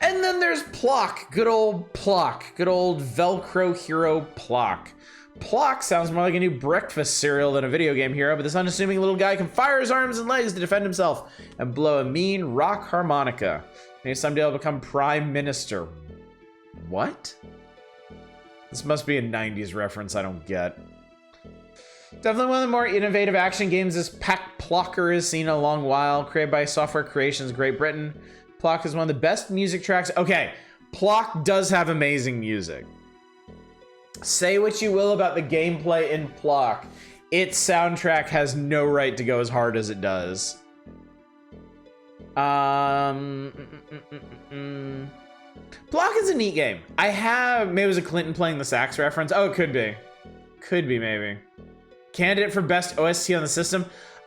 And then there's Plock, good old Plock, good old Velcro hero Plock. Plock sounds more like a new breakfast cereal than a video game hero, but this unassuming little guy can fire his arms and legs to defend himself and blow a mean rock harmonica. Maybe someday he'll become prime minister. What? This must be a 90s reference I don't get. Definitely one of the more innovative action games this Pack Plocker has seen in a long while, created by Software Creations Great Britain. Plock is one of the best music tracks. Okay, Plock does have amazing music. Say what you will about the gameplay in Plock, its soundtrack has no right to go as hard as it does. Plock is a neat game. Maybe it was a Clinton playing the sax reference. Oh, it could be. Could be, maybe. Candidate for best OST on the system.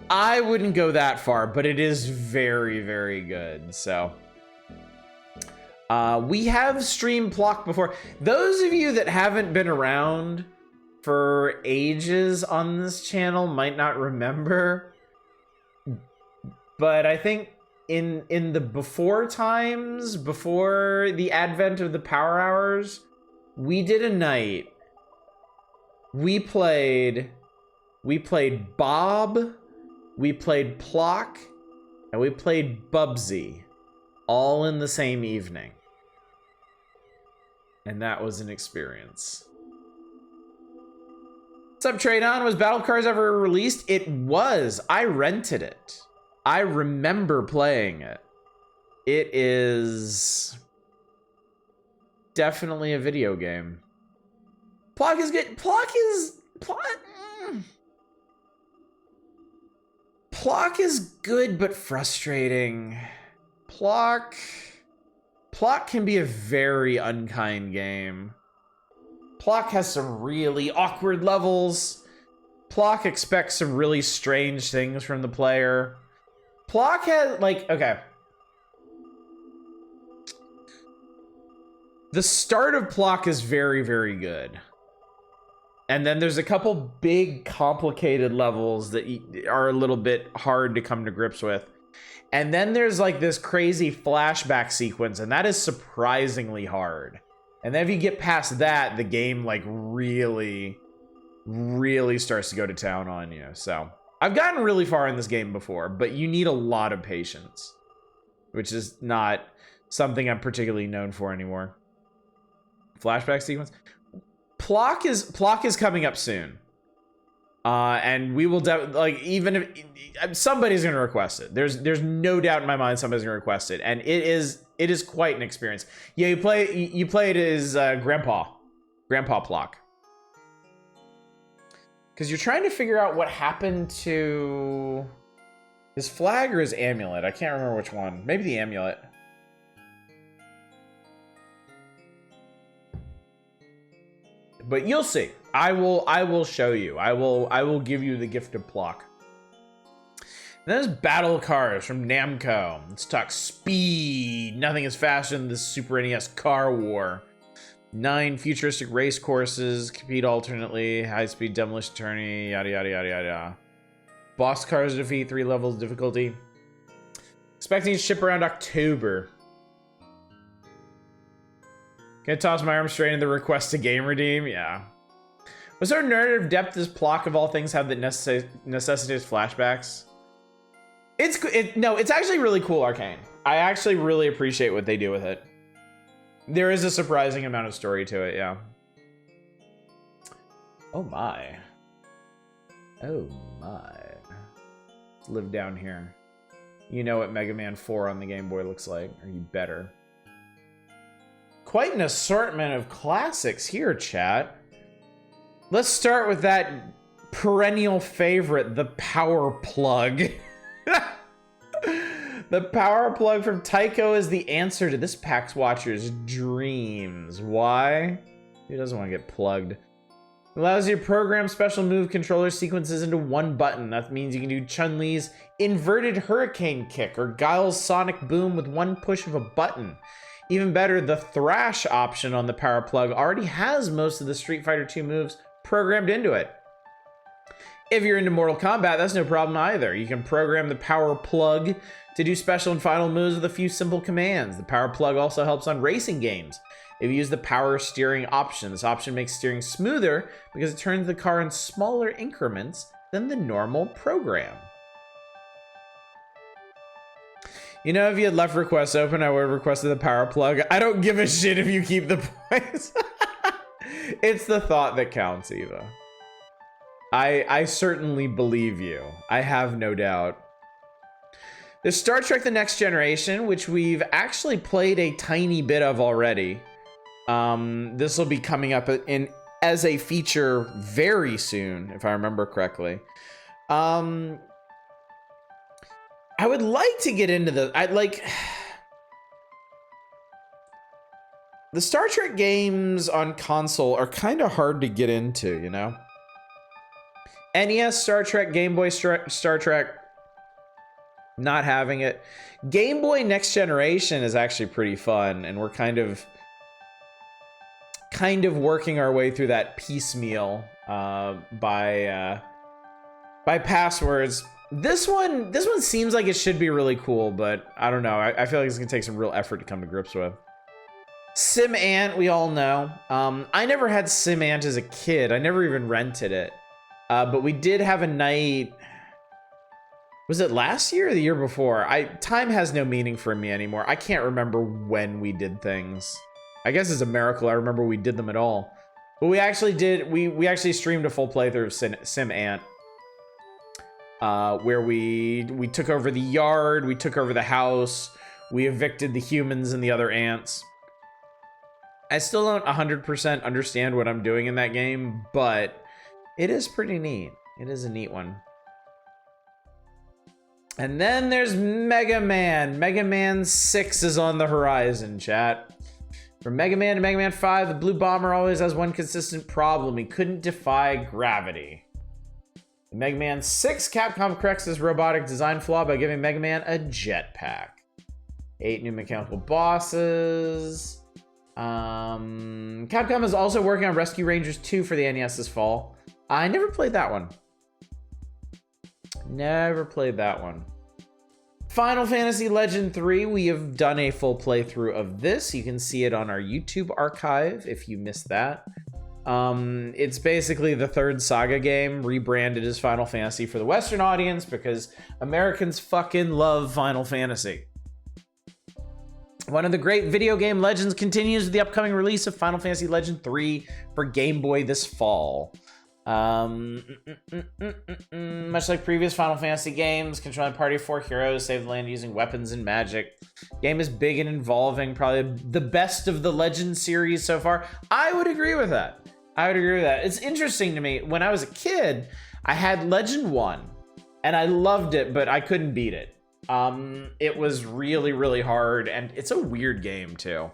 I wouldn't go that far, but it is very, very good, so. We have streamed Plock before. Those of you that haven't been around for ages on this channel might not remember, but I think in the before times, before the advent of the Power Hours, we did a night. We played Bob, we played Plock, and we played Bubsy, all in the same evening. And that was an experience. What's up, Traydon? Was Battle Cars ever released? It was. I rented it. I remember playing it. It is definitely a video game. Plock is good. Plock is good, but frustrating. Plock can be a very unkind game. Plock has some really awkward levels. Plock expects some really strange things from the player. Plock has, like, okay. The start of Plock is very, very good. And then there's a couple big, complicated levels that are a little bit hard to come to grips with. And then there's like this crazy flashback sequence, and that is surprisingly hard. And then if you get past that, the game like really starts to go to town on you. So I've gotten really far in this game before, but you need a lot of patience, which is not something I'm particularly known for anymore. Flashback sequence. Plock is coming up soon. And we will like, even if somebody's going to request it, there's no doubt in my mind somebody's going to request it, and it is quite an experience. Yeah, you play it as Grandpa Plock, because you're trying to figure out what happened to his flag or his amulet. I can't remember which one. Maybe the amulet. But you'll see. I will show you. I will give you the gift of Plock. And there's battle cars from Namco. Let's talk speed. Nothing is faster than the Super NES car war. 9 futuristic race courses, compete alternately, high-speed demolition tourney, yada yada yada yada. Boss cars to defeat, 3 levels of difficulty. Expecting to ship around October. Gonna toss my arm straight into the request to game redeem? Yeah. Was there a narrative depth this Plock of all things have that necessitates flashbacks? No, it's actually really cool, Arcane. I actually really appreciate what they do with it. There is a surprising amount of story to it, yeah. Oh my. Oh my. Let's live down here. You know what Mega Man 4 on the Game Boy looks like, or you better. Quite an assortment of classics here, chat. Let's start with that perennial favorite, the Power Plug. The Power Plug from Tycho is the answer to this PAX watcher's dreams. Why? Who doesn't want to get plugged? It allows you to program special move controller sequences into one button. That means you can do Chun-Li's inverted hurricane kick or Guile's sonic boom with one push of a button. Even better, the thrash option on the Power Plug already has most of the Street Fighter II moves programmed into it. If you're into Mortal Kombat, that's no problem either. You can program the Power Plug to do special and final moves with a few simple commands. The Power Plug also helps on racing games. If you use the power steering option, this option makes steering smoother because it turns the car in smaller increments than the normal program. You know, if you had left requests open, I would have requested the Power Plug. I don't give a shit if you keep the points. It's the thought that counts, Eva. I certainly believe you. I have no doubt. There's Star Trek The Next Generation, which we've actually played a tiny bit of already. This will be coming up as a feature very soon, if I remember correctly. I would like to get into the Star Trek games on console are kind of hard to get into, you know? NES Star Trek, Game Boy Star Trek, not having it. Game Boy Next Generation is actually pretty fun, and we're kind of working our way through that piecemeal by passwords. This one seems like it should be really cool, but I don't know. I feel like it's gonna take some real effort to come to grips with. Sim Ant, we all know. I never had Sim Ant as a kid. I never even rented it. But we did have a night. Was it last year or the year before? Time has no meaning for me anymore. I can't remember when we did things. I guess it's a miracle I remember we did them at all. But we actually did. We actually streamed a full playthrough of Sim Ant. Where we took over the yard, we took over the house, we evicted the humans and the other ants. I still don't 100% understand what I'm doing in that game, but it is pretty neat. It is a neat one. And then there's Mega Man. Mega Man 6 is on the horizon, chat. From Mega Man to Mega Man 5, the Blue Bomber always has one consistent problem. He couldn't defy gravity. In Mega Man 6, Capcom corrects this robotic design flaw by giving Mega Man a jetpack. 8 new mechanical bosses. Capcom is also working on Rescue Rangers 2 for the NES this fall. I never played that one. Never played that one. Final Fantasy Legend 3, we have done a full playthrough of this. You can see it on our YouTube archive if you missed that. It's basically the third Saga game rebranded as Final Fantasy for the Western audience because Americans fucking love Final Fantasy. One of the great video game legends continues with the upcoming release of Final Fantasy Legend 3 for Game Boy this fall. Much like previous Final Fantasy games, controlling a party of 4 heroes, save the land using weapons and magic. Game is big and involving, probably the best of the Legend series so far. I would agree with that. It's interesting to me. When I was a kid, I had Legend 1, and I loved it, but I couldn't beat it. It was really, really hard, and it's a weird game, too.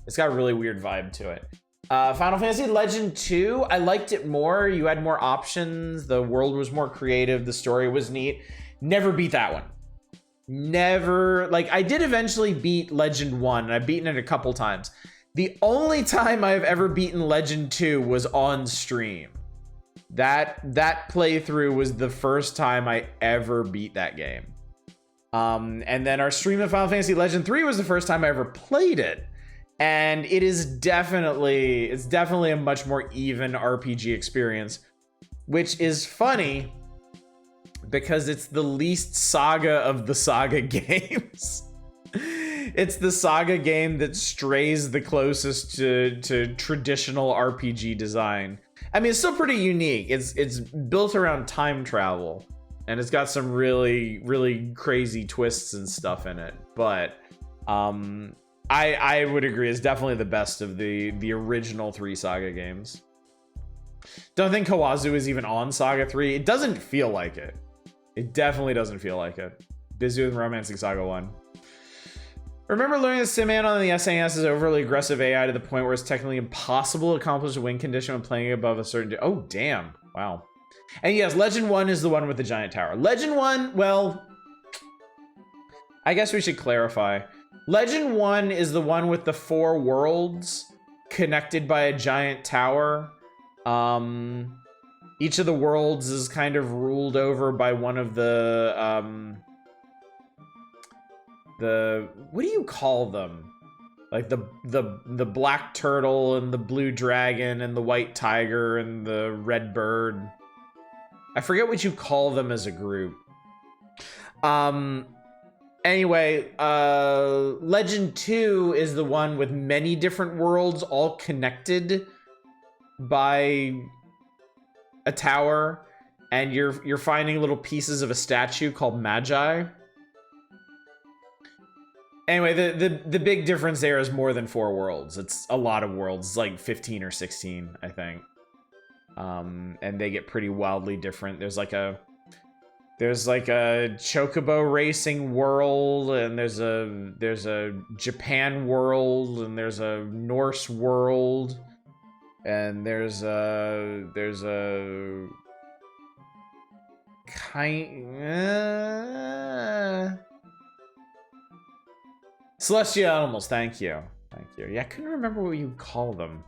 It's got a really weird vibe to it. Final Fantasy Legend 2, I liked it more. You had more options. The world was more creative. The story was neat. Never beat that one. Never. Like, I did eventually beat Legend 1, and I've beaten it a couple times. The only time I've ever beaten Legend 2 was on stream. That playthrough was the first time I ever beat that game. And then our stream of Final Fantasy Legend 3 was the first time I ever played it. And it's definitely a much more even RPG experience, which is funny because it's the least Saga of the Saga games. It's the Saga game that strays the closest to traditional RPG design. I mean, it's still pretty unique. It's built around time travel, and it's got some really, really crazy twists and stuff in it. But I would agree, it's definitely the best of the original 3 Saga games. Don't think Kawazu is even on Saga 3. It doesn't feel like it. It definitely doesn't feel like it. Busy with Romancing Saga 1. Remember learning that Simman on the SNES is overly aggressive AI to the point where it's technically impossible to accomplish a win condition when playing above a certain... Oh, damn. Wow. And yes, Legend 1 is the one with the giant tower. Legend 1, well... I guess we should clarify. Legend 1 is the one with the 4 worlds connected by a giant tower. Each of the worlds is kind of ruled over by one of the what do you call them? Like the black turtle and the blue dragon and the white tiger and the red bird. I forget what you call them as a group. Anyway, Legend 2 is the one with many different worlds all connected by a tower, and you're finding little pieces of a statue called Magi. Anyway, the big difference there is more than 4 worlds. It's a lot of worlds, it's like 15 or 16, I think. And they get pretty wildly different. There's like a chocobo racing world, and there's a Japan world, and there's a Norse world, and there's a Celestial Animals. Thank you. Yeah, I couldn't remember what you call them.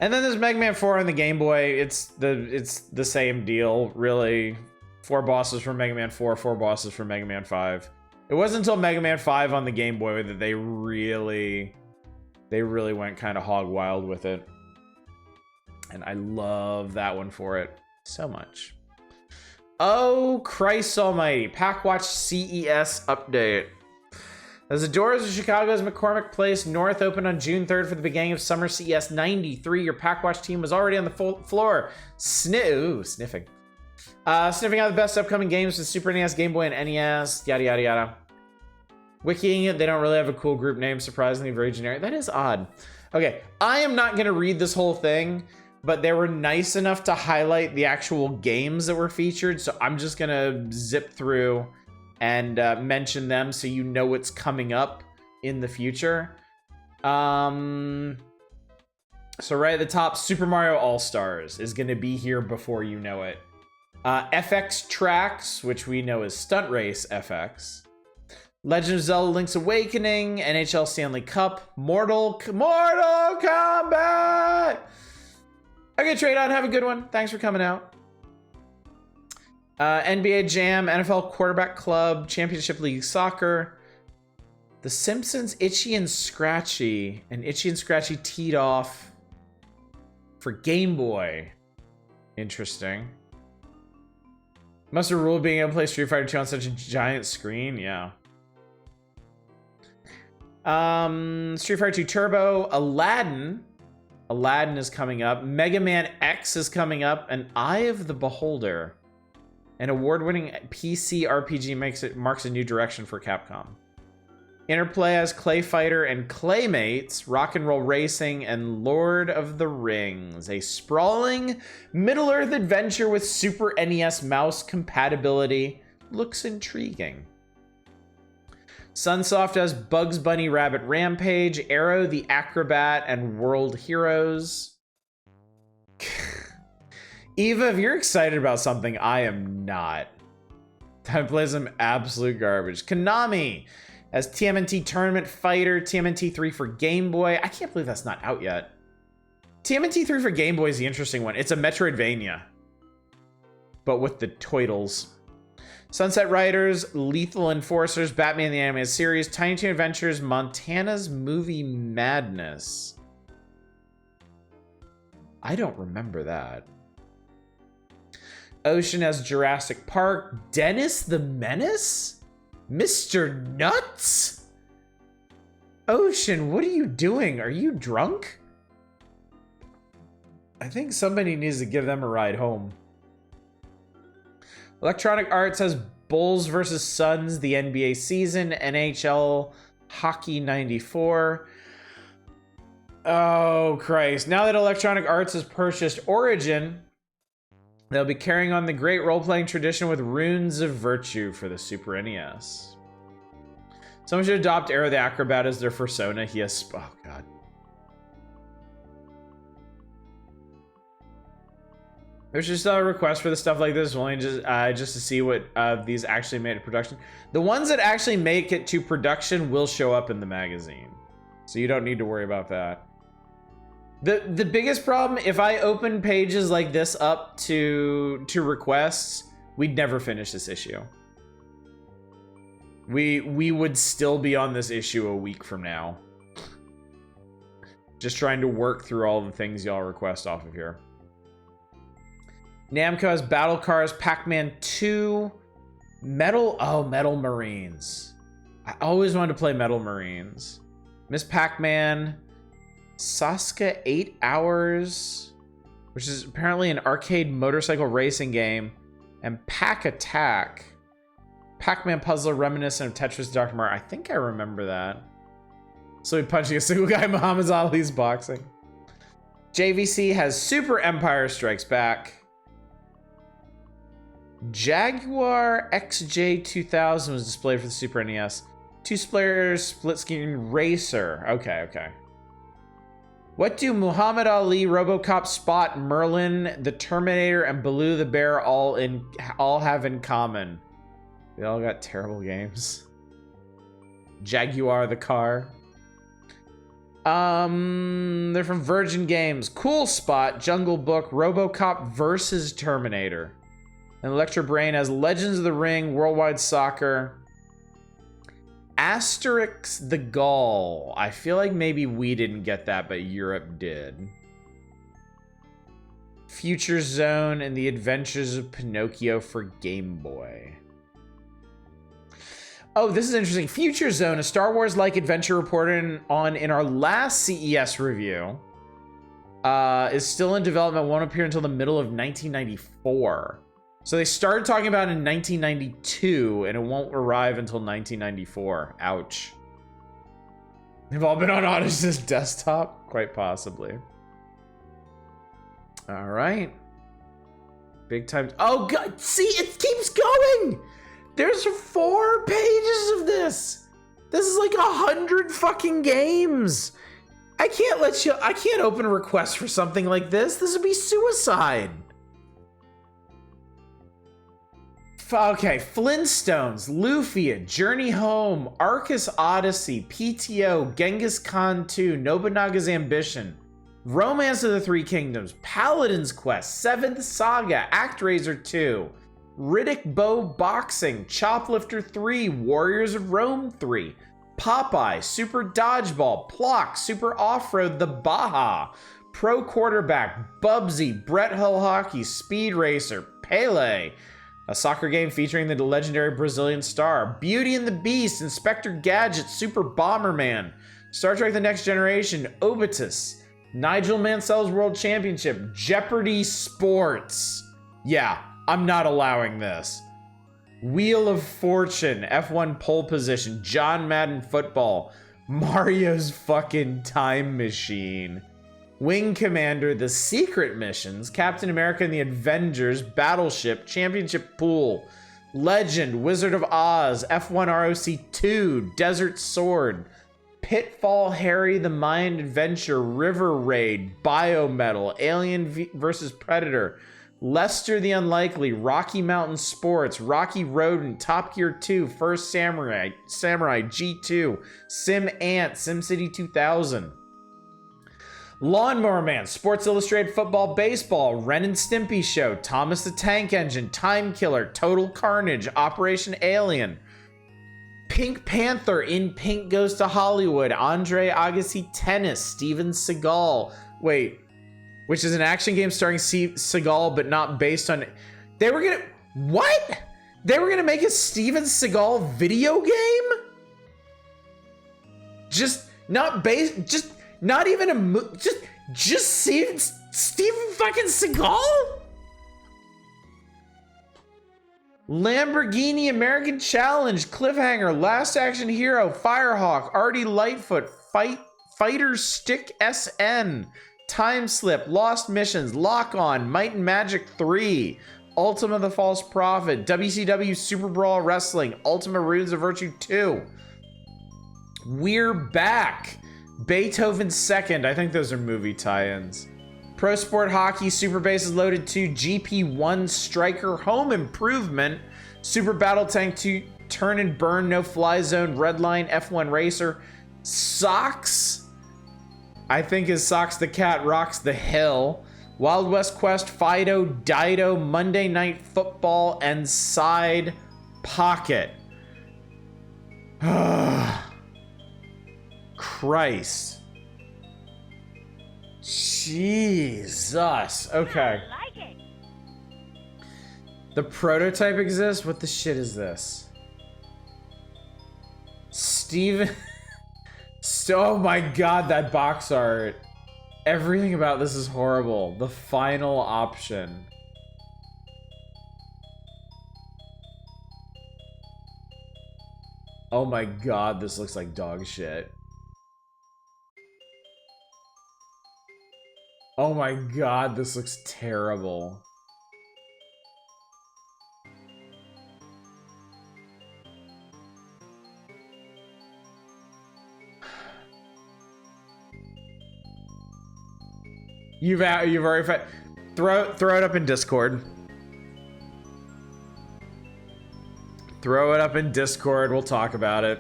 And then there's Mega Man 4 on the Game Boy. It's the same deal, really. 4 bosses for Mega Man 4, 4 bosses for Mega Man 5. It wasn't until Mega Man 5 on the Game Boy that they really went kind of hog wild with it. And I love that one for it so much. Oh, Christ almighty. Packwatch CES update. As the doors of Chicago's McCormick Place North opened on June 3rd for the beginning of Summer CES 93, your Packwatch team was already on the floor. Sniffing. Sniffing out the best upcoming games for Super NES, Game Boy, and NES. Yada, yada, yada. Wikiing it, they don't really have a cool group name. Surprisingly, very generic. That is odd. Okay, I am not going to read this whole thing, but they were nice enough to highlight the actual games that were featured, so I'm just going to zip through and mention them so you know what's coming up in the future. So right at the top, Super Mario All-Stars is going to be here before you know it. FX Tracks, which we know as Stunt Race FX. Legend of Zelda Link's Awakening, NHL Stanley Cup, Mortal Kombat! Okay, Trade On, have a good one. Thanks for coming out. NBA Jam, NFL Quarterback Club, Championship League Soccer. The Simpsons Itchy and Scratchy. And Itchy and Scratchy teed off for Game Boy. Interesting. Must have ruled being able to play Street Fighter 2 on such a giant screen. Yeah. Street Fighter 2 Turbo, Aladdin is coming up. Mega Man X is coming up. And Eye of the Beholder, an award-winning PC RPG, marks a new direction for Capcom. Interplay as Clay Fighter and Claymates, Rock and Roll Racing, and Lord of the Rings, a sprawling Middle-earth adventure with Super NES mouse compatibility. Looks intriguing. Sunsoft has Bugs Bunny Rabbit Rampage, Arrow the Acrobat, and World Heroes. Eva, if you're excited about something, I am not. Time to play some absolute garbage. Konami has TMNT Tournament Fighter, TMNT 3 for Game Boy. I can't believe that's not out yet. TMNT 3 for Game Boy is the interesting one. It's a Metroidvania, but with the toidles. Sunset Riders, Lethal Enforcers, Batman the Animated Series, Tiny Toon Adventures, Montana's Movie Madness. I don't remember that. Ocean has Jurassic Park, Dennis the Menace, Mr. Nuts. Ocean, what are you doing? Are you drunk? I think somebody needs to give them a ride home. Electronic Arts has Bulls vs. Suns, the NBA season, NHL Hockey 94. Oh, Christ. Now that Electronic Arts has purchased Origin, they'll be carrying on the great role-playing tradition with Runes of Virtue for the Super NES. Someone should adopt Arrow the Acrobat as their persona. He has... Oh, God. There's just a request for the stuff like this, only just to see what these actually made it to production. The ones that actually make it to production will show up in the magazine, so you don't need to worry about that. The biggest problem, if I open pages like this up to requests, we'd never finish this issue. We would still be on this issue a week from now, just trying to work through all the things y'all request off of here. Namco has Battle Cars, Pac-Man 2, Metal Marines. I always wanted to play Metal Marines. Miss Pac-Man, Sasuke 8 Hours, which is apparently an arcade motorcycle racing game, and Pack Attack. Pac-Man puzzler reminiscent of Tetris Dr. Mario. I think I remember that. So we punching a single guy, Muhammad Ali's boxing. JVC has Super Empire Strikes Back. Jaguar XJ2000 was displayed for the Super NES. 2-player split-screen racer. Okay. What do Muhammad Ali, RoboCop, Spot, Merlin, the Terminator, and Baloo the Bear all have in common? They all got terrible games. Jaguar the car. They're from Virgin Games. Cool Spot, Jungle Book, RoboCop versus Terminator. And Electro Brain has Legends of the Ring, Worldwide Soccer, Asterix the Gaul. I feel like maybe we didn't get that, but Europe did. Future Zone and the Adventures of Pinocchio for Game Boy. Oh, this is interesting. Future Zone, a Star Wars-like adventure reported on in our last CES review, is still in development, won't appear until the middle of 1994. So they started talking about it in 1992, and it won't arrive until 1994. Ouch. They've all been on Odyssey's desktop? Quite possibly. All right. Big time. Oh, God. See, it keeps going. There's 4 pages of this. This is like 100 fucking games. I can't open a request for something like this. This would be suicide. Okay, Flintstones, Lufia, Journey Home, Arcus Odyssey, PTO, Genghis Khan 2, Nobunaga's Ambition, Romance of the Three Kingdoms, Paladin's Quest, Seventh Saga, ActRaiser 2, Riddick Bow Boxing, Choplifter 3, Warriors of Rome 3, Popeye, Super Dodgeball, Plock, Super Off-Road, The Baja, Pro Quarterback, Bubsy, Brett Hull Hockey, Speed Racer, Pele, a soccer game featuring the legendary Brazilian star, Beauty and the Beast, Inspector Gadget, Super Bomberman, Star Trek The Next Generation, Obitus, Nigel Mansell's World Championship, Jeopardy Sports. Yeah, I'm not allowing this. Wheel of Fortune, F1 pole position, John Madden football, Mario's fucking time machine, Wing Commander, The Secret Missions, Captain America and the Avengers, Battleship, Championship Pool, Legend, Wizard of Oz, F1 ROC 2, Desert Sword, Pitfall, Harry the Mind Adventure, River Raid, Biometal, Alien vs. Predator, Lester the Unlikely, Rocky Mountain Sports, Rocky Rodent, Top Gear 2, First Samurai, G2, Sim Ant, SimCity 2000, Lawnmower Man, Sports Illustrated Football Baseball, Ren and Stimpy Show, Thomas the Tank Engine, Time Killer, Total Carnage, Operation Alien, Pink Panther, In Pink Goes to Hollywood, Andre Agassi Tennis, Steven Seagal. Wait, which is an action game starring Seagal, but not based on... They were gonna... What? They were gonna make a Steven Seagal video game? Just not based... Just not even a... Just Steven fucking Seagal? Lamborghini American Challenge, Cliffhanger, Last Action Hero, Firehawk, Artie Lightfoot, Fighter Stick SN, Time Slip, Lost Missions, Lock On, Might and Magic 3, Ultima the False Prophet, WCW Super Brawl Wrestling, Ultima Runes of Virtue 2. We're Back, Beethoven 2nd, I think those are movie tie-ins. Pro Sport Hockey, Super Bases Loaded 2, GP1 Striker, Home Improvement, Super Battle Tank 2, Turn and Burn, No Fly Zone, Redline, F1 Racer, Socks, I think is Socks the Cat Rocks the Hill, Wild West Quest, Fido, Dido, Monday Night Football, and Side Pocket. Christ. Jesus. Okay. The prototype exists? What the shit is this? Steven. Oh my god, that box art. Everything about this is horrible. The final option. Oh my god, this looks like dog shit. Oh my god, this looks terrible. You've already throw it up in Discord. Throw it up in Discord. We'll talk about it.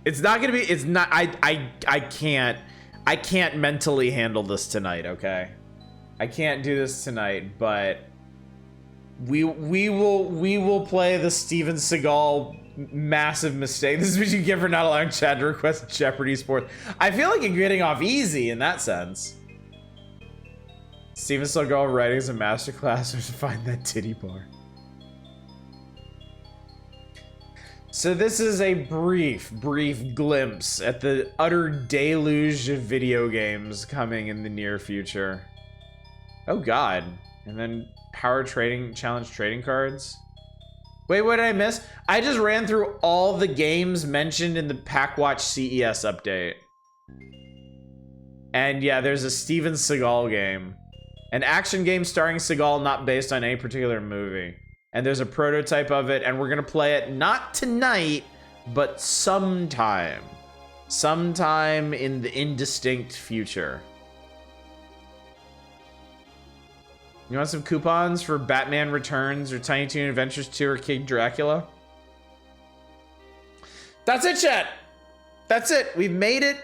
It's not gonna be. It's not. I can't mentally handle this tonight. Okay, I can't do this tonight. But we will play the Steven Seagal massive mistake. This is what you get for not allowing Chad to request Jeopardy Sports. I feel like you're getting off easy in that sense. Steven Seagal writing is a masterclass to find that titty bar. So this is a brief glimpse at the utter deluge of video games coming in the near future. Oh god. And then power trading, challenge trading cards. Wait, what did I miss? I just ran through all the games mentioned in the Packwatch CES update. And yeah, there's a Steven Seagal game. An action game starring Seagal not based on any particular movie. And there's a prototype of it, and we're gonna play it not tonight, but sometime in the indistinct future. You want some coupons for Batman Returns or Tiny Toon Adventures 2 or King Dracula? That's it, chat. That's it. We've made it.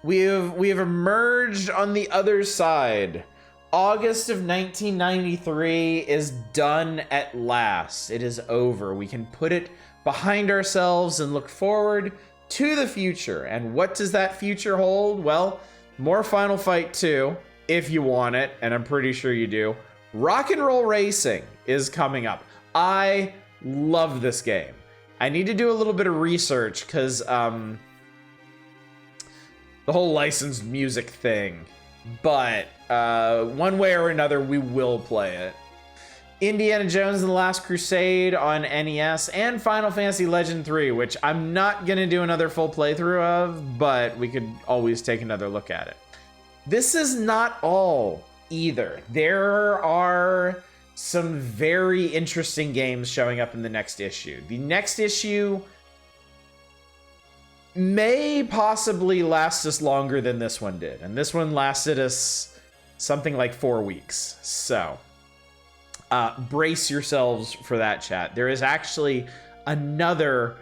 We have emerged on the other side. August of 1993 is done at last. It is over. We can put it behind ourselves and look forward to the future. And what does that future hold? Well, more Final Fight 2, if you want it, and I'm pretty sure you do. Rock and Roll Racing is coming up. I love this game. I need to do a little bit of research because the whole licensed music thing. But one way or another, we will play it. Indiana Jones and the Last Crusade on NES, and Final Fantasy Legend 3, which I'm not going to do another full playthrough of, but we could always take another look at it. This is not all either. There are some very interesting games showing up in the next issue. The next issue may possibly last us longer than this one did, and this one lasted us something like 4 weeks. So brace yourselves for that, chat. There is actually another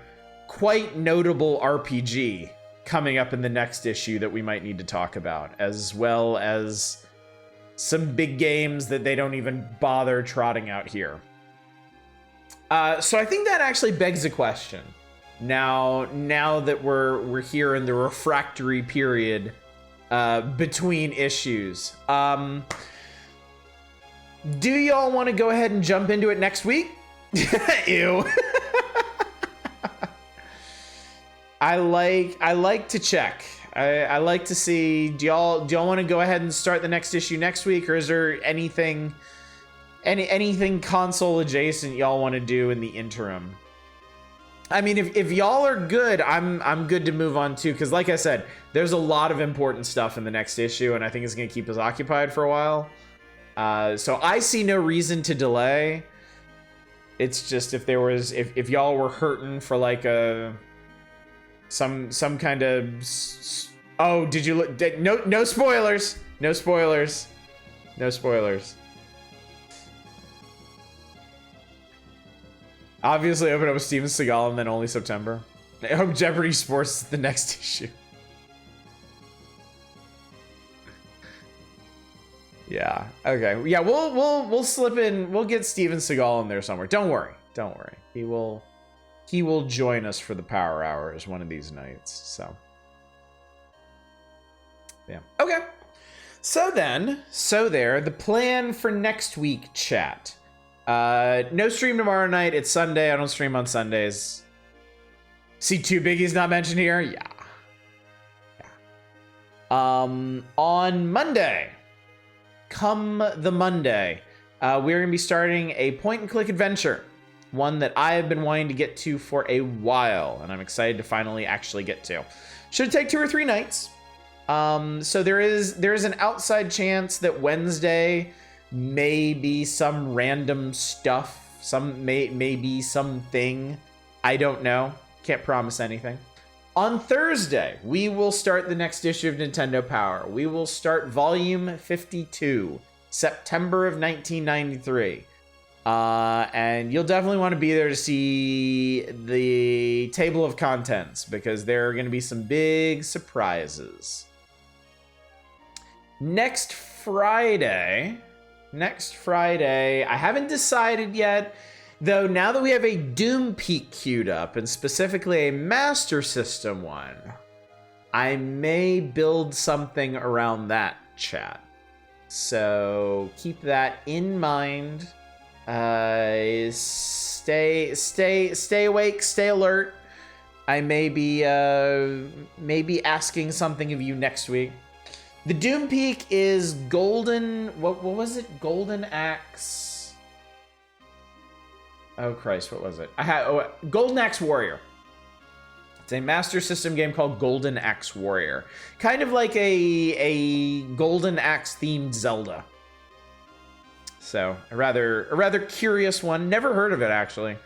quite notable RPG coming up in the next issue that we might need to talk about, as well as some big games that they don't even bother trotting out here. So I think that actually begs a question. Now that we're here in the refractory period between issues, do y'all want to go ahead and jump into it next week? Ew. I like to check. I like to see. Do y'all want to go ahead and start the next issue next week, or is there anything console adjacent y'all want to do in the interim? I mean, if y'all are good, I'm good to move on too, because like I said, there's a lot of important stuff in the next issue, and I think it's gonna keep us occupied for a while. So I see no reason to delay. It's just if y'all were hurting for like some kind of oh, did you look? No spoilers. No spoilers. No spoilers. Obviously, open up with Steven Seagal and then only September. I hope Jeopardy Sports is the next issue. Yeah. Okay. Yeah. We'll slip in. We'll get Steven Seagal in there somewhere. Don't worry. Don't worry. He will join us for the Power Hours one of these nights. So. Yeah. Okay. So there. The plan for next week, chat. No stream tomorrow night. It's Sunday. I don't stream on Sundays. See two biggies not mentioned here? Yeah. On Monday, come the Monday, we're going to be starting a point-and-click adventure. One that I have been wanting to get to for a while, and I'm excited to finally actually get to. Should take 2 or 3 nights. So there is an outside chance that Wednesday may be some random stuff, maybe something. I don't know. Can't promise anything. On Thursday, we will start the next issue of Nintendo Power. We will start Volume 52, September of 1993. And you'll definitely want to be there to see the table of contents, because there are going to be some big surprises. Next Friday, I haven't decided yet, though. Now that we have a Doom Peak queued up, and specifically a Master System one, I may build something around that, chat. So keep that in mind. Stay awake, stay alert. I may be asking something of you next week. The Doom Peak is Golden. What was it? Golden Axe. Oh Christ, what was it? Golden Axe Warrior. It's a Master System game called Golden Axe Warrior, kind of like a Golden Axe themed Zelda. So a rather curious one. Never heard of it actually.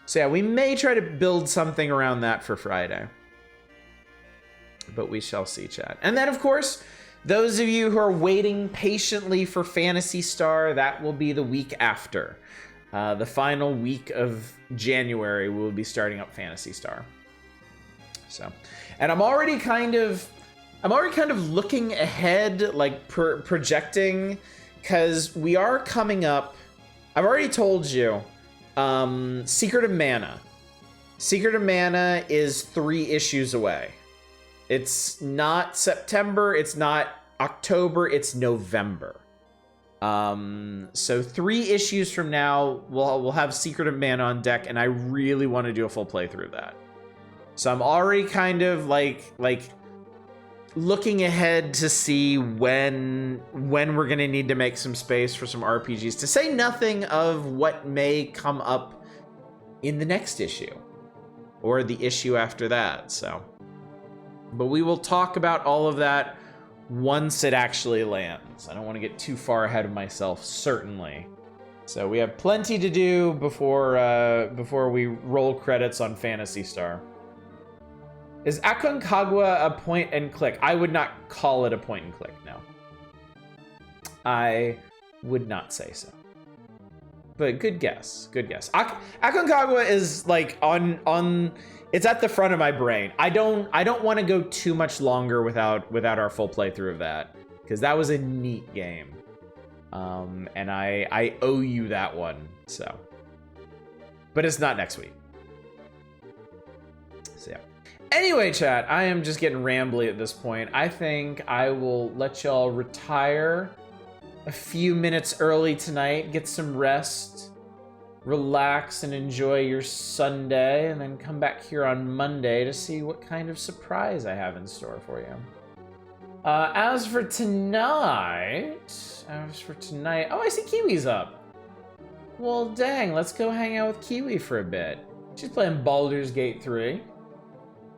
So yeah, we may try to build something around that for Friday. But we shall see, chat. And then, of course, those of you who are waiting patiently for Phantasy Star, that will be the week after. The final week of January, we will be starting up Phantasy Star. So, and I'm already kind of looking ahead, like projecting, because we are coming up. I've already told you, Secret of Mana. Secret of Mana is 3 issues away. It's not September, it's not October, it's November. So 3 issues from now, we'll have Secret of Mana on deck, and I really want to do a full playthrough of that. So I'm already kind of like looking ahead to see when we're gonna need to make some space for some RPGs, to say nothing of what may come up in the next issue or the issue after that. So, but we will talk about all of that once it actually lands. I don't want to get too far ahead of myself, certainly. So we have plenty to do before we roll credits on Phantasy Star. Is Aconcagua a point and click? I would not call it a point and click, no. I would not say so. But good guess, good guess. Aconcagua is like on it's at the front of my brain. I don't want to go too much longer without our full playthrough of that, because that was a neat game. And I owe you that one, so. But it's not next week. So yeah. Anyway, chat, I am just getting rambly at this point. I think I will let y'all retire a few minutes early tonight, get some rest, relax, and enjoy your Sunday, and then come back here on Monday to see what kind of surprise I have in store for you. As for tonight, oh, I see Kiwi's up. Well, dang, let's go hang out with Kiwi for a bit. She's playing Baldur's Gate 3.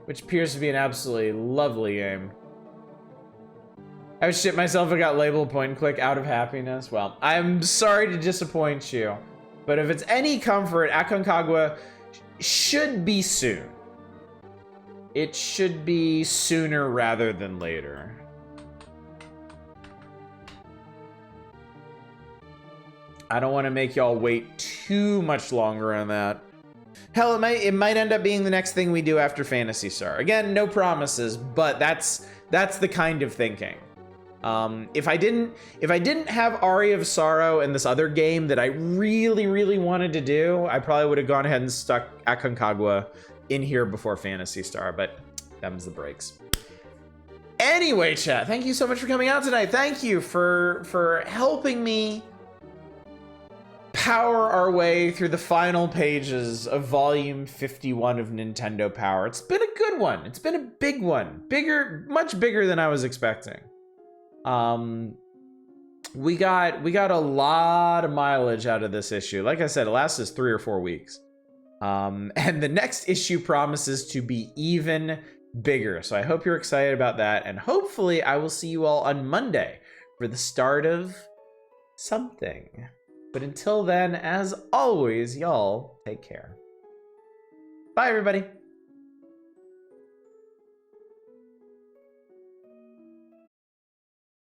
Which appears to be an absolutely lovely game. I would shit myself if I got labeled point and click out of happiness. Well, I'm sorry to disappoint you, but if it's any comfort, Aconcagua should be soon. It should be sooner rather than later. I don't want to make y'all wait too much longer on that. Hell, it might end up being the next thing we do after Phantasy Star. Again, no promises, but that's the kind of thinking. If I didn't have Aria of Sorrow and this other game that I really, really wanted to do, I probably would have gone ahead and stuck Aconcagua in here before Phantasy Star, but them's the breaks. Anyway, chat, thank you so much for coming out tonight. Thank you for helping me power our way through the final pages of volume 51 of Nintendo Power. It's been a good one. It's been a big one. Much bigger than I was expecting. We got a lot of mileage out of this issue. Like I said, it lasts us 3 or 4 weeks. And the next issue promises to be even bigger. So I hope you're excited about that. And hopefully I will see you all on Monday for the start of something. But until then, as always, y'all take care. Bye, everybody.